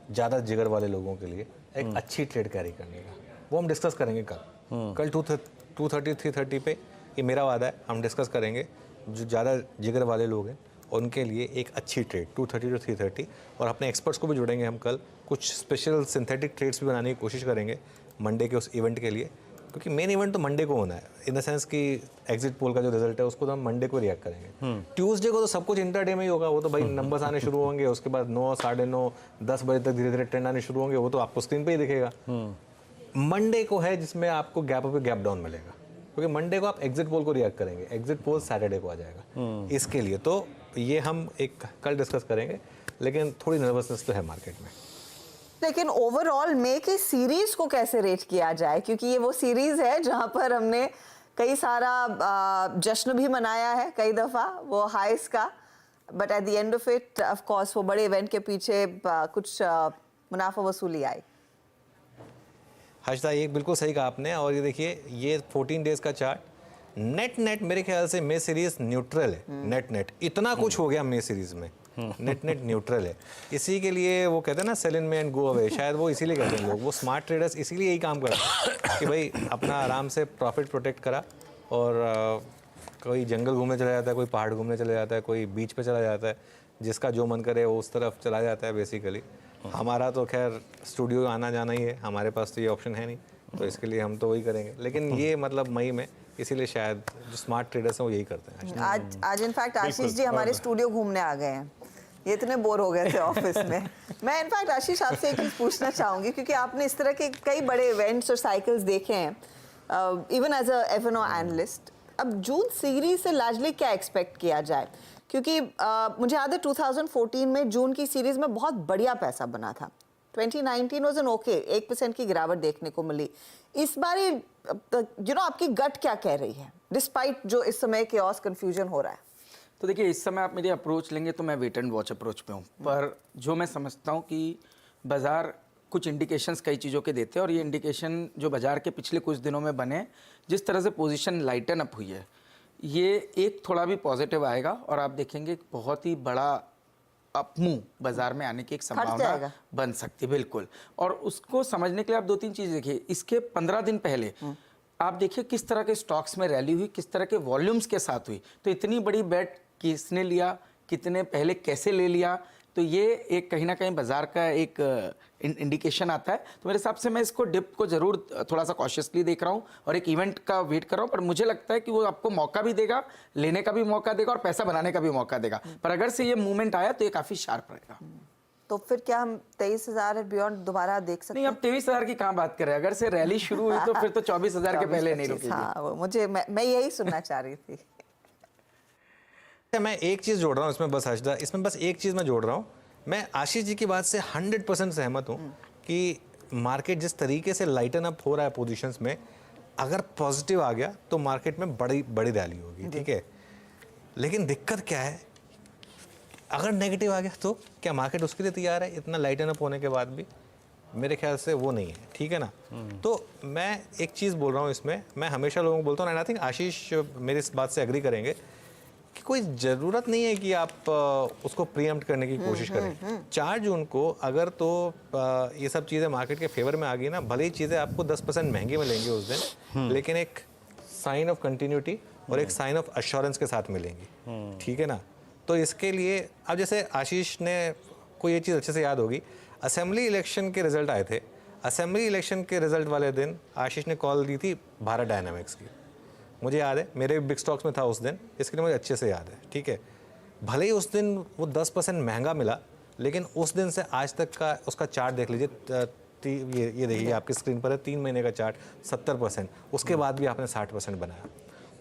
ज़्यादा जिगर वाले लोगों के लिए एक अच्छी ट्रेड कैरी करने का। वो हम डिस्कस करेंगे कल 230 330 पे, ये मेरा वादा है, हम डिस्कस करेंगे। जो ज़्यादा जिगर वाले लोग हैं उनके लिए एक अच्छी ट्रेड 230 to 330। और अपने एक्सपर्ट्स को भी जोड़ेंगे हम कल, कुछ स्पेशल सिंथेटिक ट्रेड्स भी बनाने की कोशिश करेंगे मंडे के उस इवेंट के लिए। क्योंकि मेन इवेंट तो मंडे को होना है, इन द सेंस कि एग्जिट पोल का जो रिजल्ट है उसको तो हम मंडे को रिएक्ट करेंगे। ट्यूसडे को तो सब कुछ इंटरडे में ही होगा, वो तो भाई नंबर्स आने शुरू होंगे, उसके बाद 9 साढ़े 9 10 बजे तक धीरे धीरे ट्रेंड आने शुरू होंगे, वो तो आपको स्क्रीन पे ही दिखेगा। मंडे को है जिसमें आपको गैप अप गैप डाउन मिलेगा, क्योंकि मंडे को आप एग्जिट पोल को रिएक्ट करेंगे, एग्जिट पोल सैटरडे को आ जाएगा। इसके लिए तो ये हम एक कल डिस्कस करेंगे, लेकिन थोड़ी नर्वसनेस तो है मार्केट में। लेकिन ओवरऑल मे की सीरीज को कैसे रेट किया जाए, क्योंकि ये वो सीरीज है जहां पर हमने कई सारा जश्न भी मनाया है कई दफा वो हाइस का, but at the end of it of course वो बड़े इवेंट के पीछे कुछ मुनाफा वसूली आई। हर्षदा, ये बिल्कुल सही कहा आपने। और ये देखिए ये 14 डेज का चार्ट, नेट मेरे ख्याल से मे सीरीज न्यूट्रल है। नेट इतना कुछ हो गया मे सीरीज में, नेट न्यूट्रल है। इसी के लिए वो कहते हैं ना सेल इन में एंड गो अवे, शायद वो इसीलिए कहते हैं लोग, वो स्मार्ट ट्रेडर्स इसीलिए यही काम करते हैं कि भाई अपना आराम से प्रॉफिट प्रोटेक्ट करा। और कोई जंगल घूमने चला जाता है, कोई पहाड़ घूमने चला जाता है, कोई बीच पे चला जाता है, जिसका जो मन करे वो उस तरफ चला जाता है बेसिकली। हमारा तो खैर स्टूडियो आना जाना ही है, हमारे पास तो ये ऑप्शन है नहीं, तो इसके लिए हम तो वही करेंगे। लेकिन ये मतलब मई में इसीलिए शायद जो स्मार्ट ट्रेडर्स हैं वो यही करते हैं। आज इनफैक्ट आशीष जी हमारे स्टूडियो घूमने आ गए हैं, ये इतने बोर हो गए थे ऑफिस में। मैं इनफैक्ट आशीष आपसे एक चीज पूछना चाहूंगी, क्योंकि आपने इस तरह के कई बड़े इवेंट्स और साइकिल्स देखे हैं even as a F&O analyst. अब जून सीरीज से लार्जली क्या एक्सपेक्ट किया जाए, क्योंकि मुझे याद है 2014 में जून की सीरीज में बहुत बढ़िया पैसा बना था। 2019 वाज एन ओके, 1% की गिरावट देखने को मिली। इस बार आपकी गट क्या कह रही है डिस्पाइट जो इस समय केओस कंफ्यूजन हो रहा है? तो देखिए इस समय आप मेरी अप्रोच लेंगे तो मैं वेट एंड वॉच अप्रोच पे हूँ, पर जो मैं समझता हूँ कि बाजार कुछ इंडिकेशंस कई चीज़ों के देते हैं, और ये इंडिकेशन जो बाजार के पिछले कुछ दिनों में बने, जिस तरह से पोजीशन लाइटन अप हुई है, ये एक थोड़ा भी पॉजिटिव आएगा और आप देखेंगे बहुत ही बड़ा अपमूव बाजार में आने की एक संभावना बन सकती है। बिल्कुल, और उसको समझने के लिए आप 2-3 चीज़ देखिए। इसके 15 दिन पहले आप देखिए किस तरह के स्टॉक्स में रैली हुई, किस तरह के वॉल्यूम्स के साथ हुई। तो इतनी बड़ी बेट किसने लिया, कितने पहले कैसे ले लिया, तो ये एक कहीं ना कहीं बाजार का एक इंडिकेशन आता है। तो मेरे हिसाब से मैं इसको डिप को जरूर थोड़ा सा कॉशियसली देख रहा हूँ और एक इवेंट का वेट कर रहा हूँ, पर मुझे लगता है कि वो आपको मौका भी देगा, लेने का भी मौका देगा और पैसा बनाने का भी मौका देगा। पर अगर से ये मूवमेंट आया तो ये काफी शार्प रहेगा। तो फिर क्या हम 23,000 बियॉन्ड दोबारा देख सकते हैं? नहीं, अब 23,000 की कहाँ बात करें, अगर से रैली शुरू हुई तो फिर तो 24,000 के पहले नहीं रुकेगी। हाँ, मैं यही सुनना चाह रही थी। मैं एक चीज़ जोड़ रहा हूँ इसमें, बस हर्षदा, इसमें बस एक चीज़ मैं जोड़ रहा हूँ। मैं आशीष जी की बात से 100% सहमत हूँ कि मार्केट जिस तरीके से लाइटन अप हो रहा है पोजीशंस में, अगर पॉजिटिव आ गया तो मार्केट में बड़ी रैली होगी, ठीक है। लेकिन दिक्कत क्या है, अगर नेगेटिव आ गया तो क्या मार्केट उसके लिए तैयार है? इतना लाइटन अप होने के बाद भी मेरे ख्याल से वो नहीं है, ठीक है ना। तो मैं एक चीज़ बोल रहा हूँ इसमें, मैं हमेशा लोगों को बोलता हूँ, एंड आई थिंक आशीष मेरी इस बात से एग्री करेंगे कि कोई ज़रूरत नहीं है कि आप उसको प्रीएम्प्ट करने की कोशिश करें। 4 जून को अगर तो ये सब चीज़ें मार्केट के फेवर में आ गई ना, भले ही चीज़ें आपको 10% महंगी मिलेंगी उस दिन, लेकिन एक साइन ऑफ कंटिन्यूटी और एक साइन ऑफ अश्योरेंस के साथ मिलेंगी, ठीक है ना। तो इसके लिए अब जैसे आशीष ने को ये चीज़ अच्छे से याद होगी, असेंबली इलेक्शन के रिजल्ट आए थे। असेंबली इलेक्शन के रिजल्ट वाले दिन आशीष ने कॉल दी थी भारत डायनामिक्स की, मुझे याद है, मेरे बिग स्टॉक्स में था उस दिन, इसके लिए मुझे अच्छे से याद है, ठीक है। भले ही उस दिन वो 10% महंगा मिला, लेकिन उस दिन से आज तक का उसका चार्ट देख लीजिए, ये देखिए आपकी स्क्रीन पर है 3 महीने का चार्ट 70%, उसके बाद भी आपने 60% बनाया।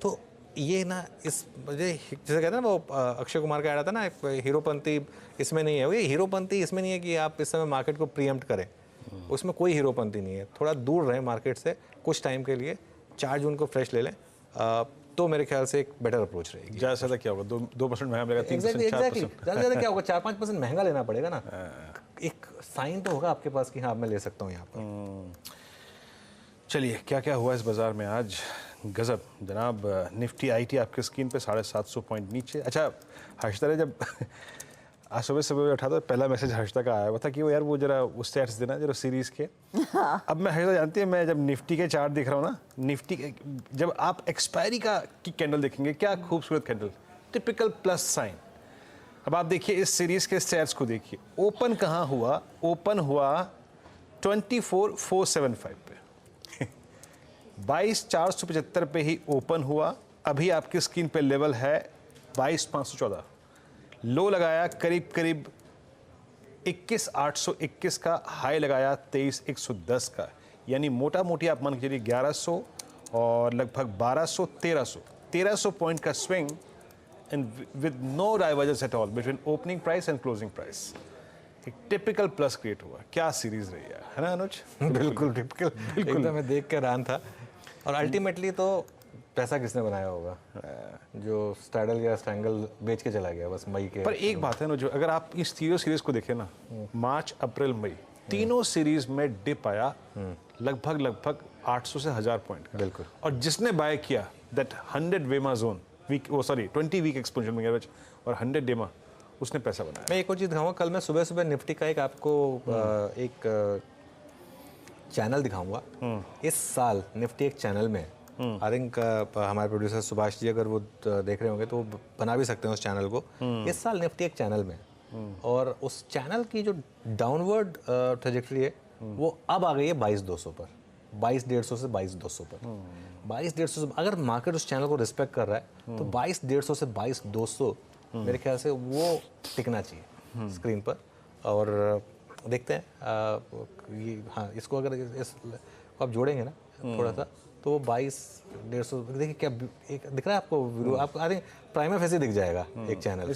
तो ये ना इस जैसे कहते हैं ना वो अक्षय कुमार का ऐड आता ना, हीरोपंती इसमें नहीं है। वो ये हीरोपंती इसमें नहीं है कि आप इस समय मार्केट को प्रीएम्प्ट करें, उसमें कोई हीरोपंती नहीं है। थोड़ा दूर रहें मार्केट से कुछ टाइम के लिए, 4 जून को फ्रेश ले लें, तो मेरे ख्याल से एक बेटर अप्रोच रहेगी। ज़्यादा से ज़्यादा क्या होगा, 2% महंगा मिलेगा, 3%, 4%। ज़्यादा ज़्यादा क्या होगा, 4-5% महंगा लेना पड़ेगा ना। एक साइन तो होगा आपके पास कि हाँ मैं ले सकता हूँ यहाँ पर। चलिए क्या क्या हुआ इस बाज़ार में आज, गज़ब जनाब। निफ्टी आईटी आपके स्क्रीन पे 750 पॉइंट नीचे। अच्छा हर्षिता ने जब आज सुबह उठा तो पहला मैसेज हर्षिता का आया हुआ था कि वो यार वो जरा वो स्टैट्स देना जरा सीरीज़ के। अब मैं हर्षिता जानती है, मैं जब निफ्टी के चार्ट देख रहा हूँ ना, निफ्टी के जब आप एक्सपायरी की कैंडल देखेंगे, क्या खूबसूरत कैंडल, टिपिकल प्लस साइन। अब आप देखिए इस सीरीज़ के स्टैट्स को देखिए, ओपन कहाँ हुआ, ओपन हुआ 24,475 पे 22,475 पे ही ओपन हुआ। अभी आपकी स्क्रीन पे लेवल है 22,514, लो लगाया करीब करीब 21,821 का, हाई लगाया 23,110 का, यानी मोटा मोटी आप मान के चलिए 1100 और लगभग 1300 पॉइंट का swing, and with no divergence at all between opening price and closing price. एक टिपिकल प्लस क्रिएट हुआ। क्या सीरीज रही है ना अनुज? बिल्कुल टिपिकल, एकदम मैं देख के हैरान था। और अल्टीमेटली तो पैसा किसने बनाया होगा, जो स्टैडल या स्ट्रैंगल बेच के चला गया बस मई के। पर एक बात है ना, जो अगर आप इस तीनों सीरीज को देखें ना, मार्च अप्रैल मई तीनों सीरीज में डिप आया लगभग 800 से 1000 पॉइंट का। बिल्कुल। और जिसने बाय किया दैट 100 वेमा जोन वीक, वो सॉरी 20 वीक एक्सपोनेंशियल एवरेज और 100 डेमा, उसने पैसा बनाया। मैं एक और चीज़ दिखाऊंगा, कल मैं सुबह निफ्टी का एक आपको एक चैनल दिखाऊंगा। इस साल निफ्टी एक चैनल में, आई थिंक हमारे प्रोड्यूसर सुभाष जी अगर वो देख रहे होंगे तो वो बना भी सकते हैं उस चैनल को। इस साल निफ्टी एक चैनल में, और उस चैनल की जो डाउनवर्ड ट्रेजेक्टरी है वो अब आ गई है 22,200 पर, 22,150 से 22,200 पर। 22,150 से अगर मार्केट उस चैनल को रिस्पेक्ट कर रहा है तो 22,150 से 22,200 मेरे ख्याल से वो टिकना चाहिए स्क्रीन पर। और देखते हैं ये, हाँ इसको अगर इस आप जोड़ेंगे ना थोड़ा सा तो वो 22,150 देखिए क्या एक दिख रहा है आपको वीडियो, आपको आई थिंक प्राइमर फेस ही दिख जाएगा एक चैनल,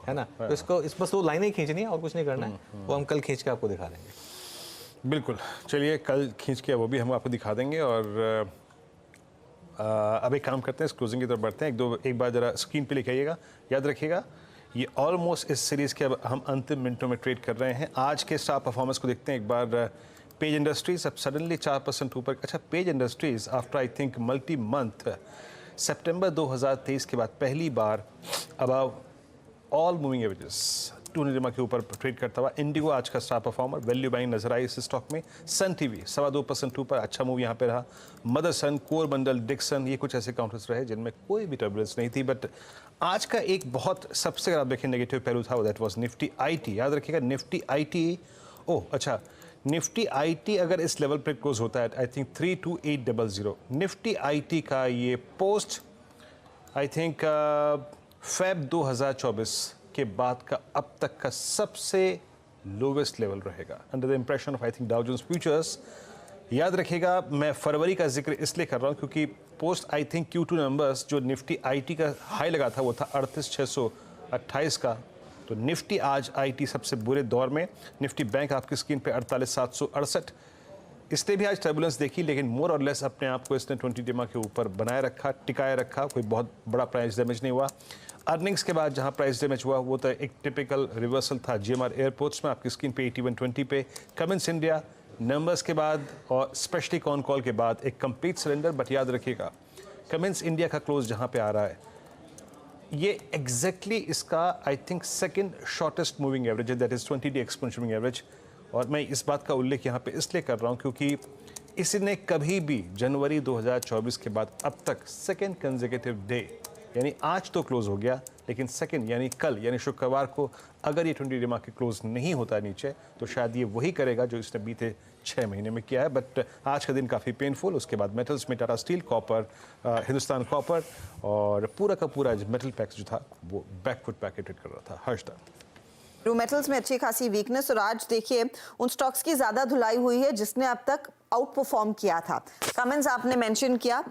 है ना। तो इसको इस बस वो लाइनें ही खींचनी है और कुछ नहीं करना है, वो हम कल खींच के आपको दिखा देंगे। बिल्कुल, चलिए कल खींच के वो भी हम आपको दिखा देंगे। और अब एक काम करते हैं, इस क्लोजिंग की तरफ बढ़ते हैं। एक बार जरा स्क्रीन पे लिख आइएगा, याद रखिएगा ये ऑलमोस्ट इस सीरीज़ के अब हम अंतिम मिनटों में ट्रेड कर रहे हैं। आज के स्टार परफॉर्मेंस को देखते हैं एक बार। पेज इंडस्ट्रीज अब सडनली 4% ऊपर। अच्छा, Page Industries after I think multi month सितंबर 2023 के बाद पहली बार above all moving averages 200 EMA के ऊपर ट्रेड करता हुआ। इंडिगो आज का स्टार परफॉर्मर, वैल्यू बाइंग नजर आई इस स्टॉक में। सन टीवी 2.25% ऊपर, अच्छा मूव यहाँ पे रहा। मदरसन, कोरमंडल, डिक्सन, ये कुछ ऐसे काउंटर्स रहे जिनमें कोई भी टर्बुलेंस नहीं थी। बट आज का एक बहुत सबसे अगर आप देखें नेगेटिव पहलू था, दैट वाज निफ्टी आईटी। याद रखिएगा निफ्टी आईटी, अच्छा निफ्टी आईटी अगर इस लेवल पर क्लोज होता है आई थिंक 32800, निफ्टी आईटी का ये पोस्ट आई थिंक फेब 2024 के बाद का अब तक का सबसे लोवेस्ट लेवल रहेगा, under the impression of I think Dow Jones futures. याद रखिएगा मैं फरवरी का जिक्र इसलिए कर रहा हूँ क्योंकि post I think Q2 numbers जो निफ्टी आईटी का हाई लगा था वो था 38,628 का। तो निफ्टी आज आईटी सबसे बुरे दौर में। निफ्टी बैंक आपकी स्क्रीन पे 48,768, इसने भी आज टर्बुलेंस देखी लेकिन मोर और लेस अपने आप को इसने 20 EMA के ऊपर बनाए रखा, टिकाए रखा, कोई बहुत बड़ा प्राइस डैमेज नहीं हुआ। अर्निंग्स के बाद जहां प्राइस डैमेज हुआ वो तो एक टिपिकल रिवर्सल था GMR एयरपोर्ट्स में, आपकी स्क्रीन पे 8120 पे। कमिंस इंडिया नंबर्स के बाद और स्पेशली कॉन कॉल के बाद एक कंप्लीट सरेंडर। बट याद रखिएगा कमिंस इंडिया का क्लोज जहां पे आ रहा है ये एग्जैक्टली इसका I think second shortest moving average है, that is 20 day exponential moving average. और मैं इस बात का उल्लेख यहाँ पे इसलिए कर रहा हूँ क्योंकि इसने कभी भी जनवरी 2024 के बाद अब तक सेकेंड कंसेक्यूटिव डे, यानी आज तो क्लोज हो गया लेकिन सेकंड यानी कल यानी शुक्रवार को अगर ये 20 EMA के क्लोज नहीं होता नीचे तो शायद ये वही करेगा जो इसने बीते 6 महीने में किया है। बट आज का दिन काफ़ी पेनफुल। उसके बाद मेटल्स में Tata steel, copper, Hindustan copper और पूरा का पूरा मेटल पैक्स जो था वो बैकफुट पैकेट कर रहा था। हर्षदा रू मेटल्स में अच्छी खासी वीकनेस और आज देखिए उन स्टॉक्स की ज्यादा धुलाई हुई है जिसने अब तक आउट परफॉर्म किया था। कमेंस आपने मेंशन किया,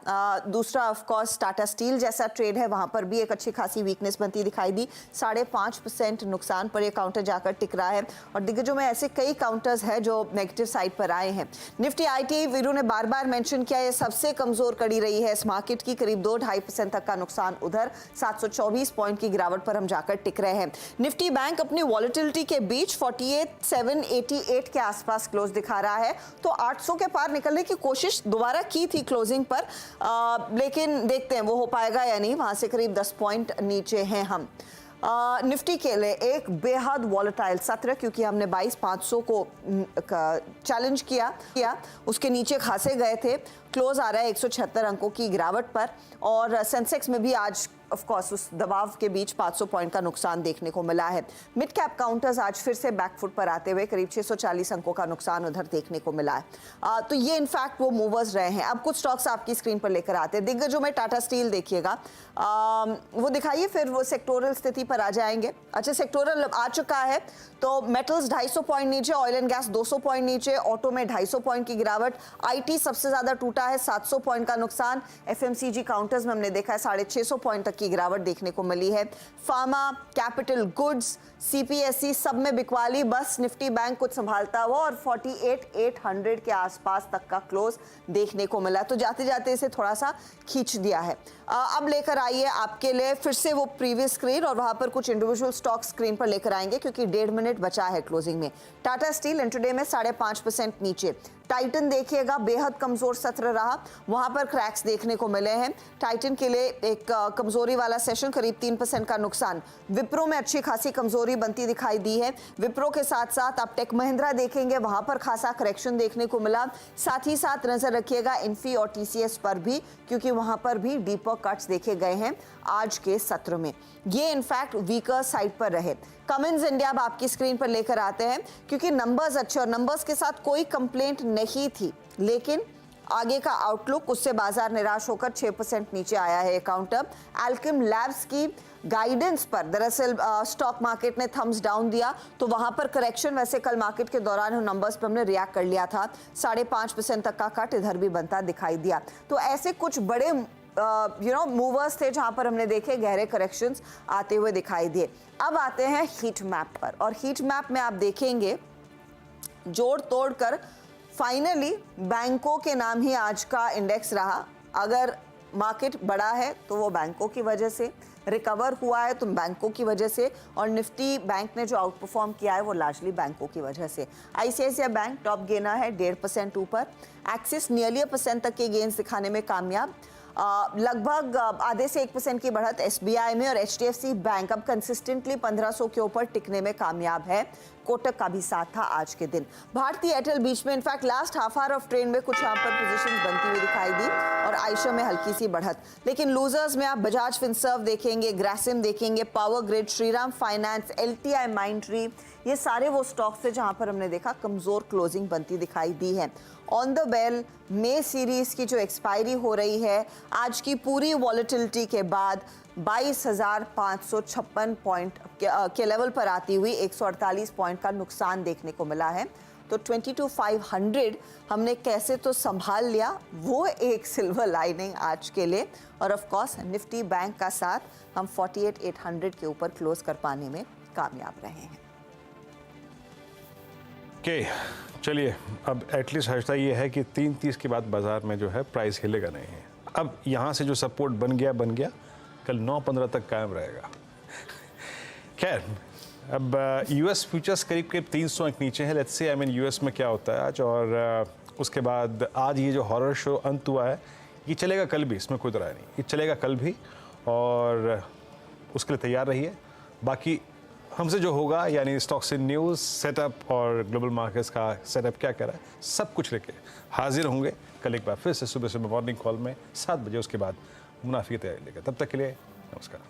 दूसरा ऑफ कोर्स टाटा स्टील जैसा ट्रेड है, वहां पर भी एक अच्छी खासी वीकनेस बनती दिखाई दी। 5.5% नुकसान पर ये काउंटर जाकर टिक रहा है और दिग्गजों में ऐसे कई काउंटर्स हैं जो नेगेटिव साइड पर आए हैं। निफ्टी आईटी वीरू ने बार बार मेंशन किया, ये सबसे कमजोर कड़ी रही है इस मार्केट की, करीब 2-2.5% तक का नुकसान उधर, 724 पॉइंट की गिरावट पर हम जाकर टिक रहे हैं। निफ्टी बैंक अपनी वॉलेटिलिटी के बीच 48,788 के आसपास क्लोज दिखा रहा है, तो 800 के पार निकलने की कोशिश दोबारा की थी क्लोजिंग पर, लेकिन देखते हैं वो हो पाएगा या नहीं। वहां से करीब 10 पॉइंट नीचे हैं हम। निफ्टी के लिए एक बेहद वॉलेटाइल सत्र, क्योंकि हमने 22,500 को चैलेंज किया, उसके नीचे खासे गए थे। क्लोज आ रहा है 176 अंकों की गिरावट पर और सेंसेक्स में भी आज ऑफ कोर्स उस दबाव के बीच 500 पॉइंट का नुकसान देखने को मिला है। मिड कैप काउंटर्स आज फिर से बैकफुट पर आते हुए करीब 640 अंकों का नुकसान उधर देखने को मिला है। तो ये इनफैक्ट वो मूवर्स रहे हैं। अब कुछ स्टॉक्स आपकी स्क्रीन पर लेकर आते हैं। दिग्गजों में टाटा स्टील देखिएगा, वो दिखाइए, फिर वो सेक्टोरल स्थिति पर आ जाएंगे। अच्छा, सेक्टोरल आ चुका है तो मेटल्स 250 पॉइंट नीचे, ऑयल एंड गैस 200 पॉइंट नीचे, ऑटो में 250 पॉइंट की गिरावट, आईटी सबसे ज्यादा टूटा है, 700 पॉइंट का नुकसान। एफएमसीजी काउंटर्स में हमने देखा है 650 पॉइंट तक की गिरावट देखने को मिली है। फार्मा, कैपिटल गुड्स, सीपीएसई सब में बिकवाली, बस निफ्टी बैंक कुछ संभालता हुआ और 48,800 के आसपास तक का क्लोज देखने को मिला। तो जाते जाते इसे थोड़ा सा खींच दिया है। अब लेकर आइए आपके लिए फिर से वो प्रीवियस स्क्रीन और वहां पर कुछ इंडिविजुअल स्टॉक स्क्रीन पर लेकर आएंगे क्योंकि 1.5 मिनट बचा है क्लोजिंग में। टाटा स्टील इंट्राडे में 5.5% नीचे। टाइटन देखिएगा, बेहद कमजोर सत्र रहा, वहां पर क्रैक्स देखने को मिले हैं। टाइटन के लिए एक कमजोरी वाला सेशन, करीब 3% का नुकसान। विप्रो में अच्छी खासी कमजोरी बनती दिखाई दी है। विप्रो के साथ साथ आप टेक महिंद्रा देखेंगे, वहां पर खासा करेक्शन देखने को मिला। साथ ही साथ नजर रखिएगा इन्फी और टीसीएस पर भी, क्योंकि वहां पर भी डीपर कट्स देखे गए हैं आज के सत्र में। ये इनफैक्ट वीकर साइड पर रहे। कमिंस इंडिया अब आपकी स्क्रीन पर लेकर आते हैं क्योंकि नंबर्स अच्छे और नंबर्स के साथ कोई कंप्लेंट नहीं थी, लेकिन आगे का आउटलुक, उससे बाजार निराश होकर 6% नीचे आया है काउंटर। अल्केम लैब्स की गाइडेंस पर दरअसल स्टॉक मार्केट ने थम्स डाउन दिया, तो वहां पर करेक्शन, वैसे कल मार्केट के दौरान उन नंबर्स पर हमने रिएक्ट कर लिया था। 5.5% तक का कट इधर भी बनता दिखाई दिया। तो ऐसे कुछ बड़े मूवर्स थे जहां पर हमने देखे गहरे करेक्शंस आते हुए दिखाई दिए। अब आते हैं हीट मैप पर, और हीट मैप में आप देखेंगे जोड़ तोड़ कर फाइनली बैंकों के नाम ही आज का इंडेक्स रहा। अगर मार्केट बड़ा है तो वो बैंकों की वजह से, रिकवर हुआ है तो बैंकों की वजह से, और निफ्टी बैंक ने जो आउट परफॉर्म किया है वो लार्जली बैंकों की वजह से। आईसीआईसीआई बैंक टॉप गेनर है 1.5% ऊपर। एक्सिस नियरली 1% तक के गेन्स दिखाने में कामयाब। लगभग आधे से 1% की बढ़त एसबीआई में, और एचडीएफसी बैंक अब कंसिस्टेंटली 1500 के ऊपर टिकने में कामयाब है। कोटक का भी साथ था आज के दिन। भारतीय एयरटेल बीच में in fact last half hour of trade में कुछ यहाँ पर पोजीशंस बनती हुई दिखाई दी और आयशा में हल्की सी बढ़त। लेकिन लूजर्स में आप बजाज फिनसर्व देखेंगे, ग्रासिम देखेंगे, power grid, Shriram finance, LTI Mindtree, ये सारे वो स्टॉक्स थे जहां पर हमने देखा कमजोर क्लोजिंग बनती दिखाई दी है। On the bell May series की जो एक्सपायरी हो रही है, आज की पूरी वॉलेटिलिटी के बाद 22,556 पॉइंट के लेवल पर आती हुई 148 पॉइंट का नुकसान देखने को मिला है। तो 22,500 हमने कैसे तो संभाल लिया, वो एक सिल्वर लाइनिंग आज के लिए। और ऑफ कोर्स निफ्टी बैंक का साथ हम 48,800 के ऊपर क्लोज कर पाने में कामयाब रहे हैं। ओके, चलिए अब एटलीस्ट हर्षता ये है कि 3:30 के बाद बाजार में जो है प्राइस हिलेगा नहीं है। अब यहाँ से जो सपोर्ट बन गया, कल 9:15 तक कायम रहेगा। खैर, अब यूएस फ्यूचर्स करीब 300 अंक नीचे है। लेट्स से यूएस में क्या होता है आज, और उसके बाद आज ये जो हॉरर शो अंत हुआ है, ये चलेगा कल भी, इसमें कोई राय नहीं, ये चलेगा कल भी, और उसके लिए तैयार रहिए। बाकी हमसे जो होगा, यानी स्टॉक्स इन न्यूज़, सेटअप और ग्लोबल मार्केट्स का सेटअप क्या कर रहा है, सब कुछ लेके हाजिर होंगे कल एक बार फिर से सुबह मॉर्निंग कॉल में 7 बजे, उसके बाद मुनाफी की तैयारी लेकर। तब तक के लिए नमस्कार।